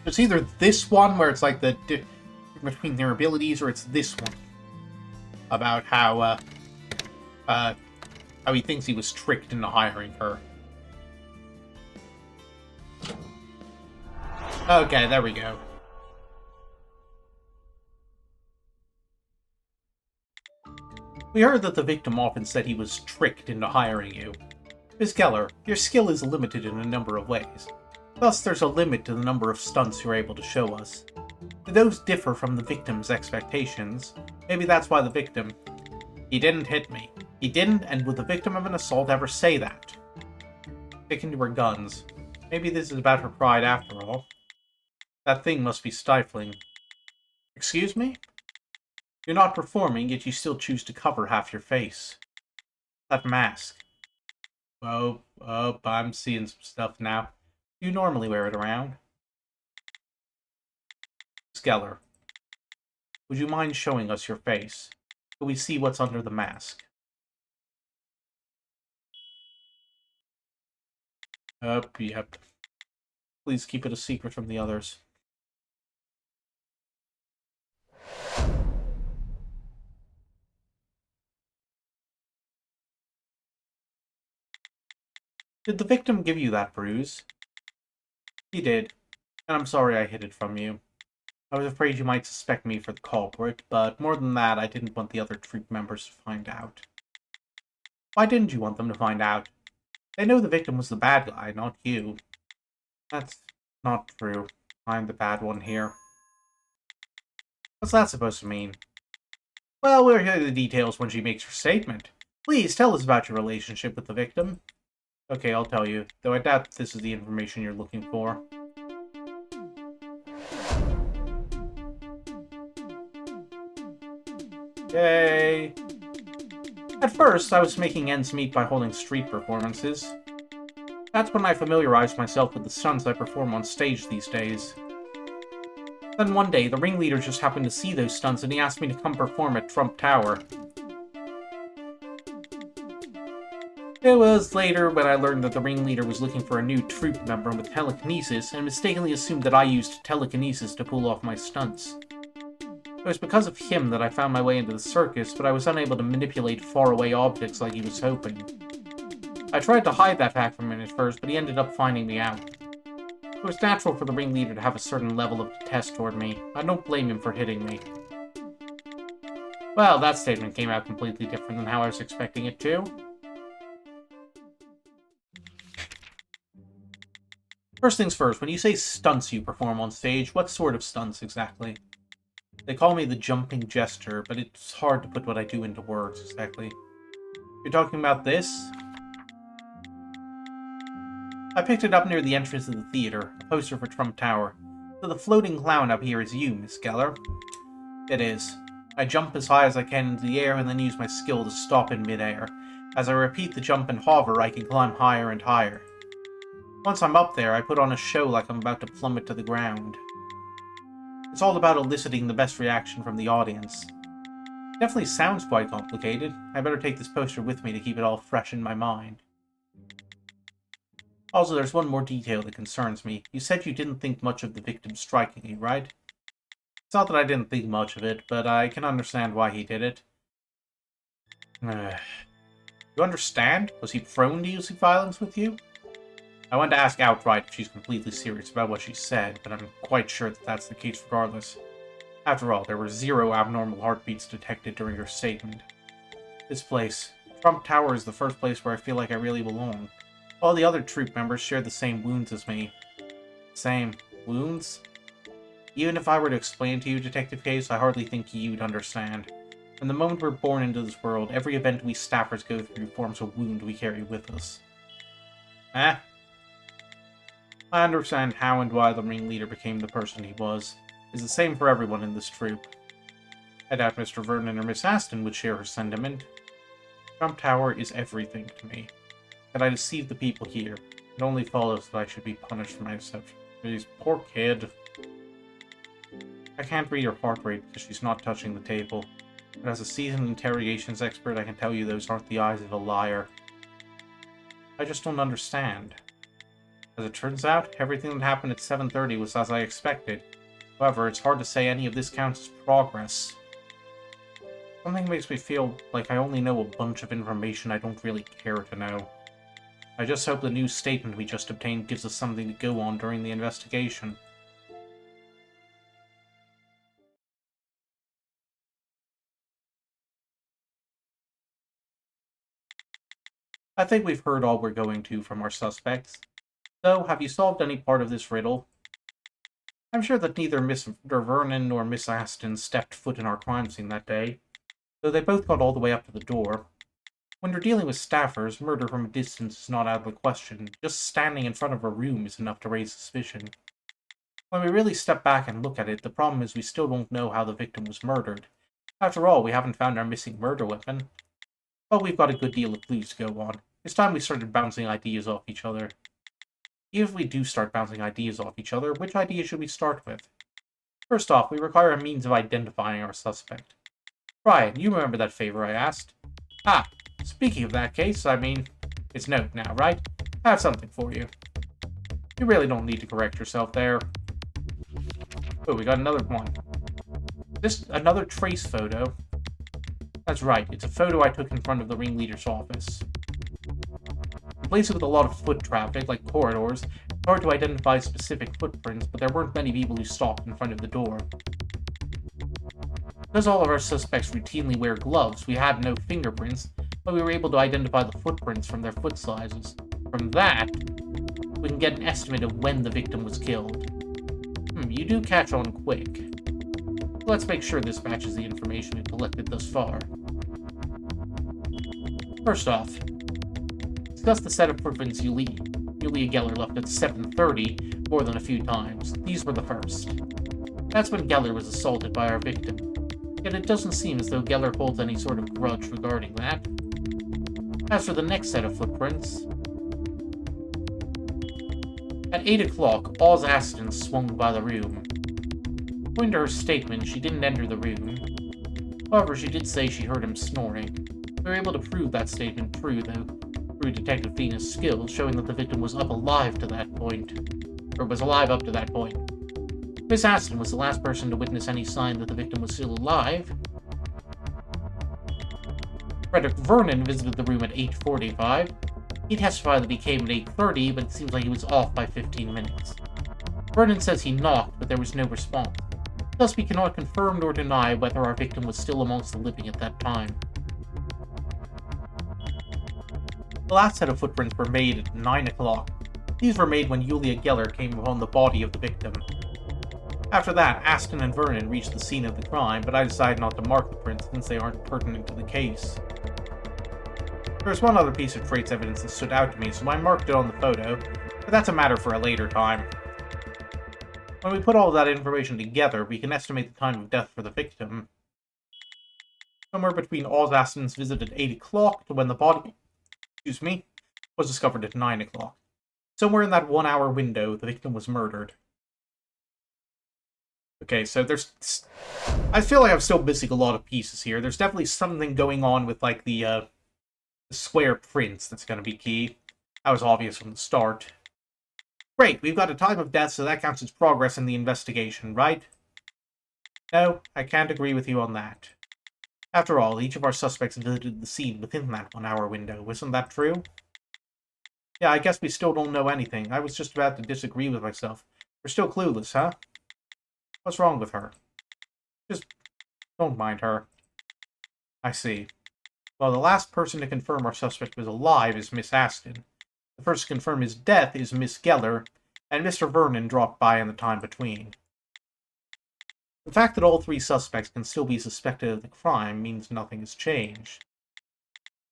It's either this one, where it's like the between their abilities, or it's this one about how he thinks he was tricked into hiring her. Okay, there we go. We heard that the victim often said he was tricked into hiring you. Miss Keller, your skill is limited in a number of ways. Thus, there's a limit to the number of stunts you're able to show us. Those differ from the victim's expectations. Maybe that's why the victim... He didn't hit me. He didn't, and would the victim of an assault ever say that? Sticking to her guns. Maybe this is about her pride after all. That thing must be stifling. Excuse me? You're not performing, yet you still choose to cover half your face. That mask. Oh, I'm seeing some stuff now. You normally wear it around. Skeller, would you mind showing us your face? Can we see what's under the mask? Yep. Please keep it a secret from the others. Did the victim give you that bruise? He did, and I'm sorry I hid it from you. I was afraid you might suspect me for the culprit, but more than that, I didn't want the other troop members to find out. Why didn't you want them to find out? They know the victim was the bad guy, not you. That's not true. I'm the bad one here. What's that supposed to mean? Well, we'll hear the details when she makes her statement. Please tell us about your relationship with the victim. Okay, I'll tell you, though I doubt this is the information you're looking for. Yay! At first, I was making ends meet by holding street performances. That's when I familiarized myself with the stunts I perform on stage these days. Then one day, the ringleader just happened to see those stunts and he asked me to come perform at Trump Tower. It was later when I learned that the ringleader was looking for a new troop member with telekinesis and mistakenly assumed that I used telekinesis to pull off my stunts. It was because of him that I found my way into the circus, but I was unable to manipulate faraway objects like he was hoping. I tried to hide that fact from him at first, but he ended up finding me out. It was natural for the ringleader to have a certain level of detest toward me. I don't blame him for hitting me. Well, that statement came out completely different than how I was expecting it to. First things first, when you say stunts you perform on stage, what sort of stunts exactly? They call me the jumping jester, but it's hard to put what I do into words exactly. You're talking about this? I picked it up near the entrance of the theater, a poster for Trump Tower. So the floating clown up here is you, Miss Geller. It is. I jump as high as I can into the air and then use my skill to stop in midair. As I repeat the jump and hover, I can climb higher and higher. Once I'm up there, I put on a show like I'm about to plummet to the ground. It's all about eliciting the best reaction from the audience. Definitely sounds quite complicated. I better take this poster with me to keep it all fresh in my mind. Also, there's one more detail that concerns me. You said you didn't think much of the victim striking you, right? It's not that I didn't think much of it, but I can understand why he did it. You understand? Was he prone to using violence with you? I went to ask outright if she's completely serious about what she said, but I'm quite sure that that's the case regardless. After all, there were 0 abnormal heartbeats detected during her statement. This place, Trump Tower, is the first place where I feel like I really belong. All the other troop members share the same wounds as me. Same wounds? Even if I were to explain to you, Detective Case, I hardly think you'd understand. From the moment we're born into this world, every event we staffers go through forms a wound we carry with us. Eh? I understand how and why the ringleader became the person he was. It's the same for everyone in this troupe. I doubt Mr. Vernon or Miss Aston would share her sentiment. Trump Tower is everything to me. That I deceived the people here. It only follows that I should be punished for my deception. Please, poor kid. I can't read her heart rate because she's not touching the table. But as a seasoned interrogations expert, I can tell you those aren't the eyes of a liar. I just don't understand. As it turns out, everything that happened at 7:30 was as I expected. However, it's hard to say any of this counts as progress. Something makes me feel like I only know a bunch of information I don't really care to know. I just hope the new statement we just obtained gives us something to go on during the investigation. I think we've heard all we're going to from our suspects. So, have you solved any part of this riddle? I'm sure that neither Mr. Vernon nor Miss Aston stepped foot in our crime scene that day, though they both got all the way up to the door. When you're dealing with staffers, murder from a distance is not out of the question. Just standing in front of a room is enough to raise suspicion. When we really step back and look at it, the problem is we still don't know how the victim was murdered. After all, we haven't found our missing murder weapon. But we've got a good deal of clues to go on. It's time we started bouncing ideas off each other. Even if we do start bouncing ideas off each other, which idea should we start with? First off, we require a means of identifying our suspect. Brian, you remember that favor I asked? Ah, speaking of that case, it's note now, right? I have something for you. You really don't need to correct yourself there. Oh, we got another one. Another trace photo. That's right, it's a photo I took in front of the ringleader's office. In places with a lot of foot traffic, like corridors, it's hard to identify specific footprints, but there weren't many people who stopped in front of the door. Because all of our suspects routinely wear gloves, we had no fingerprints, but we were able to identify the footprints from their foot sizes. From that, we can get an estimate of when the victim was killed. You do catch on quick. Let's make sure this matches the information we've collected thus far. First off, discuss the set of footprints Yulia Geller left at 7:30 more than a few times. These were the first. That's when Geller was assaulted by our victim. Yet it doesn't seem as though Geller holds any sort of grudge regarding that. As for the next set of footprints, at 8 o'clock, Oz Aston swung by the room. According to her statement, she didn't enter the room. However, she did say she heard him snoring. We were able to prove that statement true, though, through Detective Venus' skills, showing that the victim was alive up to that point. Miss Aston was the last person to witness any sign that the victim was still alive. Frederick Vernon visited the room at 8:45. He testified that he came at 8:30, but it seems like he was off by 15 minutes. Vernon says he knocked, but there was no response. Thus, we cannot confirm nor deny whether our victim was still amongst the living at that time. The last set of footprints were made at 9 o'clock. These were made when Yulia Geller came upon the body of the victim. After that, Aston and Vernon reached the scene of the crime, but I decided not to mark the prints since they aren't pertinent to the case. There's one other piece of trace evidence that stood out to me, so I marked it on the photo, but that's a matter for a later time. When we put all of that information together, we can estimate the time of death for the victim. Somewhere between Oz Aston's visit at 8 o'clock to when the body, was discovered at 9 o'clock. Somewhere in that 1 hour window, the victim was murdered. Okay, so I feel like I'm still missing a lot of pieces here. There's definitely something going on with, like, the square prints that's going to be key. That was obvious from the start. Great, we've got a time of death, so that counts as progress in the investigation, right? No, I can't agree with you on that. After all, each of our suspects visited the scene within that 1 hour window. Isn't that true? Yeah, I guess we still don't know anything. I was just about to disagree with myself. We're still clueless, huh? What's wrong with her? Just don't mind her. I see. Well, the last person to confirm our suspect was alive is Miss Aston. The first to confirm his death is Miss Geller, and Mr. Vernon dropped by in the time between. The fact that all three suspects can still be suspected of the crime means nothing has changed.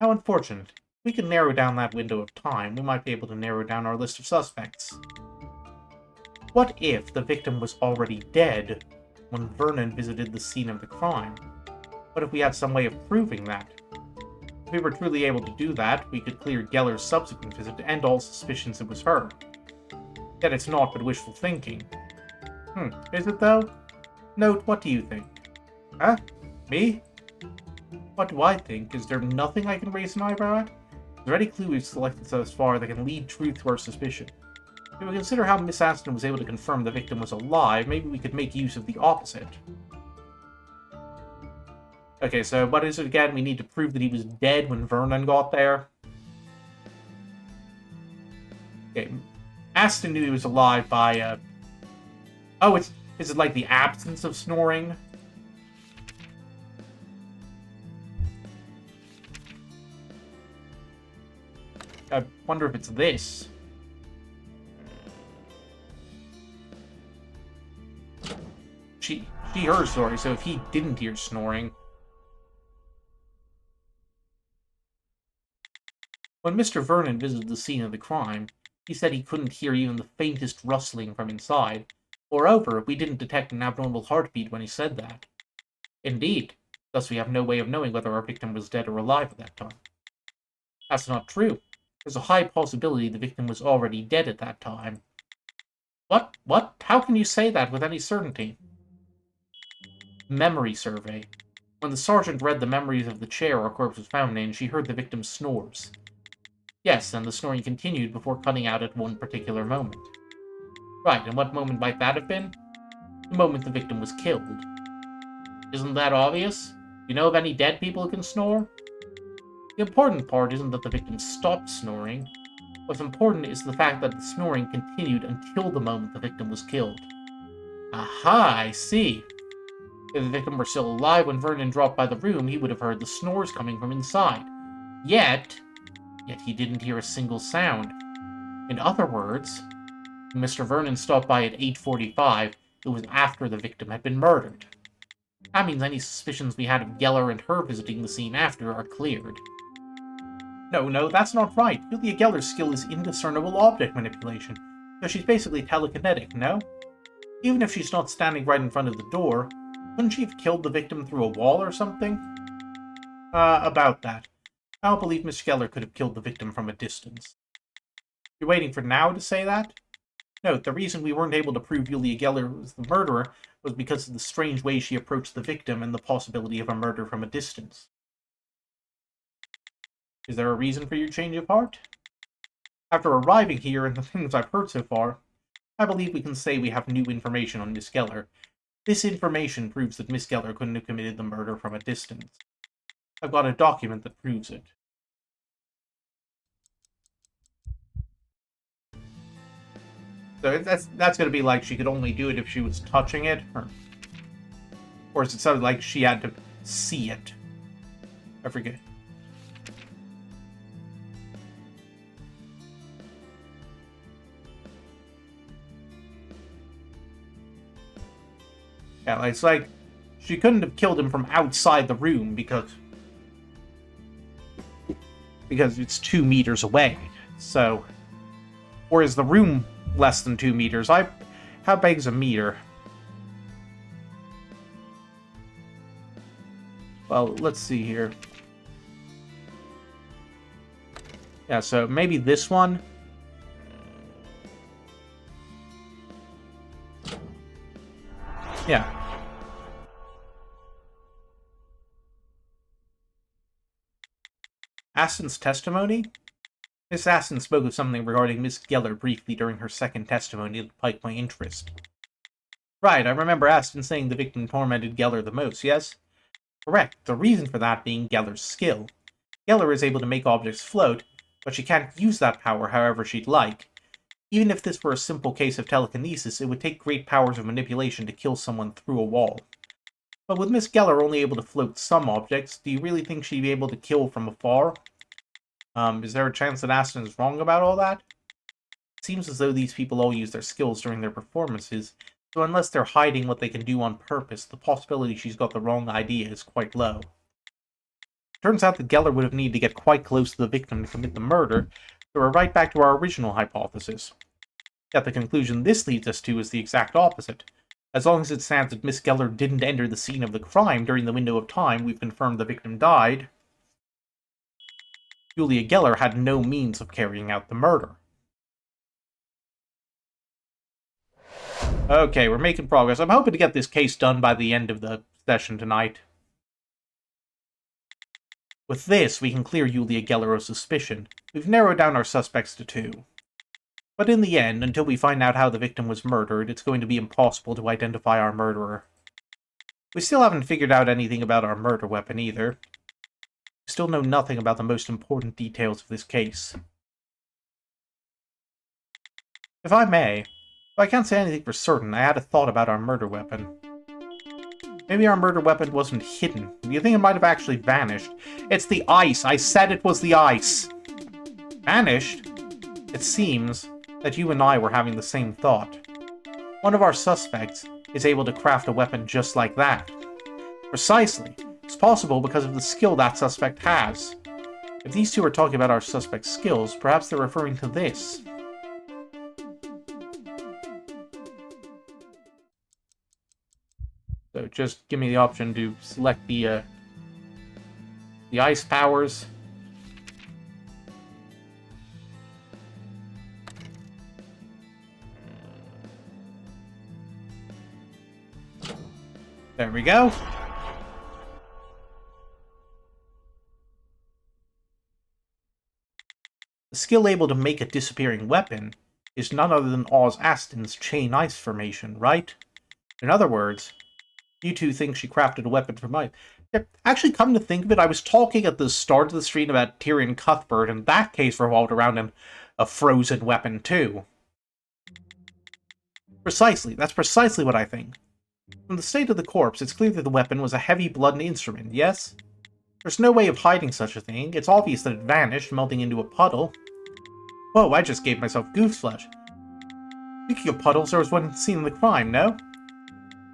How unfortunate. If we can narrow down that window of time, we might be able to narrow down our list of suspects. What if the victim was already dead when Vernon visited the scene of the crime? What if we had some way of proving that? If we were truly able to do that, we could clear Geller's subsequent visit to end all suspicions it was her. Yet it's not but wishful thinking. Is it though? Note, what do you think? Huh? Me? What do I think? Is there nothing I can raise an eyebrow at? Is there any clue we've selected thus far that can lead truth to our suspicion? If we consider how Miss Aston was able to confirm the victim was alive, maybe we could make use of the opposite. Okay, so what is it again? We need to prove that he was dead when Vernon got there. Okay, Aston knew he was alive by, Oh, is it like the absence of snoring? I wonder if it's this. She heard snoring, so if he didn't hear snoring... When Mr. Vernon visited the scene of the crime, he said he couldn't hear even the faintest rustling from inside. Moreover, we didn't detect an abnormal heartbeat when he said that. Indeed, thus we have no way of knowing whether our victim was dead or alive at that time. That's not true. There's a high possibility the victim was already dead at that time. What? What? How can you say that with any certainty? Memory survey. When the sergeant read the memories of the chair our corpse was found in, she heard the victim's snores. Yes, and the snoring continued before cutting out at one particular moment. Right, and what moment might that have been? The moment the victim was killed. Isn't that obvious? Do you know of any dead people who can snore? The important part isn't that the victim stopped snoring. What's important is the fact that the snoring continued until the moment the victim was killed. Aha, I see. If the victim were still alive when Vernon dropped by the room, he would have heard the snores coming from inside. Yet he didn't hear a single sound. In other words, when Mr. Vernon stopped by at 8:45, it was after the victim had been murdered. That means any suspicions we had of Geller and her visiting the scene after are cleared. No, that's not right. Julia Geller's skill is indiscernible object manipulation, so she's basically telekinetic, no? Even if she's not standing right in front of the door, couldn't she have killed the victim through a wall or something? About that. I don't believe Miss Geller could have killed the victim from a distance. You're waiting for now to say that? Note, the reason we weren't able to prove Julia Geller was the murderer was because of the strange way she approached the victim and the possibility of a murder from a distance. Is there a reason for your change of heart? After arriving here and the things I've heard so far, I believe we can say we have new information on Miss Geller. This information proves that Miss Geller couldn't have committed the murder from a distance. I've got a document that proves it. So that's going to be like she could only do it if she was touching it? Or is it something like she had to see it? I forget. Yeah, it's like she couldn't have killed him from outside the room because it's 2 meters away. So, or is the room less than 2 meters? How big's a meter? Well, let's see here. Yeah, so maybe this one. Yeah. Aston's testimony? Miss Aston spoke of something regarding Miss Geller briefly during her second testimony that piqued my interest. Right, I remember Aston saying the victim tormented Geller the most, yes? Correct, the reason for that being Geller's skill. Geller is able to make objects float, but she can't use that power however she'd like. Even if this were a simple case of telekinesis, it would take great powers of manipulation to kill someone through a wall. But with Miss Geller only able to float some objects, do you really think she'd be able to kill from afar? Is there a chance that Aston is wrong about all that? It seems as though these people all use their skills during their performances, so unless they're hiding what they can do on purpose, the possibility she's got the wrong idea is quite low. Turns out that Geller would have needed to get quite close to the victim to commit the murder, so we're right back to our original hypothesis. Yet the conclusion this leads us to is the exact opposite. As long as it stands that Miss Geller didn't enter the scene of the crime during the window of time we've confirmed the victim died, Julia Geller had no means of carrying out the murder. Okay, we're making progress. I'm hoping to get this case done by the end of the session tonight. With this, we can clear Julia Geller of suspicion. We've narrowed down our suspects to 2. But in the end, until we find out how the victim was murdered, it's going to be impossible to identify our murderer. We still haven't figured out anything about our murder weapon either. We still know nothing about the most important details of this case. If I may, though I can't say anything for certain, I had a thought about our murder weapon. Maybe our murder weapon wasn't hidden. Do you think it might have actually vanished? It's the ice! I said it was the ice! Vanished? It seems that you and I were having the same thought. One of our suspects is able to craft a weapon just like that. Precisely. It's possible because of the skill that suspect has. If these two are talking about our suspect's skills, perhaps they're referring to this. So just give me the option to select the ice powers. There we go. The skill able to make a disappearing weapon is none other than Oz Aston's chain ice formation, right? In other words, you two think she crafted a weapon from ice. Actually, come to think of it, I was talking at the start of the stream about Tyrion Cuthbert, and that case revolved around a frozen weapon too. Precisely, that's precisely what I think. From the state of the corpse, it's clear that the weapon was a heavy blood instrument, yes? There's no way of hiding such a thing. It's obvious that it vanished, melting into a puddle. Whoa, I just gave myself goose flesh. Speaking of puddles, there was one seen in the crime, no?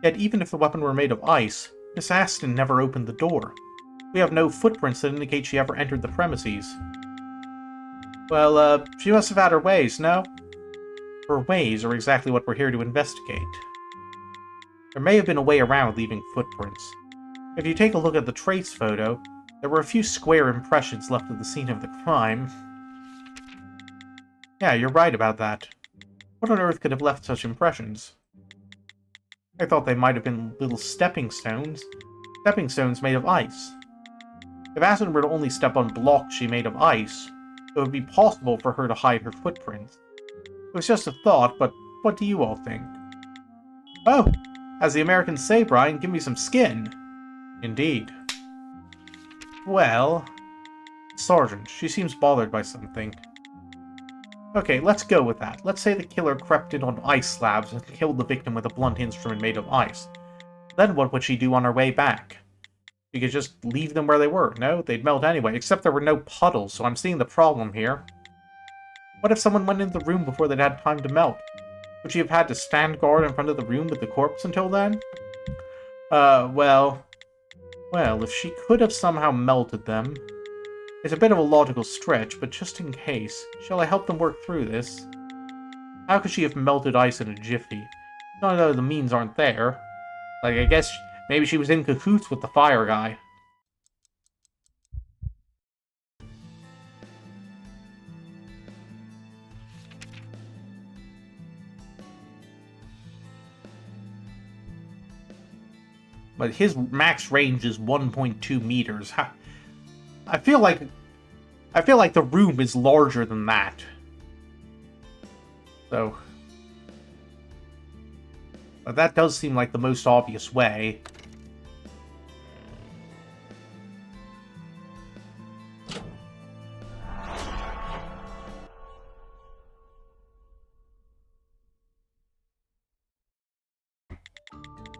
Yet even if the weapon were made of ice, Miss Aston never opened the door. We have no footprints that indicate she ever entered the premises. Well, she must have had her ways, no? Her ways are exactly what we're here to investigate. There may have been a way around leaving footprints. If you take a look at the trace photo, there were a few square impressions left at the scene of the crime. Yeah, you're right about that. What on earth could have left such impressions? I thought they might have been little stepping stones. Stepping stones made of ice. If Aston were to only step on blocks she made of ice, it would be possible for her to hide her footprints. It was just a thought, but what do you all think? Oh, as the Americans say, Brian, give me some skin. Indeed. Well, Sergeant, she seems bothered by something. Okay, let's go with that. Let's say the killer crept in on ice slabs and killed the victim with a blunt instrument made of ice. Then what would she do on her way back? She could just leave them where they were. No, they'd melt anyway, except there were no puddles, so I'm seeing the problem here. What if someone went into the room before they'd had time to melt? Would she have had to stand guard in front of the room with the corpse until then? Well, if she could have somehow melted them... It's a bit of a logical stretch, but just in case, shall I help them work through this? How could she have melted ice in a jiffy? Not that the means aren't there. Like, I guess maybe she was in cahoots with the fire guy. But his max range is 1.2 meters. I feel like the room is larger than that. So, but that does seem like the most obvious way.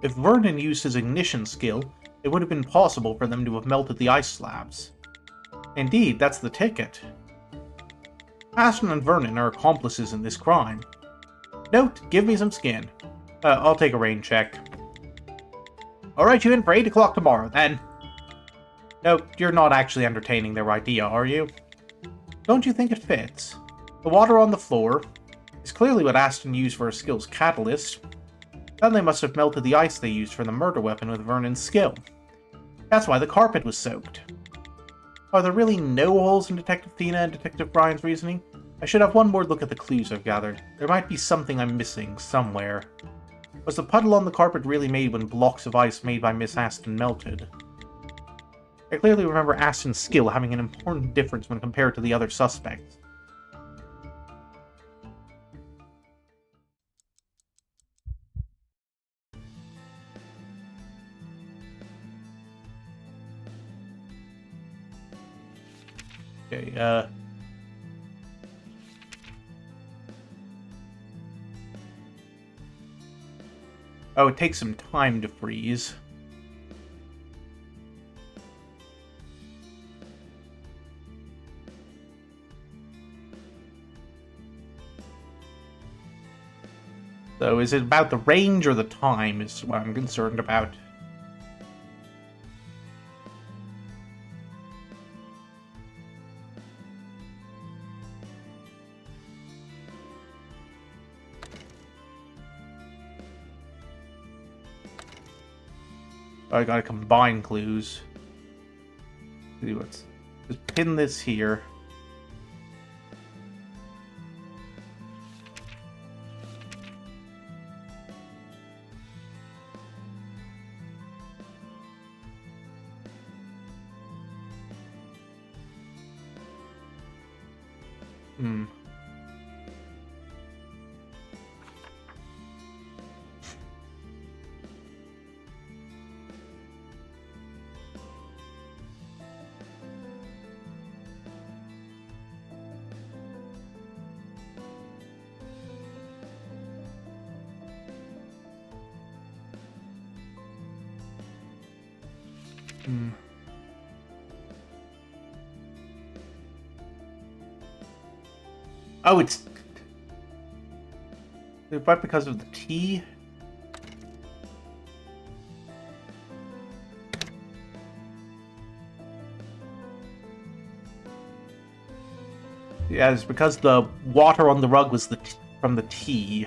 If Vernon used his ignition skill, it would have been possible for them to have melted the ice slabs. Indeed, that's the ticket. Aston and Vernon are accomplices in this crime. Note, give me some skin. I'll take a rain check. I'll write you in for 8 o'clock tomorrow, then. Note, you're not actually entertaining their idea, are you? Don't you think it fits? The water on the floor, It's clearly what Aston used for her skill's catalyst. Then they must have melted the ice they used for the murder weapon with Vernon's skill. That's why the carpet was soaked. Are there really no holes in Detective Tina and Detective Brian's reasoning? I should have one more look at the clues I've gathered. There might be something I'm missing, somewhere. Was the puddle on the carpet really made when blocks of ice made by Miss Aston melted? I clearly remember Aston's skill having an important difference when compared to the other suspects. Okay, oh, it takes some time to freeze. So is it about the range or the time is what I'm concerned about. I gotta combine clues. Let's just pin this here. Oh, it's... But because of the T? Yeah, it's because the water on the rug was from the T.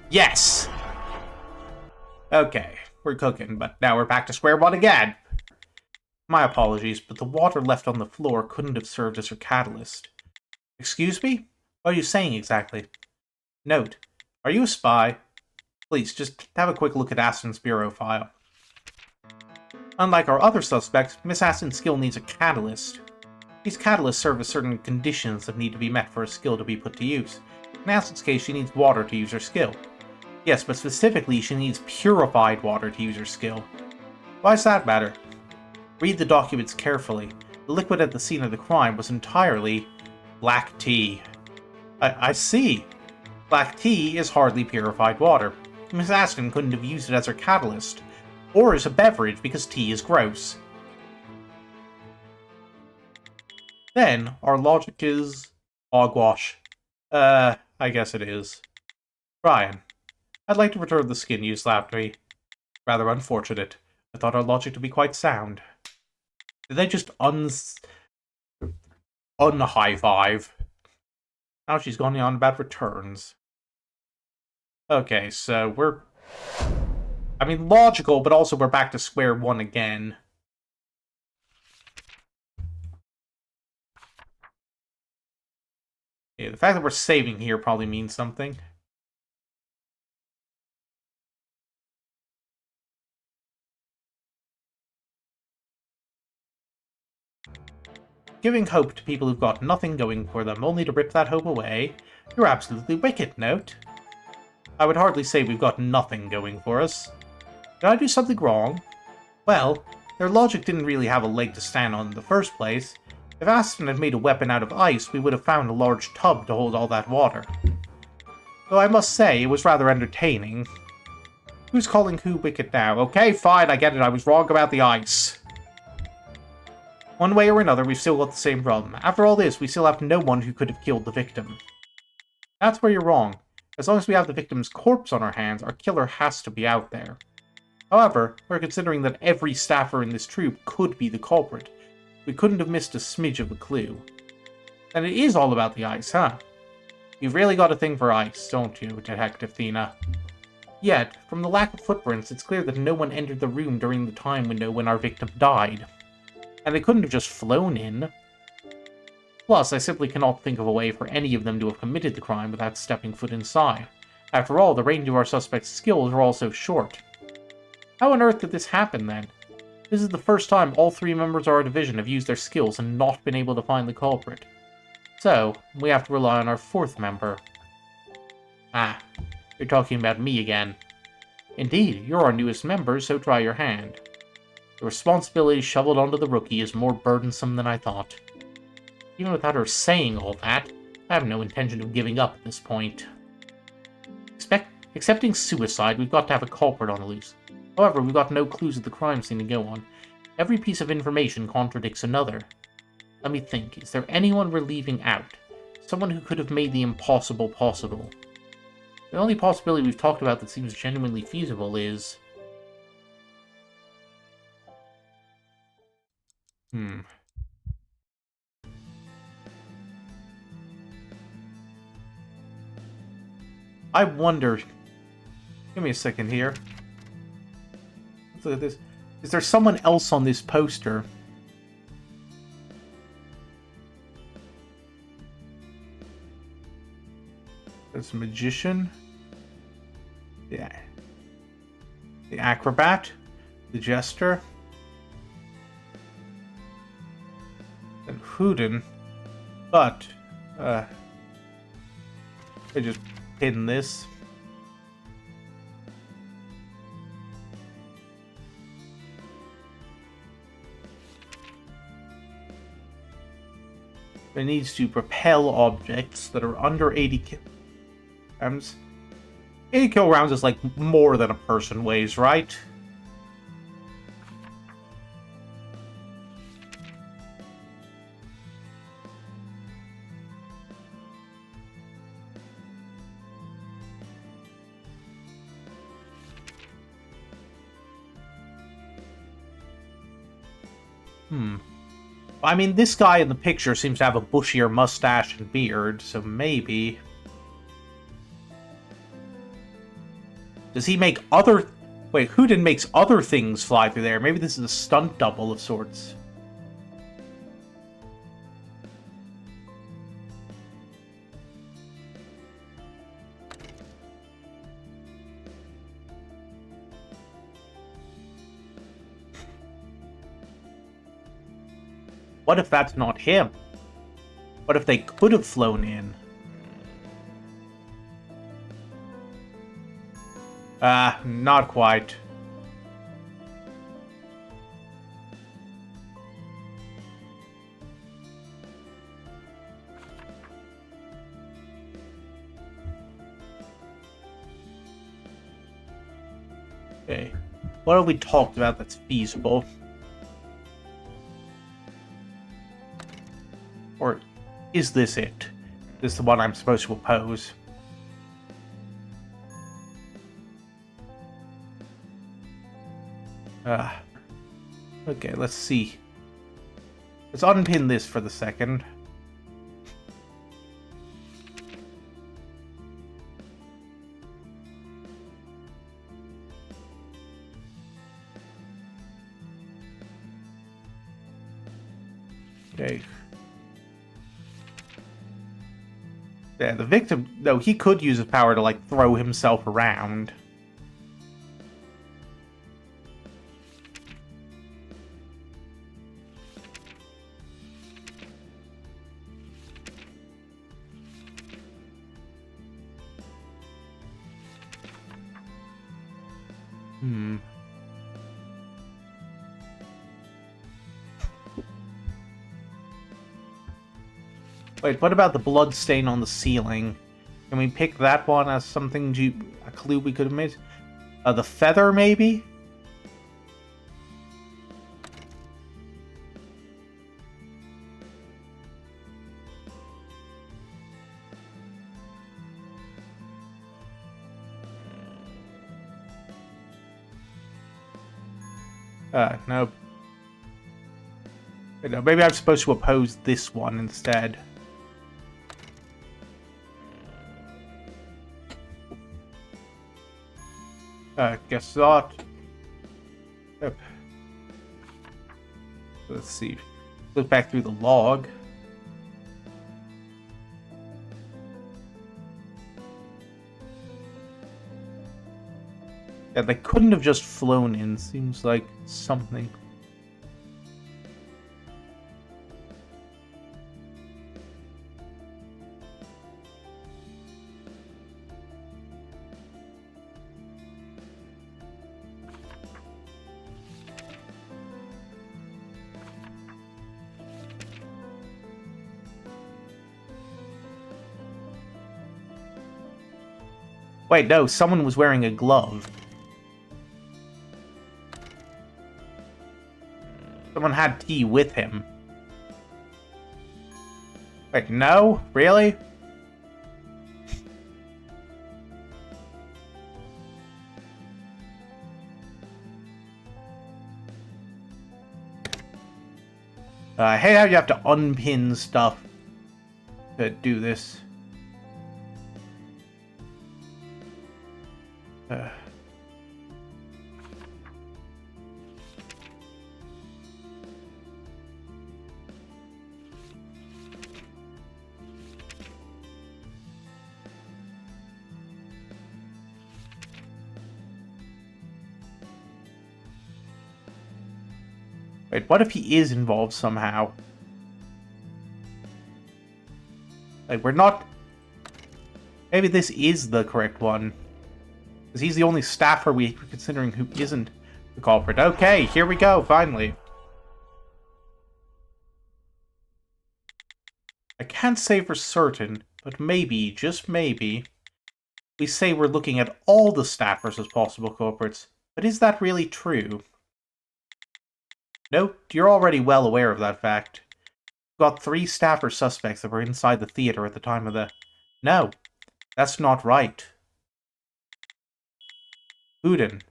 Yes! Okay, we're cooking, but now we're back to square one again. My apologies, but the water left on the floor couldn't have served as her catalyst. Excuse me? What are you saying exactly? Note, are you a spy? Please, just have a quick look at Aston's bureau file. Unlike our other suspects, Miss Aston's skill needs a catalyst. These catalysts serve as certain conditions that need to be met for a skill to be put to use. In Aston's case, she needs water to use her skill. Yes, but specifically, she needs purified water to use her skill. Why does that matter? Read the documents carefully. The liquid at the scene of the crime was entirely black tea. I see. Black tea is hardly purified water. Miss Aston couldn't have used it as her catalyst, or as a beverage because tea is gross. Then, our logic is hogwash. I guess it is. Brian, I'd like to return the skin you slapped me. Rather unfortunate. I thought our logic to be quite sound. Did they just un-high five? Now she's going on about returns. Okay, so we're... I mean, logical, but also we're back to square one again. Yeah, the fact that we're saving here probably means something. Giving hope to people who've got nothing going for them, only to rip that hope away. You're absolutely wicked, Note. I would hardly say we've got nothing going for us. Did I do something wrong? Well, their logic didn't really have a leg to stand on in the first place. If Aston had made a weapon out of ice, we would have found a large tub to hold all that water. Though I must say, it was rather entertaining. Who's calling who wicked now? Okay, fine, I get it, I was wrong about the ice. One way or another, we've still got the same problem. After all this, we still have no one who could have killed the victim. That's where you're wrong. As long as we have the victim's corpse on our hands, our killer has to be out there. However, we're considering that every staffer in this troop could be the culprit. We couldn't have missed a smidge of a clue. And it is all about the ice, huh? You've really got a thing for ice, don't you, Detective Thena? Yet, from the lack of footprints, it's clear that no one entered the room during the time window when our victim died. And they couldn't have just flown in. Plus, I simply cannot think of a way for any of them to have committed the crime without stepping foot inside. After all, the range of our suspect's skills are also short. How on earth did this happen, then? This is the first time all 3 members of our division have used their skills and not been able to find the culprit. So, we have to rely on our 4th member. Ah, you're talking about me again. Indeed, you're our newest member, so try your hand. The responsibility shoveled onto the rookie is more burdensome than I thought. Even without her saying all that, I have no intention of giving up at this point. Excepting suicide, we've got to have a culprit on the loose. However, we've got no clues at the crime scene to go on. Every piece of information contradicts another. Let me think, is there anyone we're leaving out? Someone who could have made the impossible possible. The only possibility we've talked about that seems genuinely feasible is... I wonder... Give me a second here. Let's look at this. Is there someone else on this poster? There's a magician. Yeah. The acrobat. The jester. And Houdin. But, I just pin this. It needs to propel objects that are under 80 kilograms. 80 kilograms is like more than a person weighs, right? I mean, this guy in the picture seems to have a bushier mustache and beard, so maybe... Does he make other... Wait, Houdin makes other things fly through there. Maybe this is a stunt double of sorts. What if that's not him? What if they could have flown in? Not quite. Okay. What have we talked about that's feasible? Or is this it? This is the one I'm supposed to oppose. Okay, let's see. Let's unpin this for the second. Okay. Yeah, the victim, though, he could use his power to, like, throw himself around. Wait, what about the blood stain on the ceiling? Can we pick that one as something a clue we could have made? The feather, maybe? No. Maybe I'm supposed to oppose this one instead. Guess not. Yep. Let's see. Look back through the log. Yeah, they couldn't have just flown in. Seems like something. Wait, no, someone was wearing a glove. Someone had tea with him. Wait, no? Really? I hate how you have to unpin stuff to do this. Wait, what if he is involved somehow? Like, we're not... Maybe this is the correct one. Because he's the only staffer we're considering who isn't the culprit. Okay, here we go, finally. I can't say for certain, but maybe, just maybe, we say we're looking at all the staffers as possible culprits. But is that really true? Nope, you're already well aware of that fact. We've got 3 staffer suspects that were inside the theater at the time of the... No, that's not right. Houdin.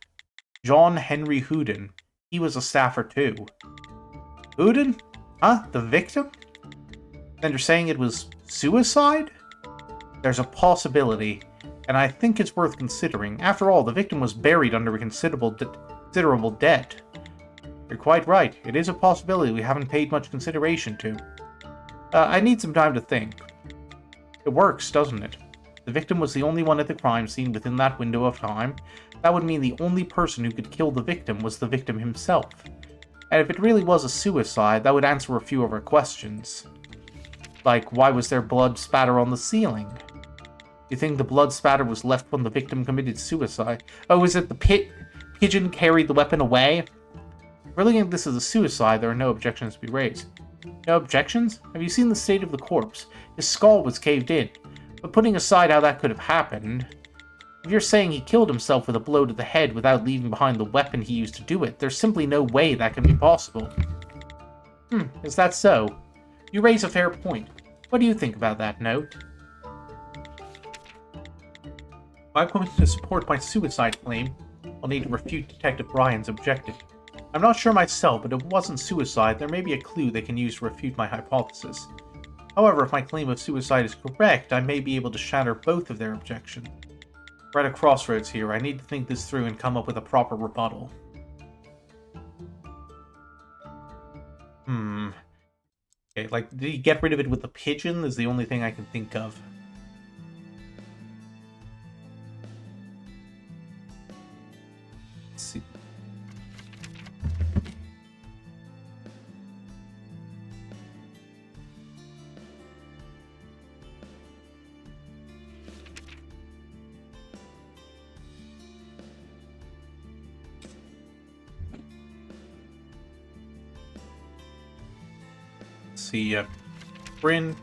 John Henry Houdin. He was a staffer too. Houdin? Huh? The victim? Then you're saying it was suicide? There's a possibility, and I think it's worth considering. After all, the victim was buried under a considerable debt. You're quite right. It is a possibility we haven't paid much consideration to. I need some time to think. It works, doesn't it? The victim was the only one at the crime scene within that window of time. That would mean the only person who could kill the victim was the victim himself. And if it really was a suicide, that would answer a few of our questions. Like, why was there blood spatter on the ceiling? You think the blood spatter was left when the victim committed suicide? Oh, is it the pigeon carried the weapon away? If we're looking at this as a suicide, there are no objections to be raised. No objections? Have you seen the state of the corpse? His skull was caved in. But putting aside how that could have happened, if you're saying he killed himself with a blow to the head without leaving behind the weapon he used to do it, there's simply no way that can be possible. Is that so? You raise a fair point. What do you think about that, Note? If I'm going to support my suicide claim, I'll need to refute Detective Bryan's objective. I'm not sure myself, but if it wasn't suicide, there may be a clue they can use to refute my hypothesis. However, if my claim of suicide is correct, I may be able to shatter both of their objections. We're at a crossroads here. I need to think this through and come up with a proper rebuttal. Okay, like, did he get rid of it with the pigeon? Is the only thing I can think of. Let's see. See, print.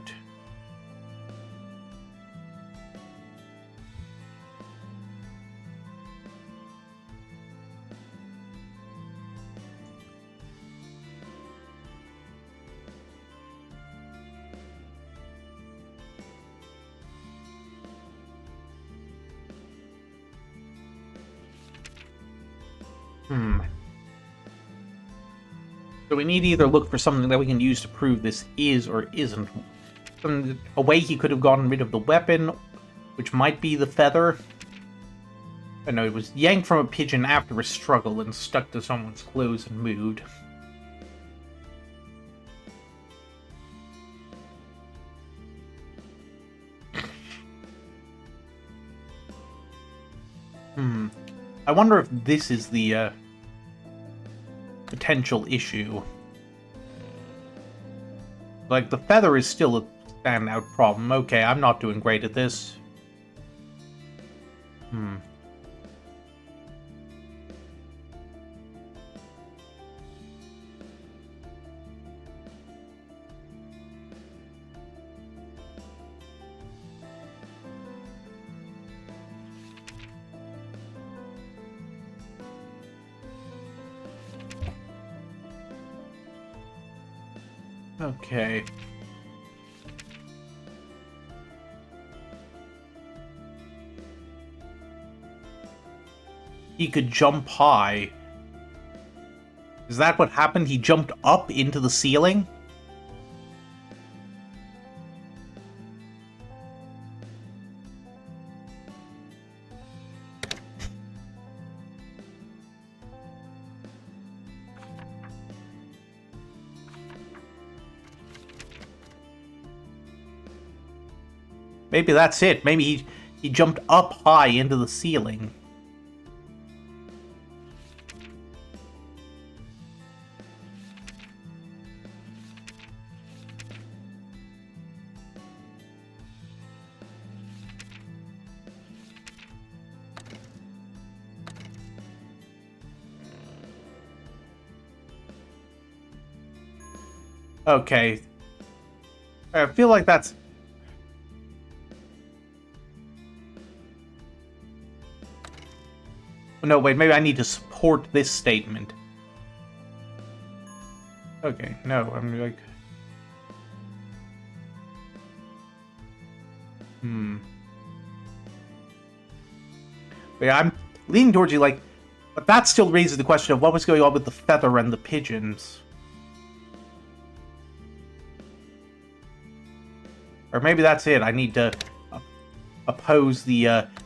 So we need to either look for something that we can use to prove this is or isn't. A way he could have gotten rid of the weapon, which might be the feather. Oh, no, it was yanked from a pigeon after a struggle and stuck to someone's clothes and moved. I wonder if this is the potential issue. Like, the feather is still a standout problem. Okay, I'm not doing great at this. Okay. He could jump high. Is that what happened? He jumped up into the ceiling? Maybe that's it. Maybe he jumped up high into the ceiling. Okay. I feel like that's... No, wait, maybe I need to support this statement. Okay, no, I'm like... But yeah, I'm leaning towards you, like... But that still raises the question of what was going on with the feather and the pigeons. Or maybe that's it, I need to oppose the,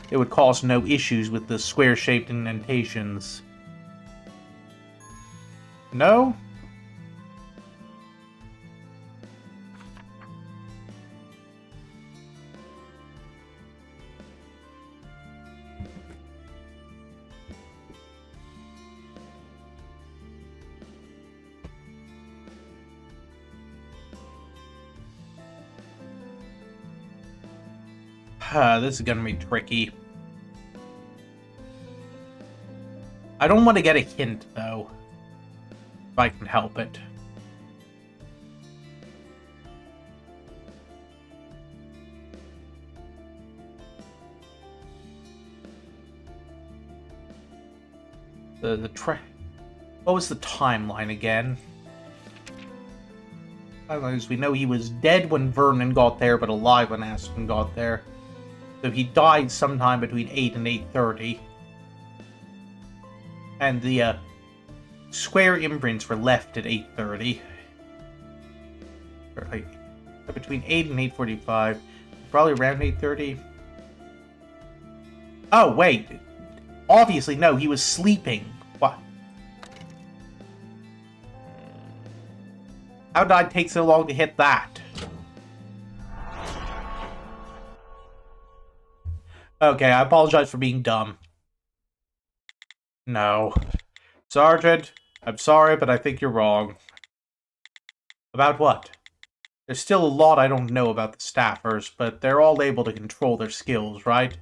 it would cause no issues with the square-shaped indentations. No? This is gonna be tricky. I don't want to get a hint, though. If I can help it. What was the timeline again? We know he was dead when Vernon got there, but alive when Aspen got there. So he died sometime between 8 and 8:30. And the square imprints were left at 8:30. Or like, between 8 and 8:45. Probably around 8:30. Oh, wait. Obviously, no, he was sleeping. What? How did I take so long to hit that? Okay, I apologize for being dumb. No. Sergeant, I'm sorry, but I think you're wrong. About what? There's still a lot I don't know about the staffers, but they're all able to control their skills, right?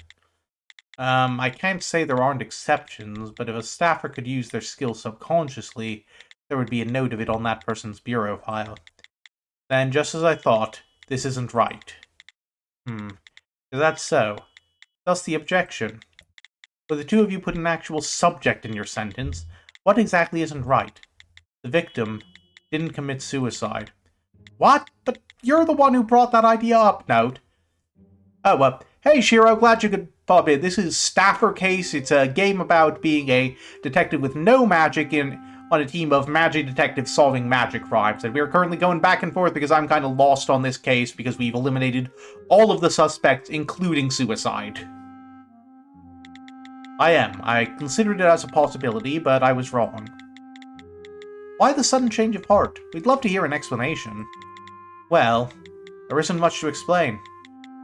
I can't say there aren't exceptions, but if a staffer could use their skills subconsciously, there would be a note of it on that person's bureau file. Then, just as I thought, this isn't right. Is that so? Thus the objection. But the two of you put an actual subject in your sentence. What exactly isn't right? The victim didn't commit suicide. What? But you're the one who brought that idea up, Note. Oh, well, hey Shiro, glad you could pop in. This is Staffer Case. It's a game about being a detective with no magic on a team of magic detectives solving magic crimes. And we're currently going back and forth because I'm kind of lost on this case because we've eliminated all of the suspects, including suicide. I am. I considered it as a possibility, but I was wrong. Why the sudden change of heart? We'd love to hear an explanation. Well, there isn't much to explain.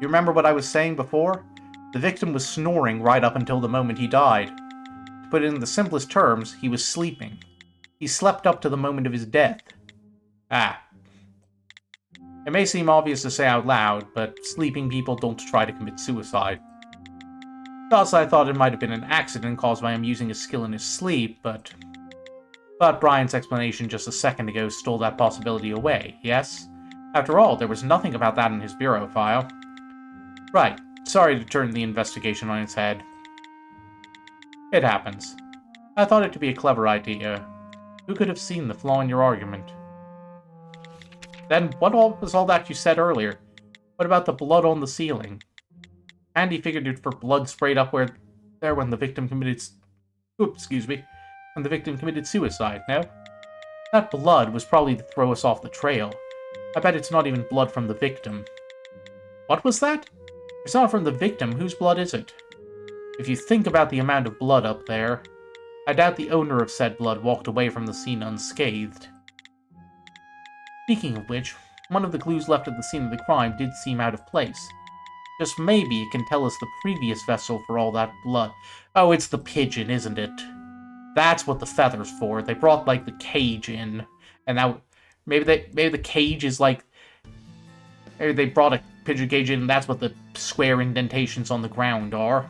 You remember what I was saying before? The victim was snoring right up until the moment he died. To put it in the simplest terms, he was sleeping. He slept up to the moment of his death. Ah. It may seem obvious to say out loud, but sleeping people don't try to commit suicide. Thus, I thought it might have been an accident caused by him using a skill in his sleep, but Brian's explanation just a second ago stole that possibility away, yes? After all, there was nothing about that in his bureau file. Right. Sorry to turn the investigation on its head. It happens. I thought it to be a clever idea. Who could have seen the flaw in your argument? Then what was all that you said earlier? What about the blood on the ceiling? Andy figured it for blood sprayed up there when the victim committed... when the victim committed suicide, no? That blood was probably to throw us off the trail. I bet it's not even blood from the victim. What was that? It's not from the victim. Whose blood is it? If you think about the amount of blood up there, I doubt the owner of said blood walked away from the scene unscathed. Speaking of which, one of the clues left at the scene of the crime did seem out of place. Just maybe it can tell us the previous vessel for all that blood. Oh, it's the pigeon, isn't it? That's what the feather's for. They brought, like, the cage in. And now, maybe the cage is, like... Maybe they brought a pigeon cage in and that's what the square indentations on the ground are.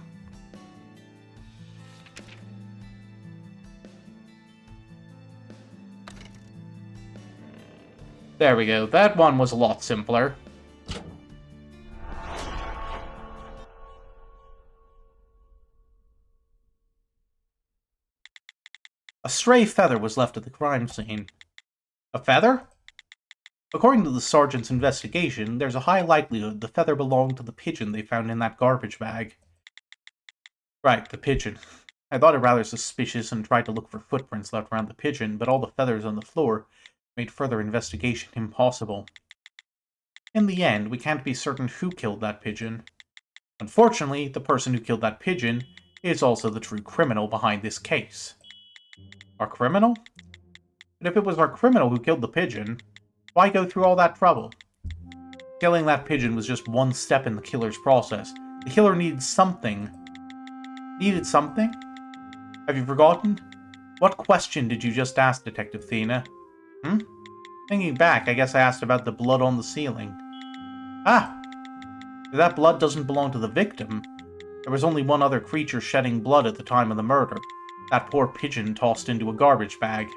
There we go. That one was a lot simpler. A stray feather was left at the crime scene. A feather? According to the sergeant's investigation, there's a high likelihood the feather belonged to the pigeon they found in that garbage bag. Right, the pigeon. I thought it rather suspicious and tried to look for footprints left around the pigeon, but all the feathers on the floor made further investigation impossible. In the end, we can't be certain who killed that pigeon. Unfortunately, the person who killed that pigeon is also the true criminal behind this case. Our criminal? But if it was our criminal who killed the pigeon, why go through all that trouble? Killing that pigeon was just one step in the killer's process. The killer needed something. Needed something? Have you forgotten? What question did you just ask, Detective Thena? Thinking back, I guess I asked about the blood on the ceiling. Ah! If that blood doesn't belong to the victim, there was only one other creature shedding blood at the time of the murder. That poor pigeon tossed into a garbage bag.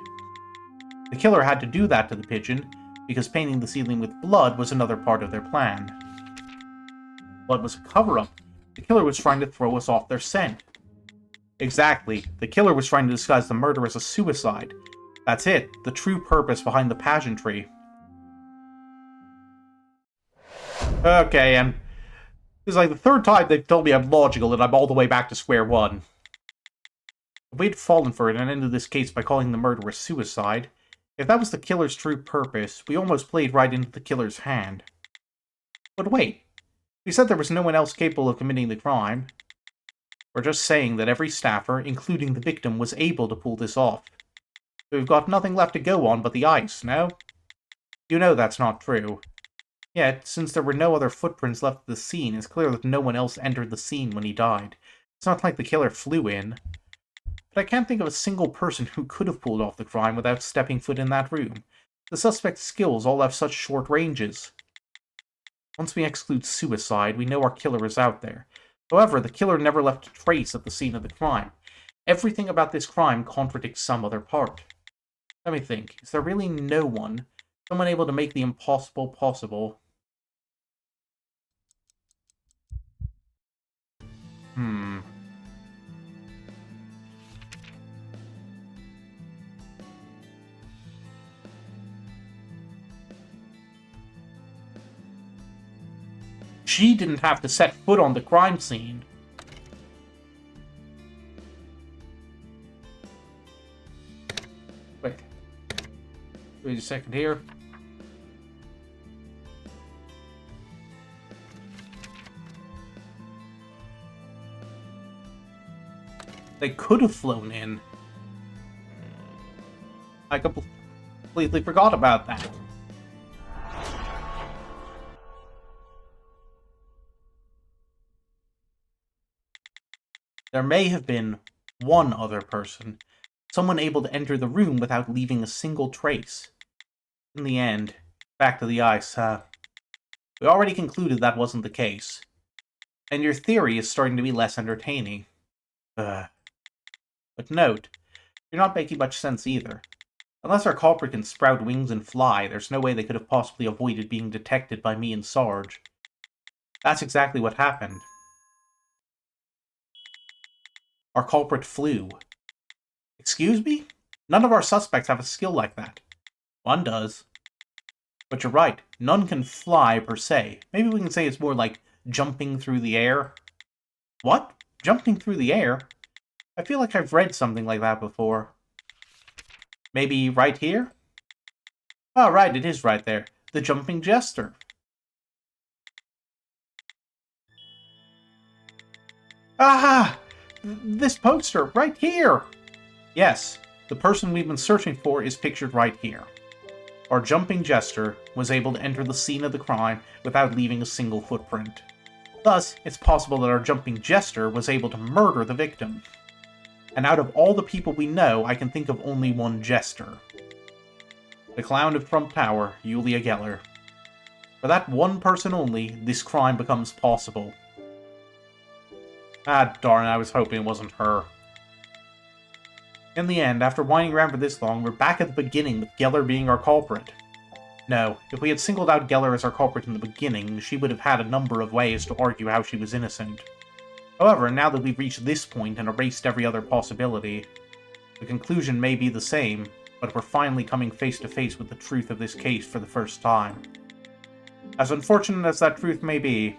The killer had to do that to the pigeon, because painting the ceiling with blood was another part of their plan. Blood was a cover-up. The killer was trying to throw us off their scent. Exactly. The killer was trying to disguise the murder as a suicide. That's it. The true purpose behind the pageantry. Okay, and this is like the third time they've told me I'm logical and I'm all the way back to square one. If we'd fallen for it and ended this case by calling the murder a suicide, if that was the killer's true purpose, we almost played right into the killer's hand. But wait, we said there was no one else capable of committing the crime. We're just saying that every staffer, including the victim, was able to pull this off. So we've got nothing left to go on but the ice, no? You know that's not true. Yet, since there were no other footprints left at the scene, it's clear that no one else entered the scene when he died. It's not like the killer flew in. But I can't think of a single person who could have pulled off the crime without stepping foot in that room. The suspect's skills all have such short ranges. Once we exclude suicide, we know our killer is out there. However, the killer never left a trace at the scene of the crime. Everything about this crime contradicts some other part. Let me think. Is there really no one? Someone able to make the impossible possible? She didn't have to set foot on the crime scene. Wait a second here. They could have flown in. I completely forgot about that. There may have been one other person, someone able to enter the room without leaving a single trace. In the end, back to the ice, we already concluded that wasn't the case. And your theory is starting to be less entertaining. But note, you're not making much sense either. Unless our culprit can sprout wings and fly, there's no way they could have possibly avoided being detected by me and Sarge. That's exactly what happened. Our culprit flew. Excuse me? None of our suspects have a skill like that. One does. But you're right, none can fly per se. Maybe we can say it's more like jumping through the air. What? Jumping through the air? I feel like I've read something like that before. Maybe right here? Oh, right, it is right there. The jumping jester. Aha! This poster, right here! Yes, the person we've been searching for is pictured right here. Our jumping jester was able to enter the scene of the crime without leaving a single footprint. Thus, it's possible that our jumping jester was able to murder the victim. And out of all the people we know, I can think of only one jester. The clown of Trump Tower, Julia Geller. For that one person only, this crime becomes possible. Ah, darn, I was hoping it wasn't her. In the end, after whining around for this long, we're back at the beginning with Geller being our culprit. No, if we had singled out Geller as our culprit in the beginning, she would have had a number of ways to argue how she was innocent. However, now that we've reached this point and erased every other possibility, the conclusion may be the same, but we're finally coming face to face with the truth of this case for the first time. As unfortunate as that truth may be,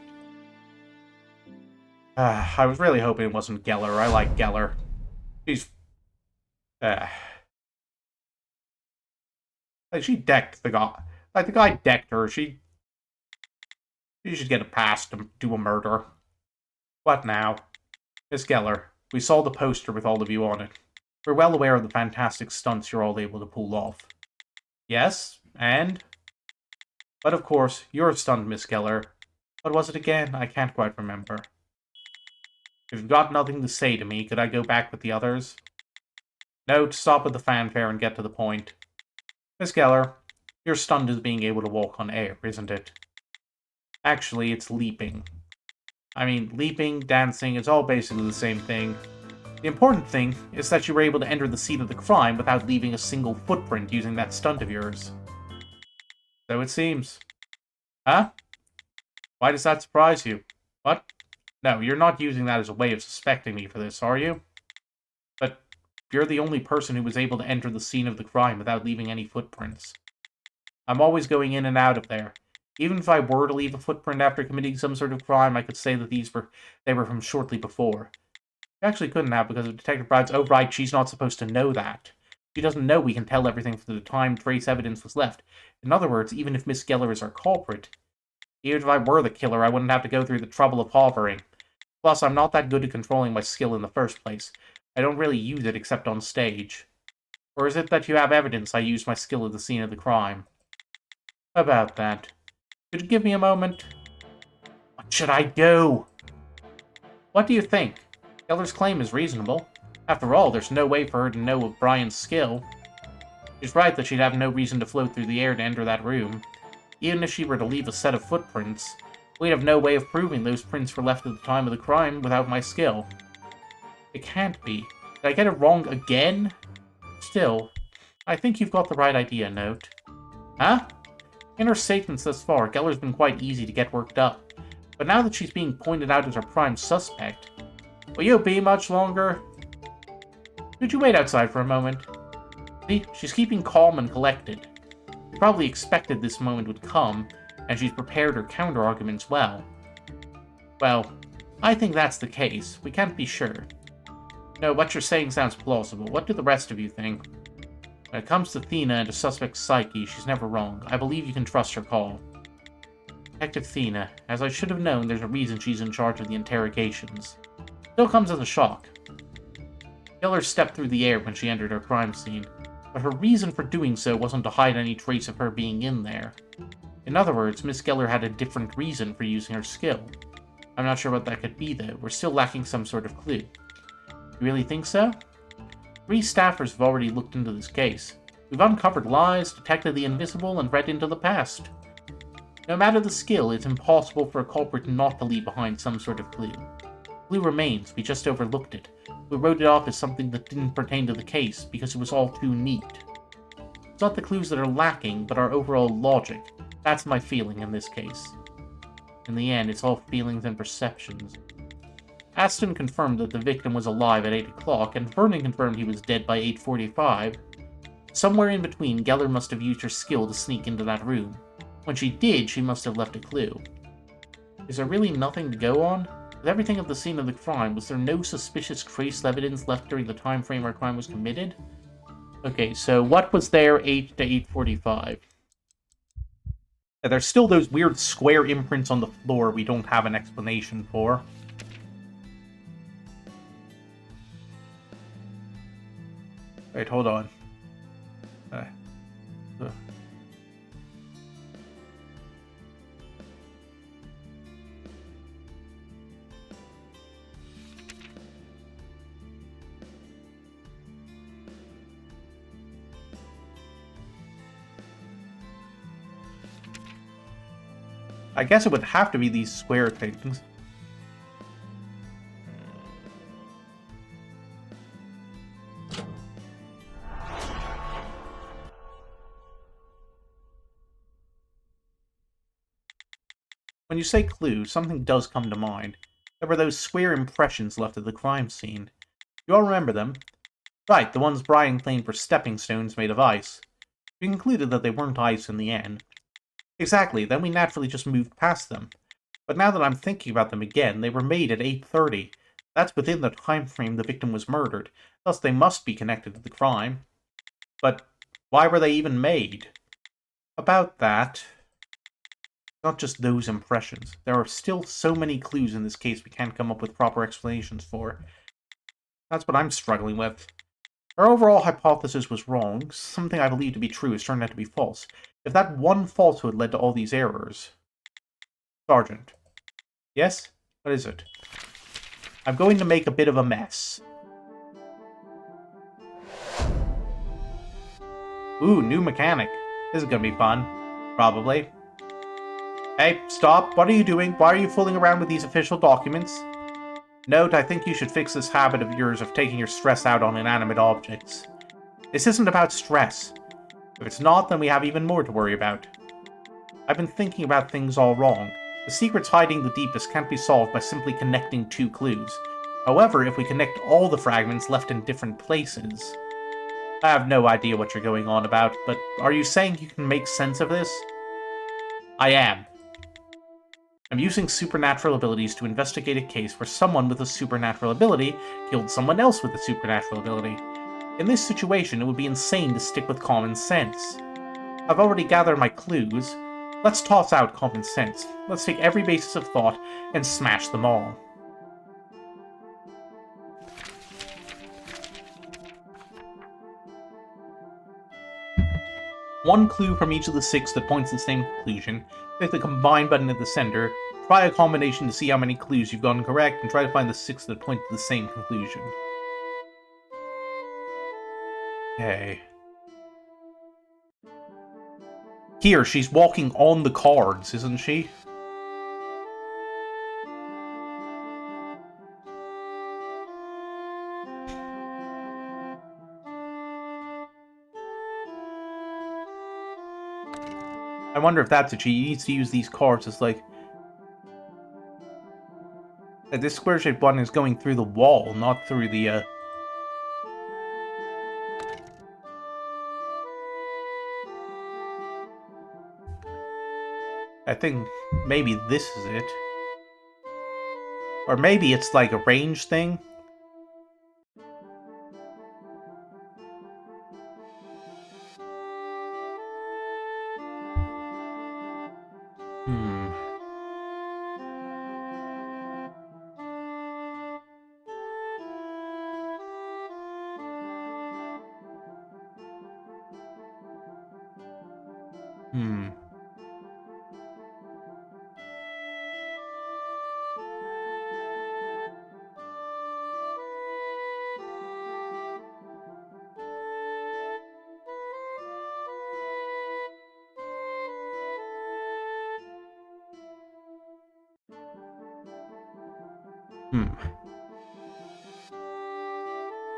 I was really hoping it wasn't Geller. I like Geller. She's... like, she decked the guy. Like, the guy decked her. She should get a pass to do a murder. What now? Miss Geller, we saw the poster with all of you on it. We're well aware of the fantastic stunts you're all able to pull off. Yes, and? But of course, you're a stunt, Miss Geller. What was it again? I can't quite remember. If you've got nothing to say to me, could I go back with the others? No, stop with the fanfare and get to the point. Miss Geller, your stunt is being able to walk on air, isn't it? Actually, it's leaping. I mean, leaping, dancing, it's all basically the same thing. The important thing is that you were able to enter the scene of the crime without leaving a single footprint using that stunt of yours. So it seems. Huh? Why does that surprise you? What? No, you're not using that as a way of suspecting me for this, are you? But you're the only person who was able to enter the scene of the crime without leaving any footprints. I'm always going in and out of there. Even if I were to leave a footprint after committing some sort of crime, I could say that they were from shortly before. I actually couldn't have because of Detective Brad's oh right, she's not supposed to know that. She doesn't know we can tell everything from the time trace evidence was left. In other words, even if Miss Geller is our culprit, even if I were the killer, I wouldn't have to go through the trouble of hovering. Plus, I'm not that good at controlling my skill in the first place. I don't really use it except on stage. Or is it that you have evidence I used my skill at the scene of the crime? About that. Could you give me a moment? What should I do? What do you think? Geller's claim is reasonable. After all, there's no way for her to know of Brian's skill. She's right that she'd have no reason to float through the air to enter that room. Even if she were to leave a set of footprints, we'd have no way of proving those prints were left at the time of the crime without my skill. It can't be. Did I get it wrong again? Still, I think you've got the right idea, Note. Huh? In her statements thus far, Geller's been quite easy to get worked up. But now that she's being pointed out as our prime suspect, will you be much longer? Could you wait outside for a moment? See, she's keeping calm and collected. She probably expected this moment would come, and she's prepared her counter-arguments well. Well, I think that's the case. We can't be sure. No, what you're saying sounds plausible. What do the rest of you think? When it comes to Thena and a suspect's psyche, she's never wrong. I believe you can trust her call. Detective Thena, as I should have known, there's a reason she's in charge of the interrogations. Still comes as a shock. Geller stepped through the air when she entered her crime scene, but her reason for doing so wasn't to hide any trace of her being in there. In other words, Miss Geller had a different reason for using her skill. I'm not sure what that could be, though. We're still lacking some sort of clue. You really think so? 3 staffers have already looked into this case. We've uncovered lies, detected the invisible, and read into the past. No matter the skill, it's impossible for a culprit not to leave behind some sort of clue. Clue remains, we just overlooked it. We wrote it off as something that didn't pertain to the case because it was all too neat. It's not the clues that are lacking, but our overall logic. That's my feeling in this case. In the end, it's all feelings and perceptions. Aston confirmed that the victim was alive at 8 o'clock, and Vernon confirmed he was dead by 8:45. Somewhere in between, Geller must have used her skill to sneak into that room. When she did, she must have left a clue. Is there really nothing to go on? With everything at the scene of the crime, was there no suspicious trace evidence left during the time frame our crime was committed? Okay, so what was there 8 to 8:45? There's still those weird square imprints on the floor we don't have an explanation for. Wait, hold on. I guess it would have to be these square things. When you say clue, something does come to mind. There were those square impressions left at the crime scene. You all remember them? Right, the ones Brian claimed were stepping stones made of ice. We concluded that they weren't ice in the end. Exactly, then we naturally just moved past them. But now that I'm thinking about them again, they were made at 8:30. That's within the time frame the victim was murdered, thus they must be connected to the crime. But why were they even made? About that... Not just those impressions. There are still so many clues in this case we can't come up with proper explanations for. That's what I'm struggling with. Our overall hypothesis was wrong. Something I believed to be true has turned out to be false. If that one falsehood led to all these errors... Sergeant. Yes? What is it? I'm going to make a bit of a mess. Ooh, new mechanic. This is gonna be fun. Probably. Hey, stop. What are you doing? Why are you fooling around with these official documents? Note, I think you should fix this habit of yours of taking your stress out on inanimate objects. This isn't about stress. If it's not, then we have even more to worry about. I've been thinking about things all wrong. The secrets hiding the deepest can't be solved by simply connecting 2 clues. However, if we connect all the fragments left in different places... I have no idea what you're going on about, but are you saying you can make sense of this? I am. I'm using supernatural abilities to investigate a case where someone with a supernatural ability killed someone else with a supernatural ability. In this situation, it would be insane to stick with common sense. I've already gathered my clues. Let's toss out common sense. Let's take every basis of thought and smash them all. One clue from each of the 6 that points to the same conclusion. Click the combine button at the center. Try a combination to see how many clues you've gotten correct, and try to find the 6 that point to the same conclusion. Okay. Here, she's walking on the cards, isn't she? I wonder if that's it. She needs to use these cards as, like... This square-shaped button is going through the wall, not through the, I think maybe this is it. Or maybe it's like a range thing.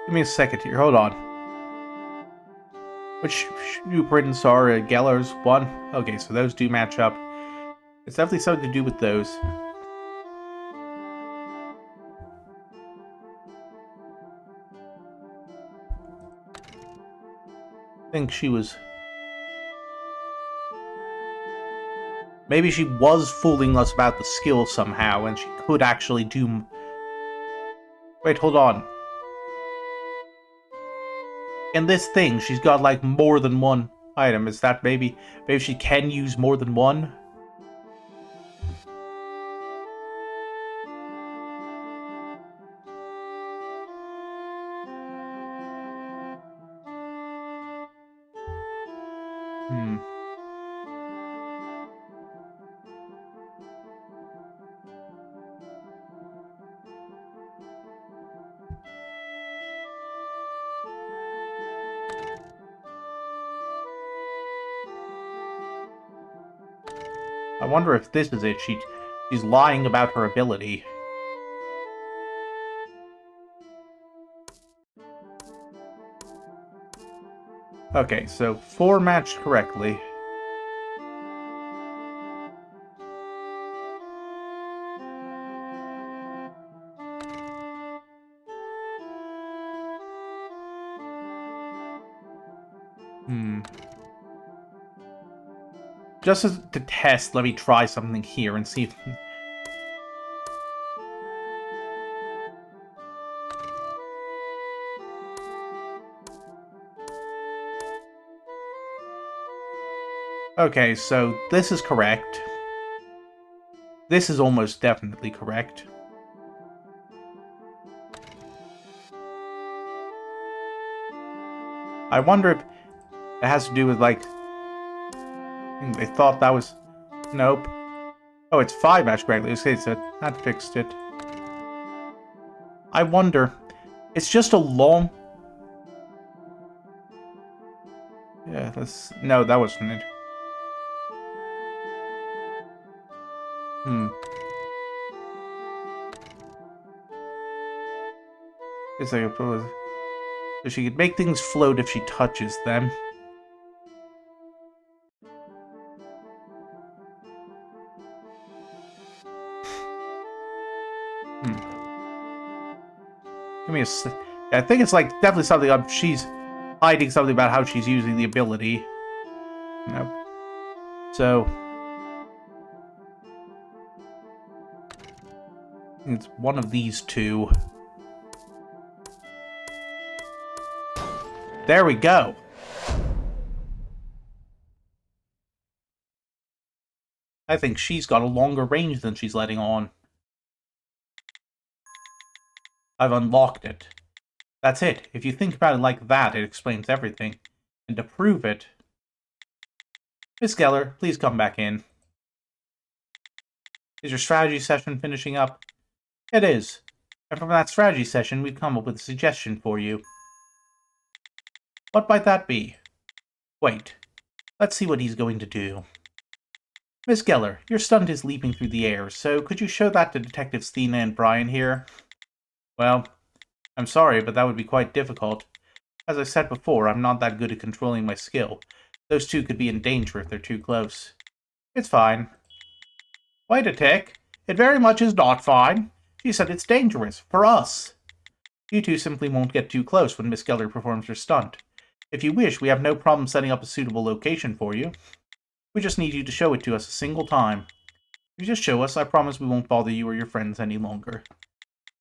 Give me a second here. Hold on. Which new prints are Geller's one? Okay, so those do match up. It's definitely something to do with those. I think she was... Maybe she was fooling us about the skill somehow, and she could actually do... Wait, hold on. In this thing, she's got, like, more than one item. Is that maybe... Maybe she can use more than one? I wonder if this is it. She's lying about her ability. Okay, so 4 matched correctly. Just as to test, let me try something here and see if... Okay, so this is correct. This is almost definitely correct. I wonder if it has to do with, like... They thought that was... Nope. Oh, it's 5 matched correctly. Okay, so that fixed it. I wonder... It's just a long... Yeah, that's... No, that wasn't it. It's like... So she could make things float if she touches them. Give me a... I think it's like definitely something she's hiding something about how she's using the ability. Nope. So... It's one of these two. There we go. I think she's got a longer range than she's letting on. I've unlocked it. That's it. If you think about it like that, it explains everything. And to prove it... Miss Geller, please come back in. Is your strategy session finishing up? It is. And from that strategy session, we've come up with a suggestion for you. What might that be? Wait. Let's see what he's going to do. Miss Geller, your stunt is leaping through the air, so could you show that to Detectives Thena and Brian here? Well, I'm sorry, but that would be quite difficult. As I said before, I'm not that good at controlling my skill. Those two could be in danger if they're too close. It's fine. Wait a tick. It very much is not fine. She said it's dangerous. For us. You two simply won't get too close when Miss Geller performs her stunt. If you wish, we have no problem setting up a suitable location for you. We just need you to show it to us a single time. If you just show us, I promise we won't bother you or your friends any longer.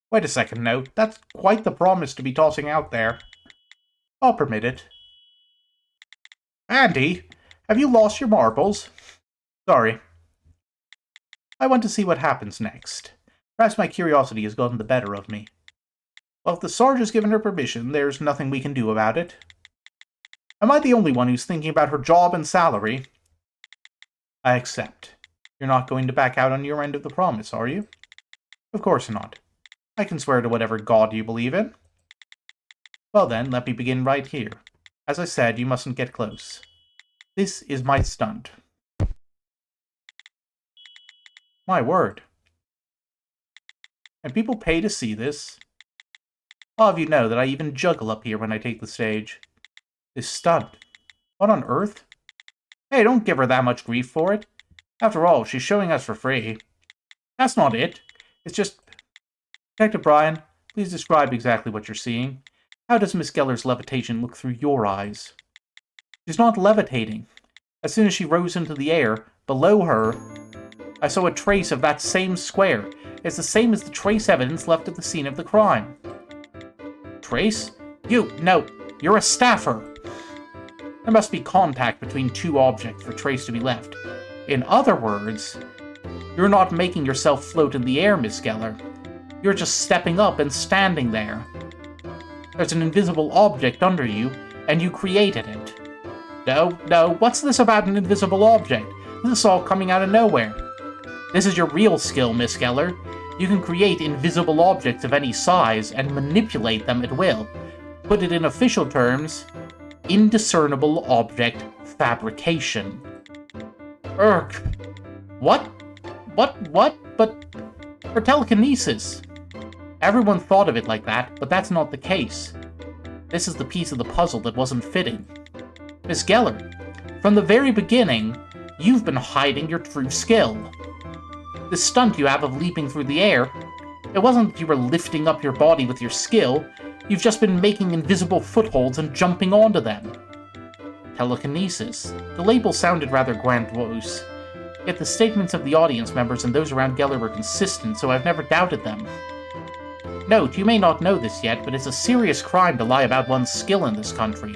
Wait a second, no. That's quite the promise to be tossing out there. I'll permit it. Andy, have you lost your marbles? Sorry. I want to see what happens next. Perhaps my curiosity has gotten the better of me. Well, if the Sarge has given her permission, there's nothing we can do about it. Am I the only one who's thinking about her job and salary? I accept. You're not going to back out on your end of the promise, are you? Of course not. I can swear to whatever god you believe in. Well then, let me begin right here. As I said, you mustn't get close. This is my stunt. My word. And people pay to see this. All of you know that I even juggle up here when I take the stage. This stunt. What on earth? Hey, don't give her that much grief for it. After all, she's showing us for free. That's not it. It's just... Detective Brian, please describe exactly what you're seeing. How does Miss Geller's levitation look through your eyes? She's not levitating. As soon as she rose into the air, below her, I saw a trace of that same square. It's the same as the trace evidence left at the scene of the crime. Trace? No, you're a staffer. There must be contact between two objects for trace to be left. In other words, you're not making yourself float in the air, Miss Geller. You're just stepping up and standing there. There's an invisible object under you, and you created it. No, what's this about an invisible object? This is all coming out of nowhere. This is your real skill, Miss Geller. You can create invisible objects of any size and manipulate them at will. Put it in official terms, indiscernible object fabrication. Urgh. What? But for telekinesis. Everyone thought of it like that, but that's not the case. This is the piece of the puzzle that wasn't fitting. Miss Geller, from the very beginning, you've been hiding your true skill. This stunt you have of leaping through the air, it wasn't that you were lifting up your body with your skill, you've just been making invisible footholds and jumping onto them. Telekinesis. The label sounded rather grandiose, yet the statements of the audience members and those around Geller were consistent, so I've never doubted them. Note, you may not know this yet, but it's a serious crime to lie about one's skill in this country.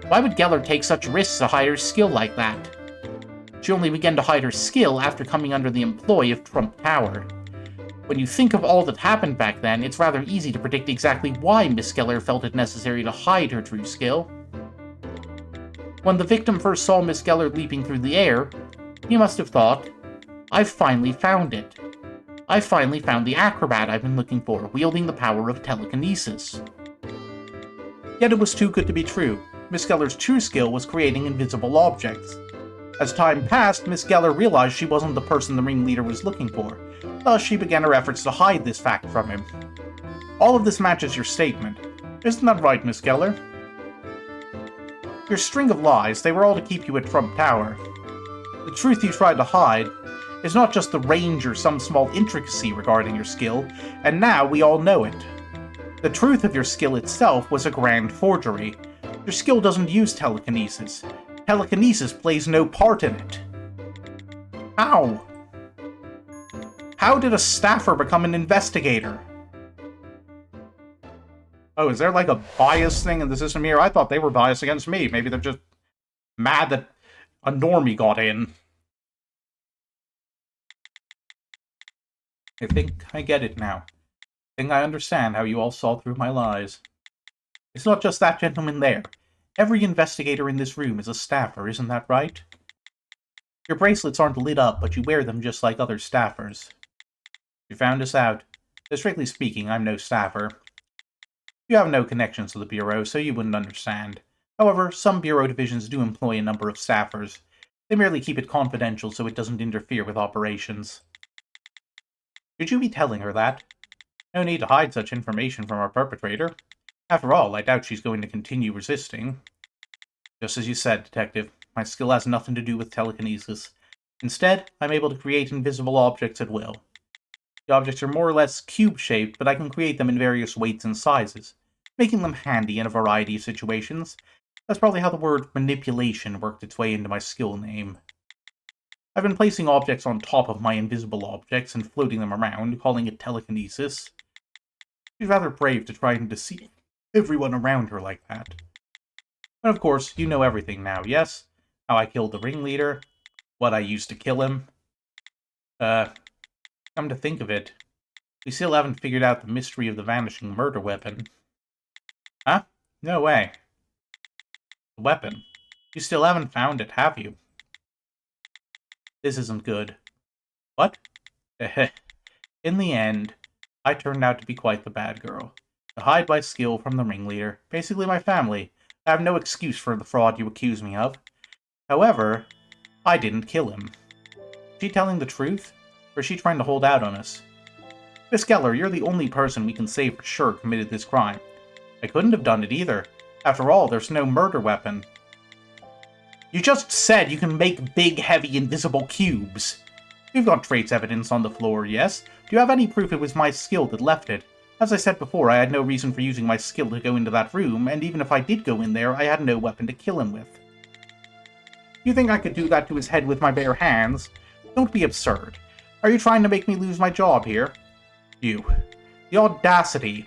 Why would Geller take such risks to hide her skill like that? She only began to hide her skill after coming under the employ of Trump Tower. When you think of all that happened back then, it's rather easy to predict exactly why Miss Geller felt it necessary to hide her true skill. When the victim first saw Miss Geller leaping through the air, he must have thought, I've finally found it. I finally found the acrobat I've been looking for, wielding the power of telekinesis. Yet it was too good to be true. Miss Geller's true skill was creating invisible objects. As time passed, Miss Geller realized she wasn't the person the ringleader was looking for, thus she began her efforts to hide this fact from him. All of this matches your statement. Isn't that right, Miss Geller? Your string of lies, they were all to keep you at Trump Tower. The truth you tried to hide is not just the range or some small intricacy regarding your skill, and now we all know it. The truth of your skill itself was a grand forgery. Your skill doesn't use telekinesis. Telekinesis plays no part in it. How? How did a staffer become an investigator? Oh, is there like a bias thing in the system here? I thought they were biased against me. Maybe they're just mad that a normie got in. I think I get it now. I think I understand how you all saw through my lies. It's not just that gentleman there. Every investigator in this room is a staffer, isn't that right? Your bracelets aren't lit up, but you wear them just like other staffers. You found us out. Though strictly speaking, I'm no staffer. You have no connections to the Bureau, so you wouldn't understand. However, some Bureau divisions do employ a number of staffers. They merely keep it confidential so it doesn't interfere with operations. Should you be telling her that? No need to hide such information from our perpetrator. After all, I doubt she's going to continue resisting. Just as you said, Detective, my skill has nothing to do with telekinesis. Instead, I'm able to create invisible objects at will. The objects are more or less cube-shaped, but I can create them in various weights and sizes, making them handy in a variety of situations. That's probably how the word manipulation worked its way into my skill name. I've been placing objects on top of my invisible objects and floating them around, calling it telekinesis. She's rather brave to try and deceive everyone around her like that. And of course, you know everything now, yes? How I killed the ringleader, what I used to kill him. Come to think of it, we still haven't figured out the mystery of the vanishing murder weapon. Huh? No way. The weapon. You still haven't found it, have you? This isn't good. What? In the end, I turned out to be quite the bad girl. To hide my skill from the ringleader, basically my family. I have no excuse for the fraud you accuse me of. However, I didn't kill him. Is she telling the truth? Or is she trying to hold out on us? Miss Geller, you're the only person we can say for sure committed this crime. I couldn't have done it either. After all, there's no murder weapon. You just said you can make big, heavy, invisible cubes. You've got trace evidence on the floor, yes? Do you have any proof it was my skill that left it? As I said before, I had no reason for using my skill to go into that room, and even if I did go in there, I had no weapon to kill him with. You think I could do that to his head with my bare hands? Don't be absurd. Are you trying to make me lose my job here? You. The audacity.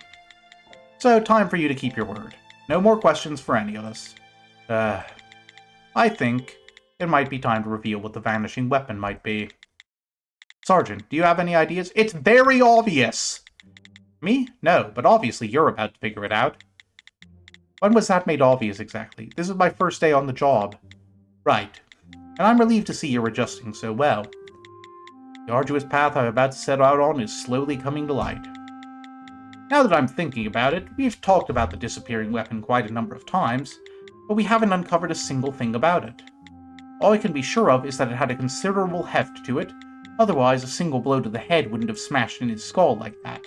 So, time for you to keep your word. No more questions for any of us. I think it might be time to reveal what the vanishing weapon might be. Sergeant, do you have any ideas? It's very obvious! Me? No, but obviously you're about to figure it out. When was that made obvious exactly? This is my first day on the job. Right. And I'm relieved to see you're adjusting so well. The arduous path I'm about to set out on is slowly coming to light. Now that I'm thinking about it, we've talked about the disappearing weapon quite a number of times, but we haven't uncovered a single thing about it. All I can be sure of is that it had a considerable heft to it, otherwise a single blow to the head wouldn't have smashed in his skull like that.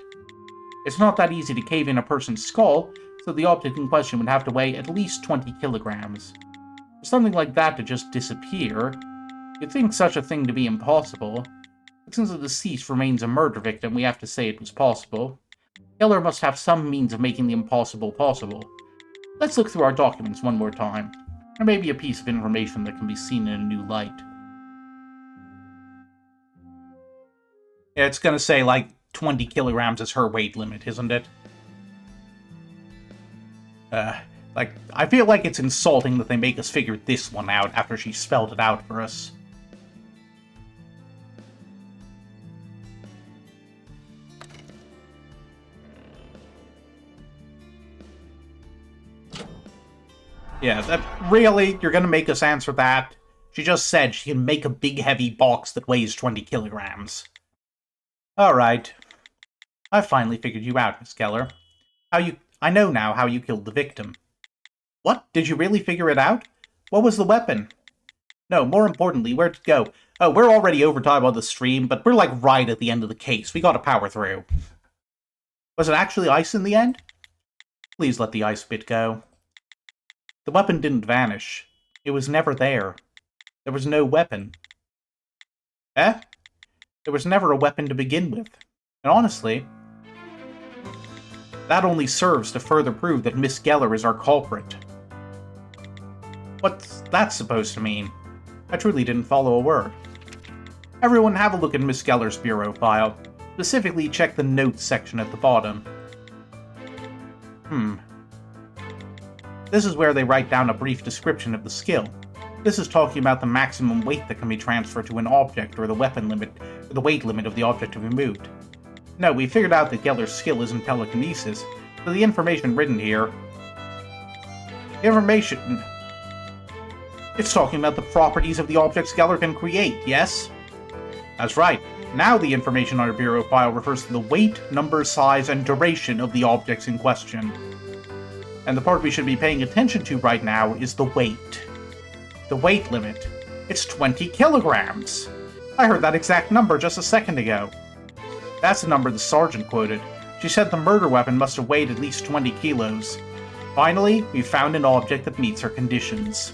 It's not that easy to cave in a person's skull, so the object in question would have to weigh at least 20 kilograms. For something like that to just disappear, you'd think such a thing to be impossible, but since the deceased remains a murder victim, we have to say it was possible. Geller must have some means of making the impossible possible. Let's look through our documents one more time. There may be a piece of information that can be seen in a new light. Yeah, it's gonna say, like, 20 kilograms is her weight limit, isn't it? I feel like it's insulting that they make us figure this one out after she spelled it out for us. Yeah, that really? You're gonna make us answer that? She just said she can make a big heavy box that weighs 20 kilograms. Alright. I've finally figured you out, Miss Geller. I know now how you killed the victim. What? Did you really figure it out? What was the weapon? No, more importantly, where'd it go? Oh, we're already over time on the stream, but we're like right at the end of the case. We gotta power through. Was it actually ice in the end? Please let the ice bit go. The weapon didn't vanish. It was never there. There was no weapon. Eh? There was never a weapon to begin with. And honestly, that only serves to further prove that Miss Geller is our culprit. What's that supposed to mean? I truly didn't follow a word. Everyone have a look at Miss Geller's bureau file. Specifically, check the notes section at the bottom. This is where they write down a brief description of the skill. This is talking about the maximum weight that can be transferred to an object, or the weapon limit, or the weight limit of the object to be moved. No, we figured out that Geller's skill isn't telekinesis, so the information written here... It's talking about the properties of the objects Geller can create, yes? That's right. Now the information on our bureau file refers to the weight, number, size, and duration of the objects in question. And the part we should be paying attention to right now is the weight. The weight limit. It's 20 kilograms! I heard that exact number just a second ago. That's the number the sergeant quoted. She said the murder weapon must have weighed at least 20 kilos. Finally, we've found an object that meets her conditions.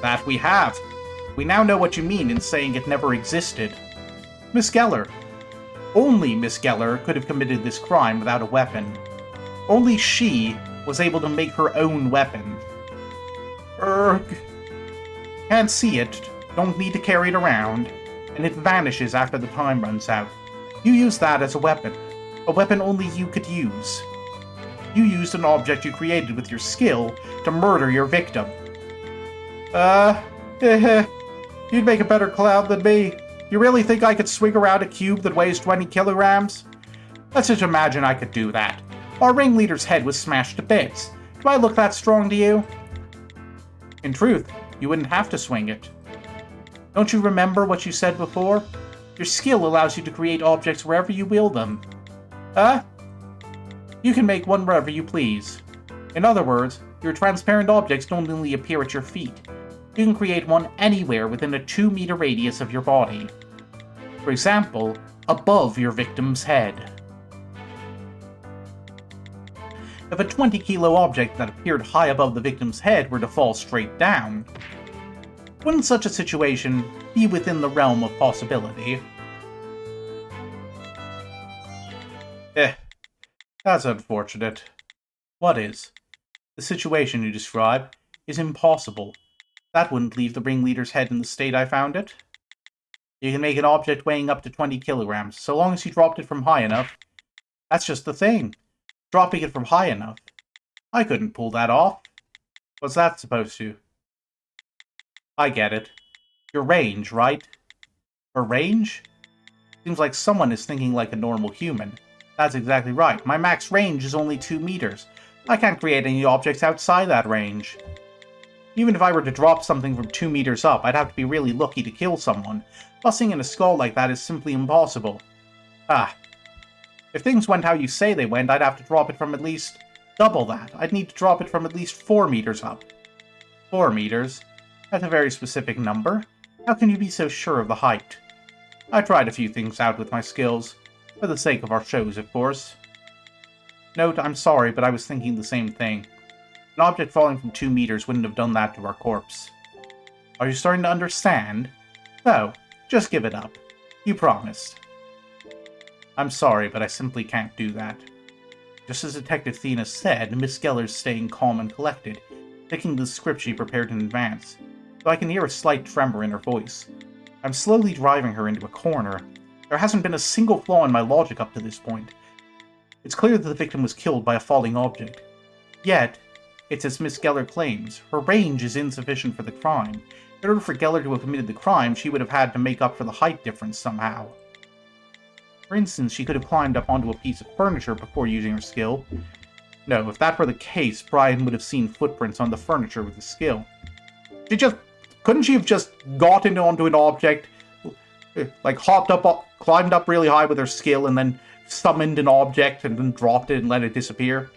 That we have. We now know what you mean in saying it never existed. Miss Geller. Only Miss Geller could have committed this crime without a weapon. Only she was able to make her own weapon. Can't see it, don't need to carry it around, and it vanishes after the time runs out. You use that as a weapon only you could use. You used an object you created with your skill to murder your victim. You'd make a better clown than me. You really think I could swing around a cube that weighs 20 kilograms? Let's just imagine I could do that. Our ringleader's head was smashed to bits. Do I look that strong to you? In truth, you wouldn't have to swing it. Don't you remember what you said before? Your skill allows you to create objects wherever you will them. You can make one wherever you please. In other words, your transparent objects don't only appear at your feet. You can create one anywhere within a 2-meter radius of your body. For example, above your victim's head. if a 20-kilo object that appeared high above the victim's head were to fall straight down. Wouldn't such a situation be within the realm of possibility? That's unfortunate. What is? The situation you describe is impossible. That wouldn't leave the ringleader's head in the state I found it. You can make an object weighing up to 20 kilograms, so long as you dropped it from high enough. That's just the thing. Dropping it from high enough. I couldn't pull that off. What's that supposed to? I get it. Your range, right? Her range? Seems like someone is thinking like a normal human. That's exactly right. My max range is only 2 meters. I can't create any objects outside that range. Even if I were to drop something from 2 meters up, I'd have to be really lucky to kill someone. Busting in a skull like that is simply impossible. If things went how you say they went, I'd have to drop it from at least double that. I'd need to drop it from at least 4 meters up. 4 meters? That's a very specific number. How can you be so sure of the height? I tried a few things out with my skills. For the sake of our shows, of course. Note, I'm sorry, but I was thinking the same thing. An object falling from 2 meters wouldn't have done that to our corpse. Are you starting to understand? No, just give it up. You promised. I'm sorry, but I simply can't do that. Just as Detective Thena said, Miss Geller's staying calm and collected, picking the script she prepared in advance, though I can hear a slight tremor in her voice. I'm slowly driving her into a corner. There hasn't been a single flaw in my logic up to this point. It's clear that the victim was killed by a falling object. Yet, it's as Miss Geller claims, her range is insufficient for the crime. In order for Geller to have committed the crime, she would have had to make up for the height difference somehow. For instance, she could have climbed up onto a piece of furniture before using her skill. No, if that were the case, Brian would have seen footprints on the furniture with his skill. Couldn't she have just gotten onto an object, like climbed up really high with her skill, and then summoned an object and then dropped it and let it disappear?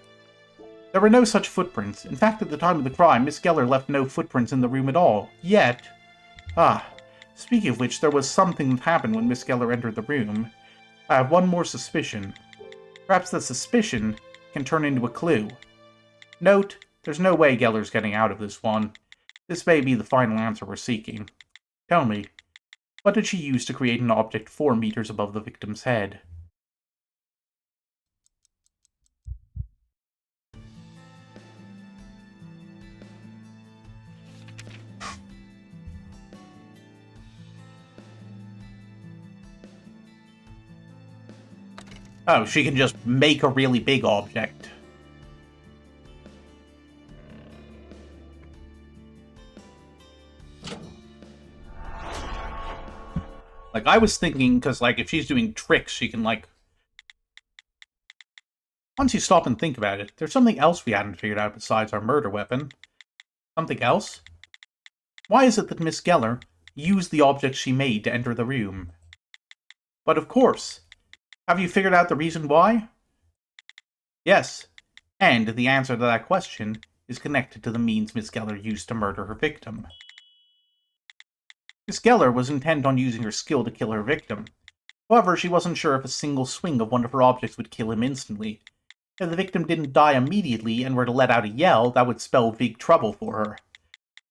There were no such footprints. In fact, at the time of the crime, Miss Geller left no footprints in the room at all. Yet... speaking of which, there was something that happened when Miss Geller entered the room. I have one more suspicion. Perhaps the suspicion can turn into a clue. Note, there's no way Geller's getting out of this one. This may be the final answer we're seeking. Tell me, what did she use to create an object 4 meters above the victim's head? Oh, she can just make a really big object. Like, I was thinking, because, like, if she's doing tricks, she can, like... Once you stop and think about it, there's something else we hadn't figured out besides our murder weapon. Something else? Why is it that Miss Geller used the object she made to enter the room? But of course... Have you figured out the reason why? Yes, and the answer to that question is connected to the means Miss Geller used to murder her victim. Miss Geller was intent on using her skill to kill her victim. However, she wasn't sure if a single swing of one of her objects would kill him instantly. If the victim didn't die immediately and were to let out a yell, that would spell big trouble for her.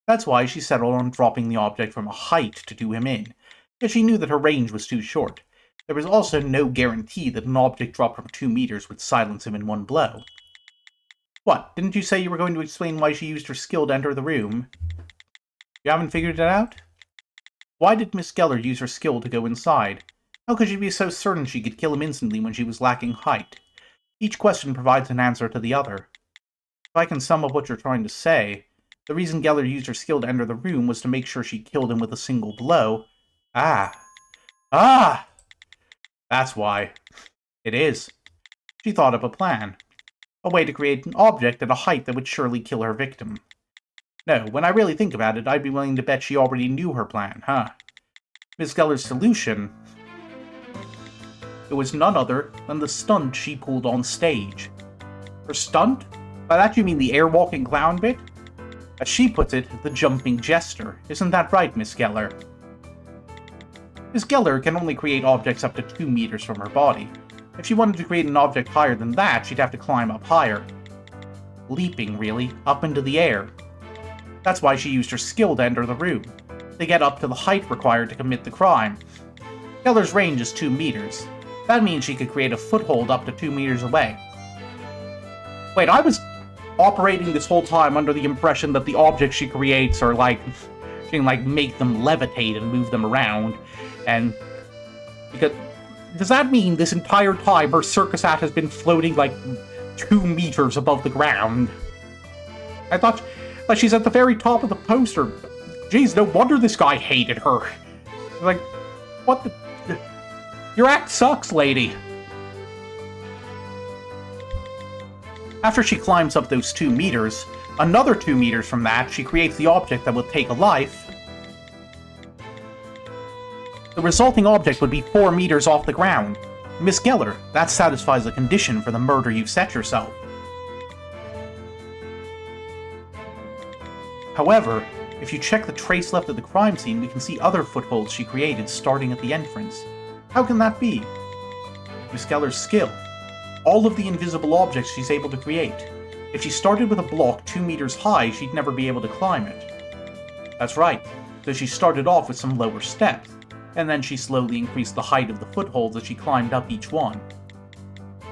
That's why she settled on dropping the object from a height to do him in, because she knew that her range was too short. There was also no guarantee that an object dropped from 2 meters would silence him in one blow. What, didn't you say you were going to explain why she used her skill to enter the room? You haven't figured it out? Why did Miss Geller use her skill to go inside? How could she be so certain she could kill him instantly when she was lacking height? Each question provides an answer to the other. If I can sum up what you're trying to say, the reason Geller used her skill to enter the room was to make sure she killed him with a single blow. That's why. It is. She thought up a plan. A way to create an object at a height that would surely kill her victim. No, when I really think about it, I'd be willing to bet she already knew her plan, huh? Miss Geller's solution... It was none other than the stunt she pulled on stage. Her stunt? By that you mean the air-walking clown bit? As she puts it, the jumping jester. Isn't that right, Miss Geller? Miss Geller can only create objects up to 2 meters from her body. If she wanted to create an object higher than that, she'd have to climb up higher. leaping, really, up into the air. That's why she used her skill to enter the room, to get up to the height required to commit the crime. Geller's range is 2 meters. That means she could create a foothold up to 2 meters away. Wait, I was operating this whole time under the impression that the objects she creates are she can make them levitate and move them around, and does that mean this entire time her circus act has been floating 2 meters above the ground? I thought she's at the very top of the poster. Geez, no wonder this guy hated her. What the... Your act sucks, lady. After she climbs up those 2 meters, another 2 meters from that, she creates the object that will take a life. The resulting object would be 4 meters off the ground. Miss Geller, that satisfies the condition for the murder you've set yourself. However, if you check the trace left at the crime scene, we can see other footholds she created starting at the entrance. How can that be? Miss Geller's skill. All of the invisible objects she's able to create. If she started with a block 2 meters high, she'd never be able to climb it. That's right, so she started off with some lower steps, and then she slowly increased the height of the footholds as she climbed up each one.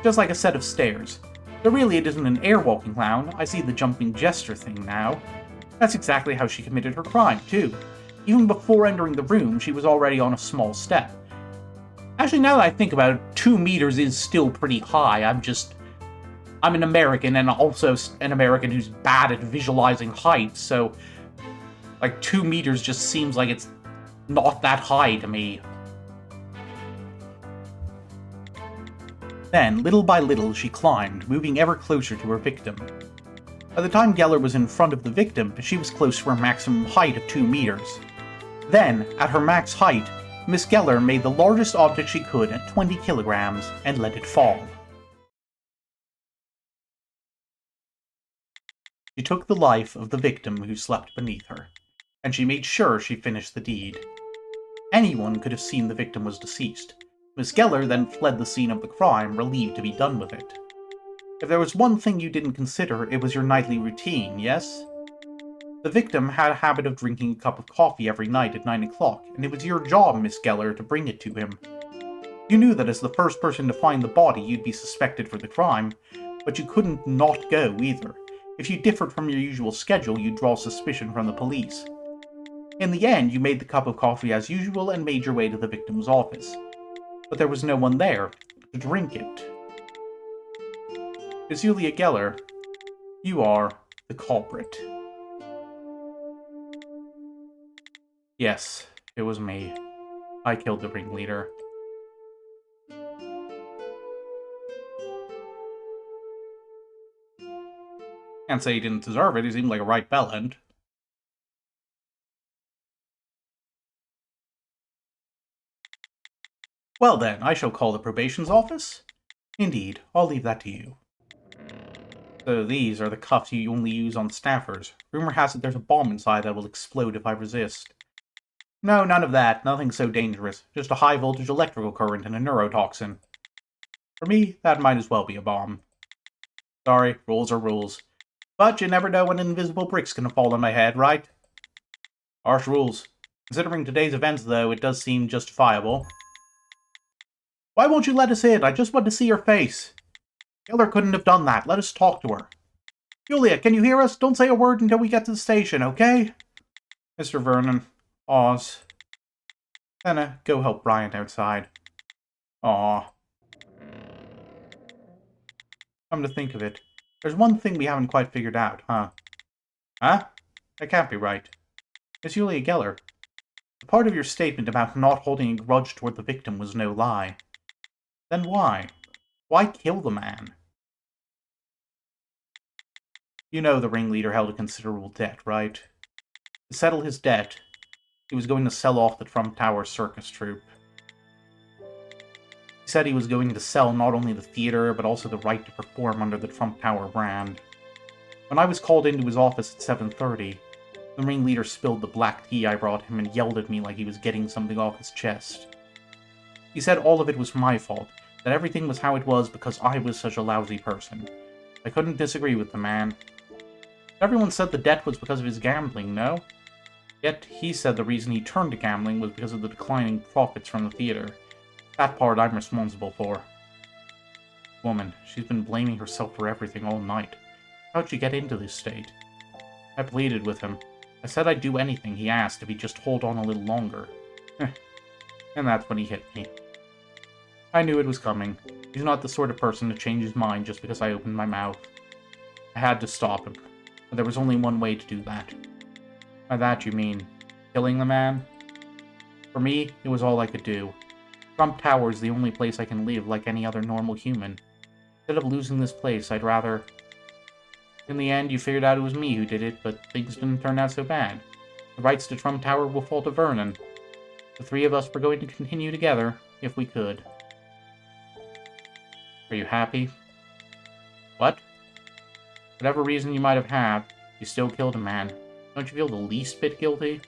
Just like a set of stairs. But really it isn't an airwalking clown, I see the jumping gesture thing now. That's exactly how she committed her crime, too. Even before entering the room, she was already on a small step. Actually, now that I think about it, 2 meters is still pretty high. I'm an American, and also an American who's bad at visualizing heights, so 2 meters just seems like it's not that high to me. Then, little by little, she climbed, moving ever closer to her victim. By the time Geller was in front of the victim, she was close to her maximum height of 2 meters. Then, at her max height, Miss Geller made the largest object she could at 20 kilograms and let it fall. She took the life of the victim who slept beneath her, and she made sure she finished the deed. Anyone could have seen the victim was deceased. Miss Geller then fled the scene of the crime, relieved to be done with it. If there was one thing you didn't consider, it was your nightly routine, yes? The victim had a habit of drinking a cup of coffee every night at 9 o'clock, and it was your job, Miss Geller, to bring it to him. You knew that as the first person to find the body, you'd be suspected for the crime, but you couldn't not go either. If you differed from your usual schedule, you'd draw suspicion from the police. In the end, you made the cup of coffee as usual and made your way to the victim's office. But there was no one there to drink it. Miss Julia Geller, you are the culprit. Yes, it was me. I killed the ringleader. Can't say he didn't deserve it, he seemed like a right bellend. Well then, I shall call the probation's office. Indeed, I'll leave that to you. So these are the cuffs you only use on staffers. Rumor has it there's a bomb inside that will explode if I resist. No, none of that. Nothing so dangerous. Just a high-voltage electrical current and a neurotoxin. For me, that might as well be a bomb. Sorry, rules are rules. But you never know when an invisible brick's gonna fall on my head, right? Harsh rules. Considering today's events, though, it does seem justifiable. Why won't you let us in? I just want to see your face. Geller couldn't have done that. Let us talk to her. Julia, can you hear us? Don't say a word until we get to the station, okay? Mr. Vernon. Oz. Anna, go help Bryant outside. Aw. Come to think of it, there's one thing we haven't quite figured out, huh? Huh? That can't be right. Miss Julia Geller, the part of your statement about not holding a grudge toward the victim was no lie. Then why? Why kill the man? You know the ringleader held a considerable debt, right? To settle his debt, he was going to sell off the Trump Tower circus troupe. He said he was going to sell not only the theater, but also the right to perform under the Trump Tower brand. When I was called into his office at 7:30, the ringleader spilled the black tea I brought him and yelled at me like he was getting something off his chest. He said all of it was my fault, that everything was how it was because I was such a lousy person. I couldn't disagree with the man. Everyone said the debt was because of his gambling, no? Yet he said the reason he turned to gambling was because of the declining profits from the theater. That part I'm responsible for. Woman, she's been blaming herself for everything all night. How'd she get into this state? I pleaded with him. I said I'd do anything he asked if he'd just hold on a little longer. And that's when he hit me. I knew it was coming. He's not the sort of person to change his mind just because I opened my mouth. I had to stop him, but there was only one way to do that. By that you mean, killing the man? For me, it was all I could do. Trump Tower's the only place I can live like any other normal human. Instead of losing this place, I'd rather... In the end, you figured out it was me who did it, but things didn't turn out so bad. The rights to Trump Tower will fall to Vernon. The three of us were going to continue together, if we could. Are you happy? What? Whatever reason you might have had, you still killed a man. Don't you feel the least bit guilty?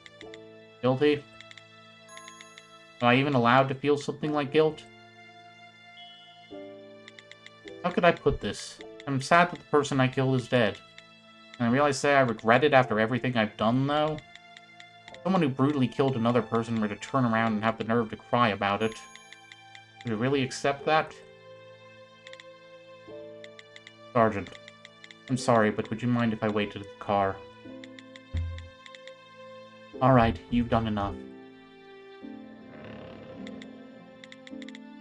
Guilty? Am I even allowed to feel something like guilt? How could I put this? I'm sad that the person I killed is dead. And I realize I regret it after everything I've done, though. Someone who brutally killed another person were to turn around and have the nerve to cry about it. Would you really accept that? Sergeant, I'm sorry, but would you mind if I waited at the car? Alright, you've done enough.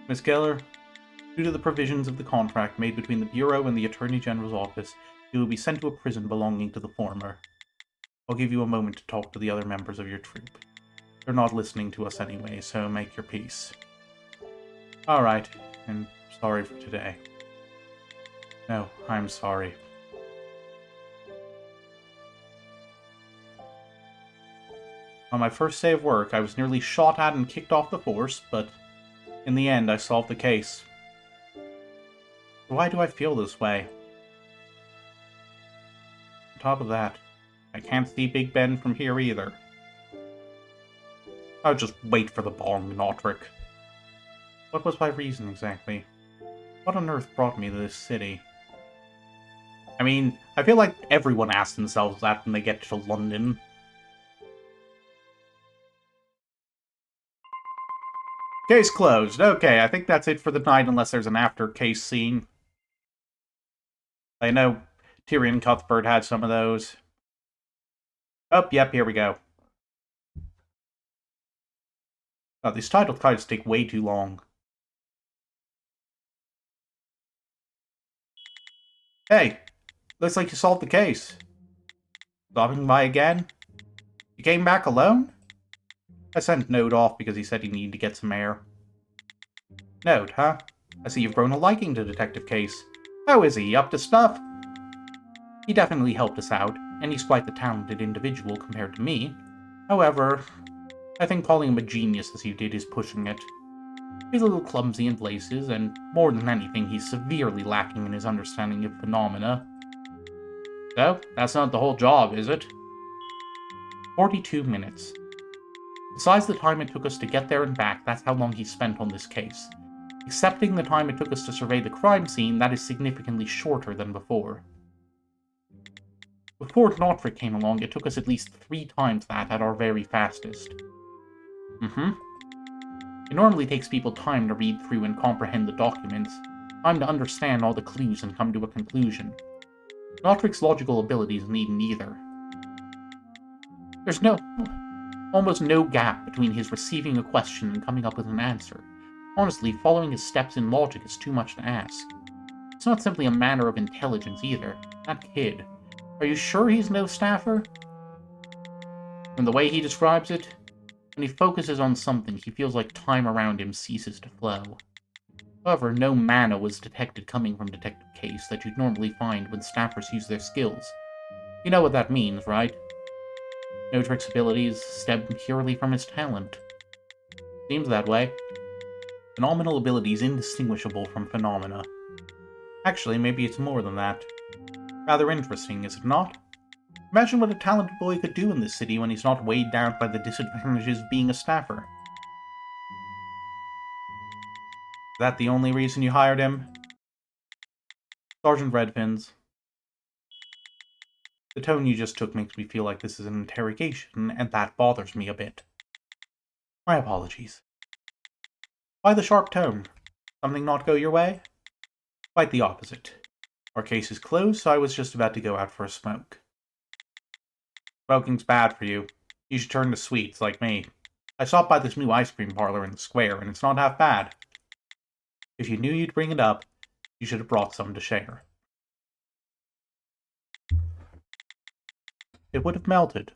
Miss Geller, due to the provisions of the contract made between the Bureau and the Attorney General's office, you will be sent to a prison belonging to the former. I'll give you a moment to talk to the other members of your troop. They're not listening to us anyway, so make your peace. Alright, and sorry for today. No, I'm sorry. On my first day of work, I was nearly shot at and kicked off the force, but in the end, I solved the case. Why do I feel this way? On top of that, I can't see Big Ben from here either. I'll just wait for the bong, Notrick. What was my reason exactly? What on earth brought me to this city? I mean, I feel like everyone asks themselves that when they get to London. Case closed. Okay, I think that's it for the night unless there's an after-case scene. I know Tyrion Cuthbert had some of those. Oh, yep, here we go. Oh, these title cards take way too long. Hey, looks like you solved the case. Stopping by again? You came back alone? I sent Note off because he said he needed to get some air. Note, huh? I see you've grown a liking to Detective Case. How is he? Up to stuff? He definitely helped us out, and he's quite the talented individual compared to me. However, I think calling him a genius as you did is pushing it. He's a little clumsy in places, and more than anything, he's severely lacking in his understanding of phenomena. So, that's not the whole job, is it? 42 minutes. Besides the time it took us to get there and back, that's how long he spent on this case. Excepting the time it took us to survey the crime scene, that is significantly shorter than before. Before Notrick came along, it took us at least 3 times that at our very fastest. It normally takes people time to read through and comprehend the documents, time to understand all the clues and come to a conclusion. Notrick's logical abilities need neither. There's almost no gap between his receiving a question and coming up with an answer. Honestly, following his steps in logic is too much to ask. It's not simply a matter of intelligence either. That kid. Are you sure he's no staffer? From the way he describes it, when he focuses on something, he feels like time around him ceases to flow. However, no mana was detected coming from Detective Case that you'd normally find when staffers use their skills. You know what that means, right? Notrick's abilities stem purely from his talent. Seems that way. Phenomenal ability is indistinguishable from phenomena. Actually, maybe it's more than that. Rather interesting, is it not? Imagine what a talented boy could do in this city when he's not weighed down by the disadvantages of being a staffer. Is that the only reason you hired him? Sergeant Redfins, The tone you just took makes me feel like this is an interrogation, and that bothers me a bit. My apologies. Why the sharp tone? Something not go your way? Quite the opposite. Our case is closed, so I was just about to go out for a smoke. Smoking's bad for you. You should turn to sweets, like me. I stopped by this new ice cream parlor in the square, and it's not half bad. If you knew you'd bring it up, you should have brought some to share. It would have melted.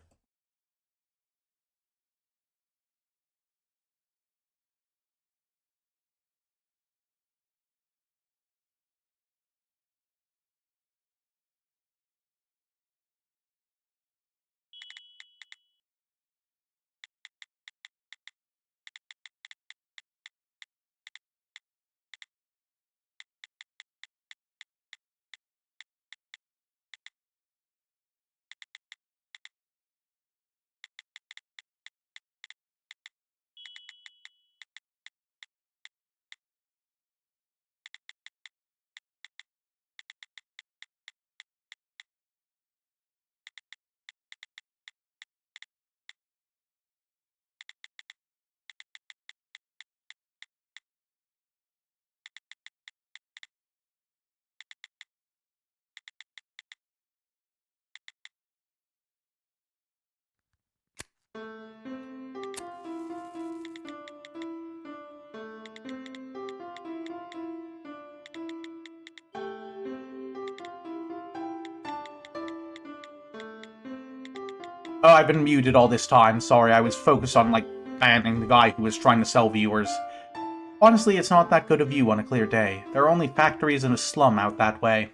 Oh, I've been muted all this time. Sorry, I was focused on, banning the guy who was trying to sell viewers. Honestly, it's not that good a view on a clear day. There are only factories and a slum out that way.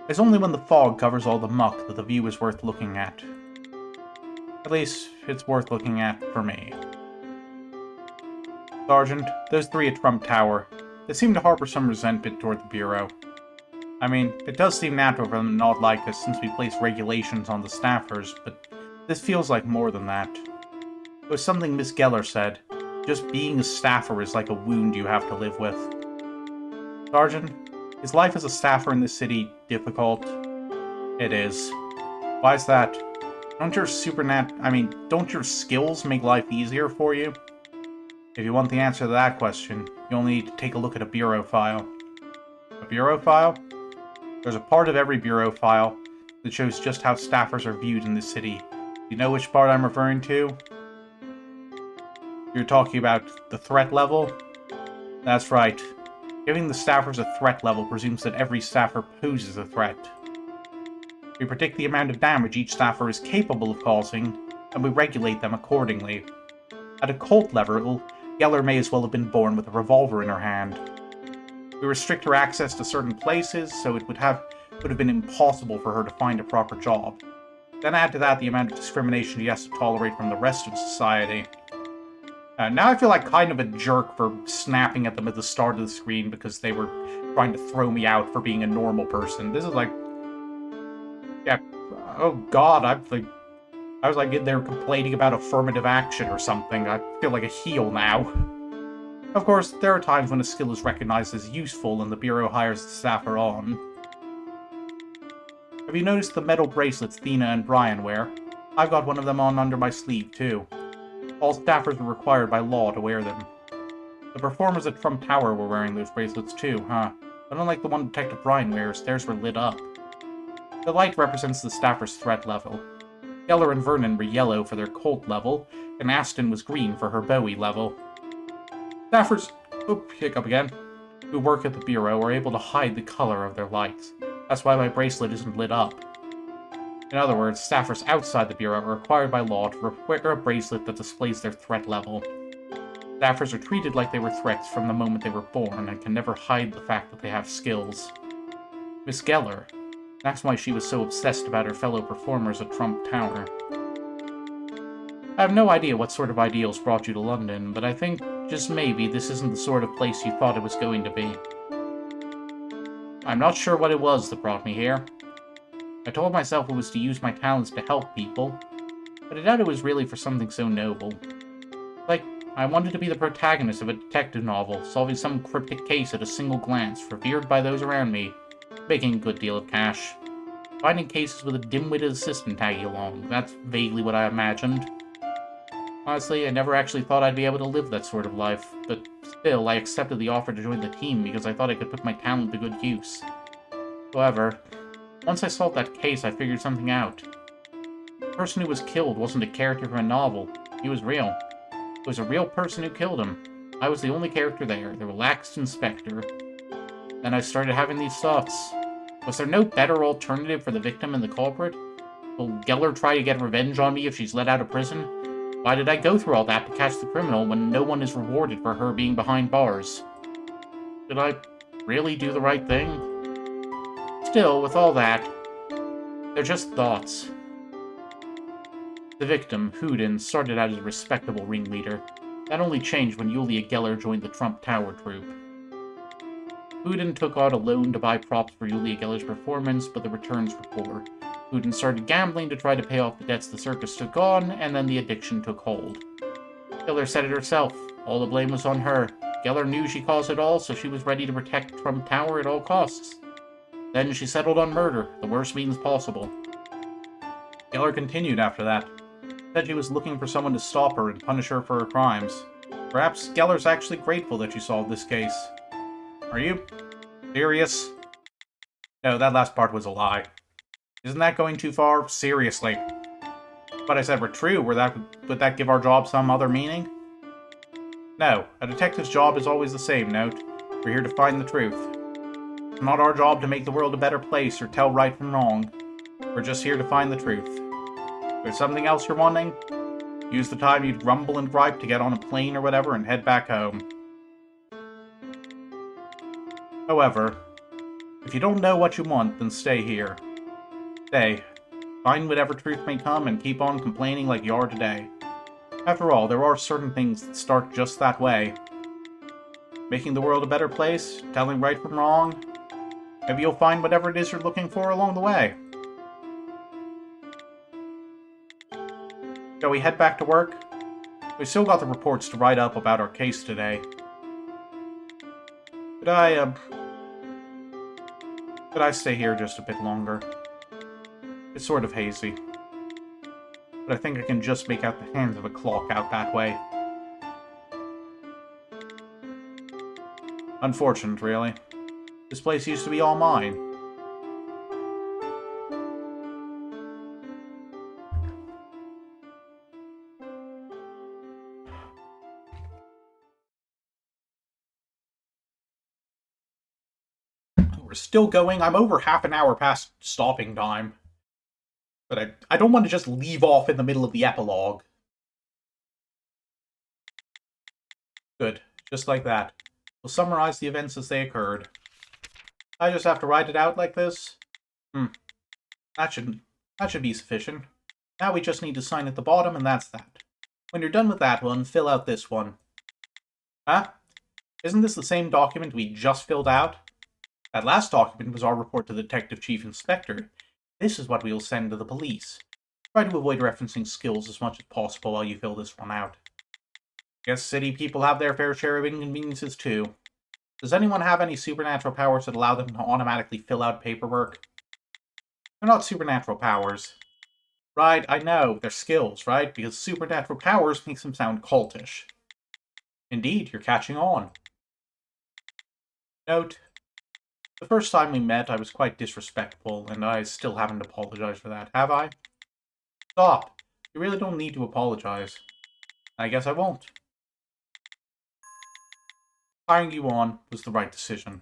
It's only when the fog covers all the muck that the view is worth looking at. At least, it's worth looking at for me. Sergeant, those three at Trump Tower, they seem to harbor some resentment toward the Bureau. I mean, it does seem natural for them to not like us since we place regulations on the staffers, but this feels like more than that. It was something Miss Geller said. Just being a staffer is like a wound you have to live with. Sergeant, is life as a staffer in this city difficult? It is. Why is that? Don't your skills make life easier for you? If you want the answer to that question, you only need to take a look at a bureau file. A bureau file? There's a part of every bureau file that shows just how staffers are viewed in this city. You know which part I'm referring to? You're talking about the threat level? That's right. Giving the staffers a threat level presumes that every staffer poses a threat. We predict the amount of damage each staffer is capable of causing, and we regulate them accordingly. At a cult level, Geller may as well have been born with a revolver in her hand. We restrict her access to certain places, so it would have been impossible for her to find a proper job. Then add to that the amount of discrimination she has to tolerate from the rest of society. Now I feel like kind of a jerk for snapping at them at the start of the screen because they were trying to throw me out for being a normal person. This is like... Yeah, oh god, I was like they were complaining about affirmative action or something. I feel like a heel now. Of course, there are times when a skill is recognized as useful and the Bureau hires the staffer on. Have you noticed the metal bracelets Thena and Brian wear? I've got one of them on under my sleeve, too. All staffers are required by law to wear them. The performers at Trump Tower were wearing those bracelets too, huh? But unlike the one Detective Brian wears, theirs were lit up. The light represents the staffer's threat level. Geller and Vernon were yellow for their Colt level, and Aston was green for her Bowie level. Staffers, hiccup again, who work at the Bureau are able to hide the color of their lights. That's why my bracelet isn't lit up. In other words, staffers outside the Bureau are required by law to wear a bracelet that displays their threat level. Staffers are treated like they were threats from the moment they were born and can never hide the fact that they have skills. Miss Geller, that's why she was so obsessed about her fellow performers at Trump Tower. I have no idea what sort of ideals brought you to London, but I think, just maybe, this isn't the sort of place you thought it was going to be. I'm not sure what it was that brought me here. I told myself it was to use my talents to help people, but I doubt it was really for something so noble. Like, I wanted to be the protagonist of a detective novel, solving some cryptic case at a single glance, revered by those around me, making a good deal of cash. Finding cases with a dim-witted assistant tagging along. That's vaguely what I imagined. Honestly, I never actually thought I'd be able to live that sort of life, but still, I accepted the offer to join the team because I thought I could put my talent to good use. However, once I solved that case, I figured something out. The person who was killed wasn't a character from a novel. He was real. It was a real person who killed him. I was the only character there, the relaxed inspector. Then I started having these thoughts. Was there no better alternative for the victim and the culprit? Will Geller try to get revenge on me if she's let out of prison? Why did I go through all that to catch the criminal when no one is rewarded for her being behind bars? Did I really do the right thing? Still, with all that, they're just thoughts. The victim, Houdin, started out as a respectable ringleader. That only changed when Yulia Geller joined the Trump Tower troupe. Houdin took out a loan to buy props for Yulia Geller's performance, but the returns were poor. Houdin started gambling to try to pay off the debts the circus took on, and then the addiction took hold. Geller said it herself. All the blame was on her. Geller knew she caused it all, so she was ready to protect Trump Tower at all costs. Then she settled on murder, the worst means possible. Geller continued after that. Said she was looking for someone to stop her and punish her for her crimes. Perhaps Geller's actually grateful that you solved this case. Are you serious? No, that last part was a lie. Isn't that going too far? Seriously. What I said were true. Would that give our job some other meaning? No, a detective's job is always the same, Note. We're here to find the truth. It's not our job to make the world a better place or tell right from wrong. We're just here to find the truth. If there's something else you're wanting, use the time you'd grumble and gripe to get on a plane or whatever and head back home. However, if you don't know what you want, then stay here. Stay. Find whatever truth may come and keep on complaining like you are today. After all, there are certain things that start just that way. Making the world a better place, telling right from wrong. Maybe you'll find whatever it is you're looking for along the way. Shall we head back to work? We've still got the reports to write up about our case today. Could I stay here just a bit longer? It's sort of hazy. But I think I can just make out the hands of a clock out that way. Unfortunate, really. This place used to be all mine. We're still going. I'm over half an hour past stopping time. But I don't want to just leave off in the middle of the epilogue. Good. Just like that. We'll summarize the events as they occurred. I just have to write it out like this? That should be sufficient. Now we just need to sign at the bottom, and that's that. When you're done with that one, fill out this one. Huh? Isn't this the same document we just filled out? That last document was our report to the Detective Chief Inspector. This is what we'll send to the police. Try to avoid referencing skills as much as possible while you fill this one out. Guess city people have their fair share of inconveniences too. Does anyone have any supernatural powers that allow them to automatically fill out paperwork? They're not supernatural powers. Right, I know, they're skills, right? Because supernatural powers makes them sound cultish. Indeed, you're catching on. Note: the first time we met, I was quite disrespectful, and I still haven't apologized for that, have I? Stop. You really don't need to apologize. I guess I won't. Hiring you on was the right decision.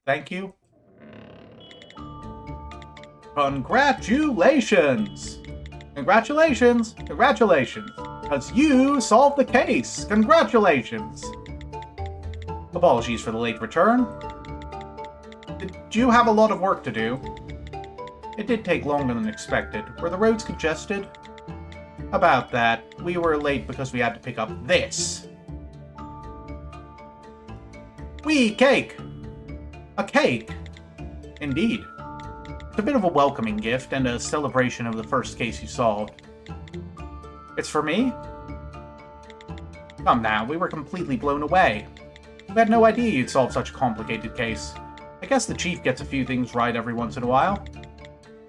Thank you? Congratulations! Congratulations! Congratulations! Because you solved the case! Congratulations! Apologies for the late return. Did you have a lot of work to do? It did take longer than expected. Were the roads congested? About that. We were late because we had to pick up this. Wee cake! A cake! Indeed. It's a bit of a welcoming gift and a celebration of the first case you solved. It's for me? Come now, we were completely blown away. We had no idea you'd solve such a complicated case. I guess the chief gets a few things right every once in a while.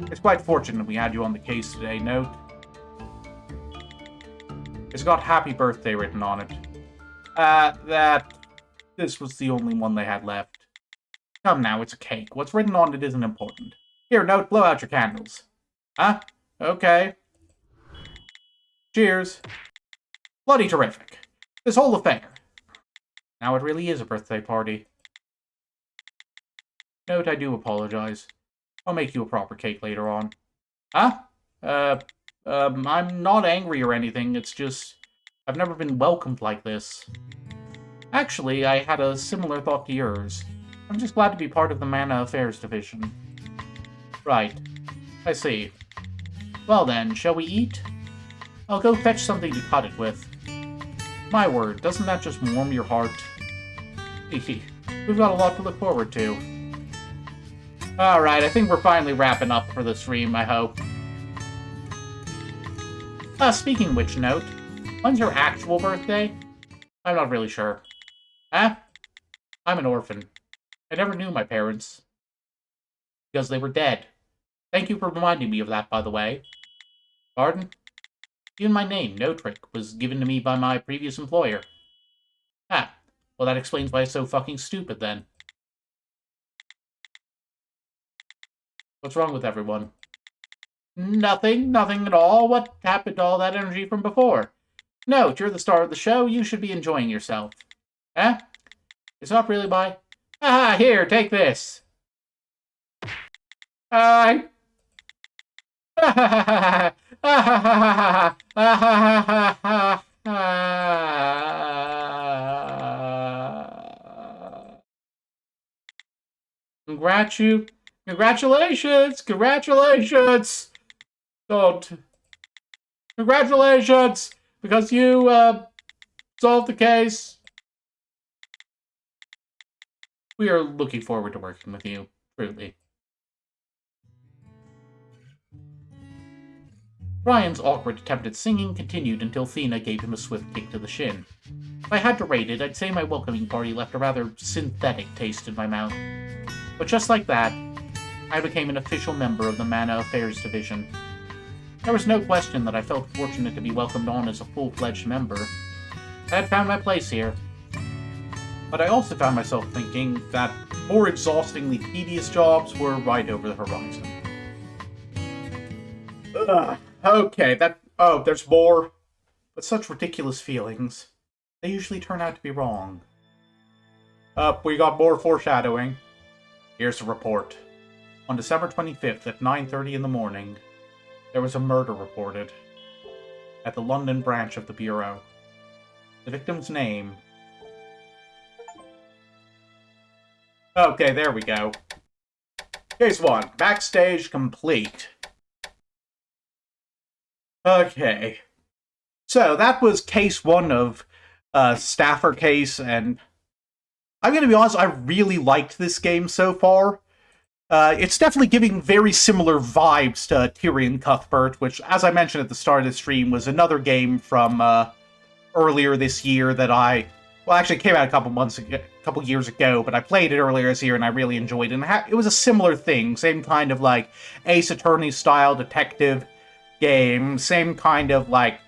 It's quite fortunate we had you on the case today. Note. It's got happy birthday written on it. This was the only one they had left. Come now, it's a cake. What's written on it isn't important. Here, Note, blow out your candles. Huh? Okay. Cheers. Bloody terrific. This whole affair. Now it really is a birthday party. Note, I do apologize. I'll make you a proper cake later on. Huh? I'm not angry or anything, it's just... I've never been welcomed like this. Actually, I had a similar thought to yours. I'm just glad to be part of the Mana Affairs division. Right. I see. Well then, shall we eat? I'll go fetch something to cut it with. My word, doesn't that just warm your heart? Hehe. We've got a lot to look forward to. Alright, I think we're finally wrapping up for the stream, I hope. Speaking of which, Note, when's your actual birthday? I'm not really sure. Huh? I'm an orphan. I never knew my parents. Because they were dead. Thank you for reminding me of that, by the way. Pardon? Even my name, No Trick, was given to me by my previous employer. Ah, well that explains why it's so fucking stupid, then. What's wrong with everyone? Nothing at all. What happened to all that energy from before? Note, you're the star of the show. You should be enjoying yourself. Eh? It's not really my... Ah, here, take this. I'm Congratulations! Congratulations! Don't. Congratulations! Because you, solved the case. We are looking forward to working with you, truly. Ryan's awkward attempt at singing continued until Thena gave him a swift kick to the shin. If I had to rate it, I'd say my welcoming party left a rather synthetic taste in my mouth. But just like that, I became an official member of the Mana Affairs division. There was no question that I felt fortunate to be welcomed on as a full-fledged member. I had found my place here. But I also found myself thinking that more exhaustingly tedious jobs were right over the horizon. Okay, oh, there's more. But such ridiculous feelings. They usually turn out to be wrong. We got more foreshadowing. Here's the report. On December 25th at 9:30 in the morning, there was a murder reported at the London branch of the Bureau. The victim's name... Okay, there we go. Case 1. Backstage complete. Okay. So, that was case 1 of Staffer case, and I'm gonna be honest, I really liked this game so far. It's definitely giving very similar vibes to Tyrion Cuthbert, which, as I mentioned at the start of the stream, was another game from earlier this year that well, actually it came out a couple years ago, but I played it earlier this year and I really enjoyed it. And it was a similar thing, same kind of like Ace Attorney-style detective game, same kind of like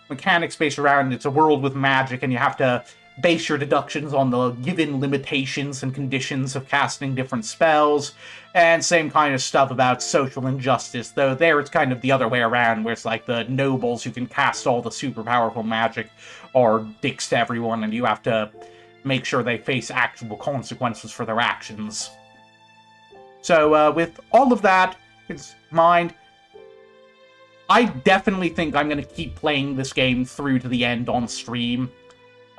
mechanics based around it's a world with magic and you have to base your deductions on the given limitations and conditions of casting different spells, and same kind of stuff about social injustice, though there it's kind of the other way around, where it's like the nobles who can cast all the super powerful magic are dicks to everyone, and you have to make sure they face actual consequences for their actions. So, with all of that in mind, I definitely think I'm going to keep playing this game through to the end on stream.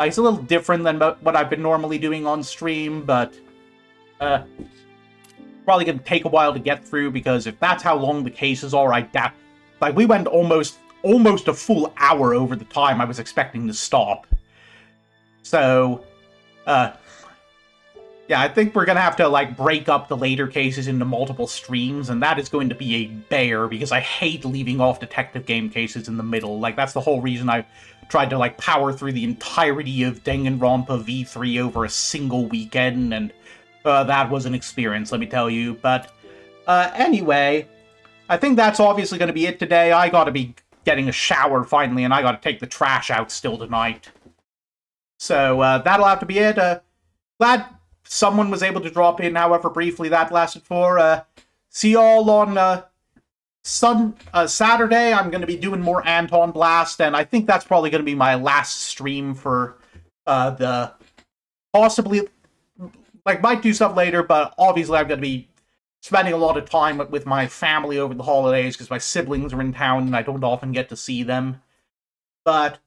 It's a little different than what I've been normally doing on stream, but probably going to take a while to get through, because if that's how long the cases are, like, we went almost a full hour over the time I was expecting to stop. So, yeah, I think we're going to have to, like, break up the later cases into multiple streams, and that is going to be a bear, because I hate leaving off detective game cases in the middle. Like, that's the whole reason I tried to, like, power through the entirety of Danganronpa V3 over a single weekend, and that was an experience, let me tell you. But, anyway, I think that's obviously going to be it today. I gotta be getting a shower finally, and I gotta take the trash out still tonight. So that'll have to be it. Glad someone was able to drop in, however briefly that lasted for. See y'all on Saturday. I'm going to be doing more Anton Blast, and I think that's probably going to be my last stream for the... Possibly, like, might do stuff later, but obviously I'm going to be spending a lot of time with my family over the holidays, because my siblings are in town, and I don't often get to see them. But,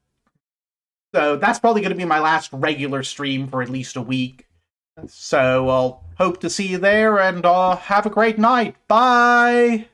so that's probably going to be my last regular stream for at least a week. So I'll hope to see you there, and have a great night. Bye!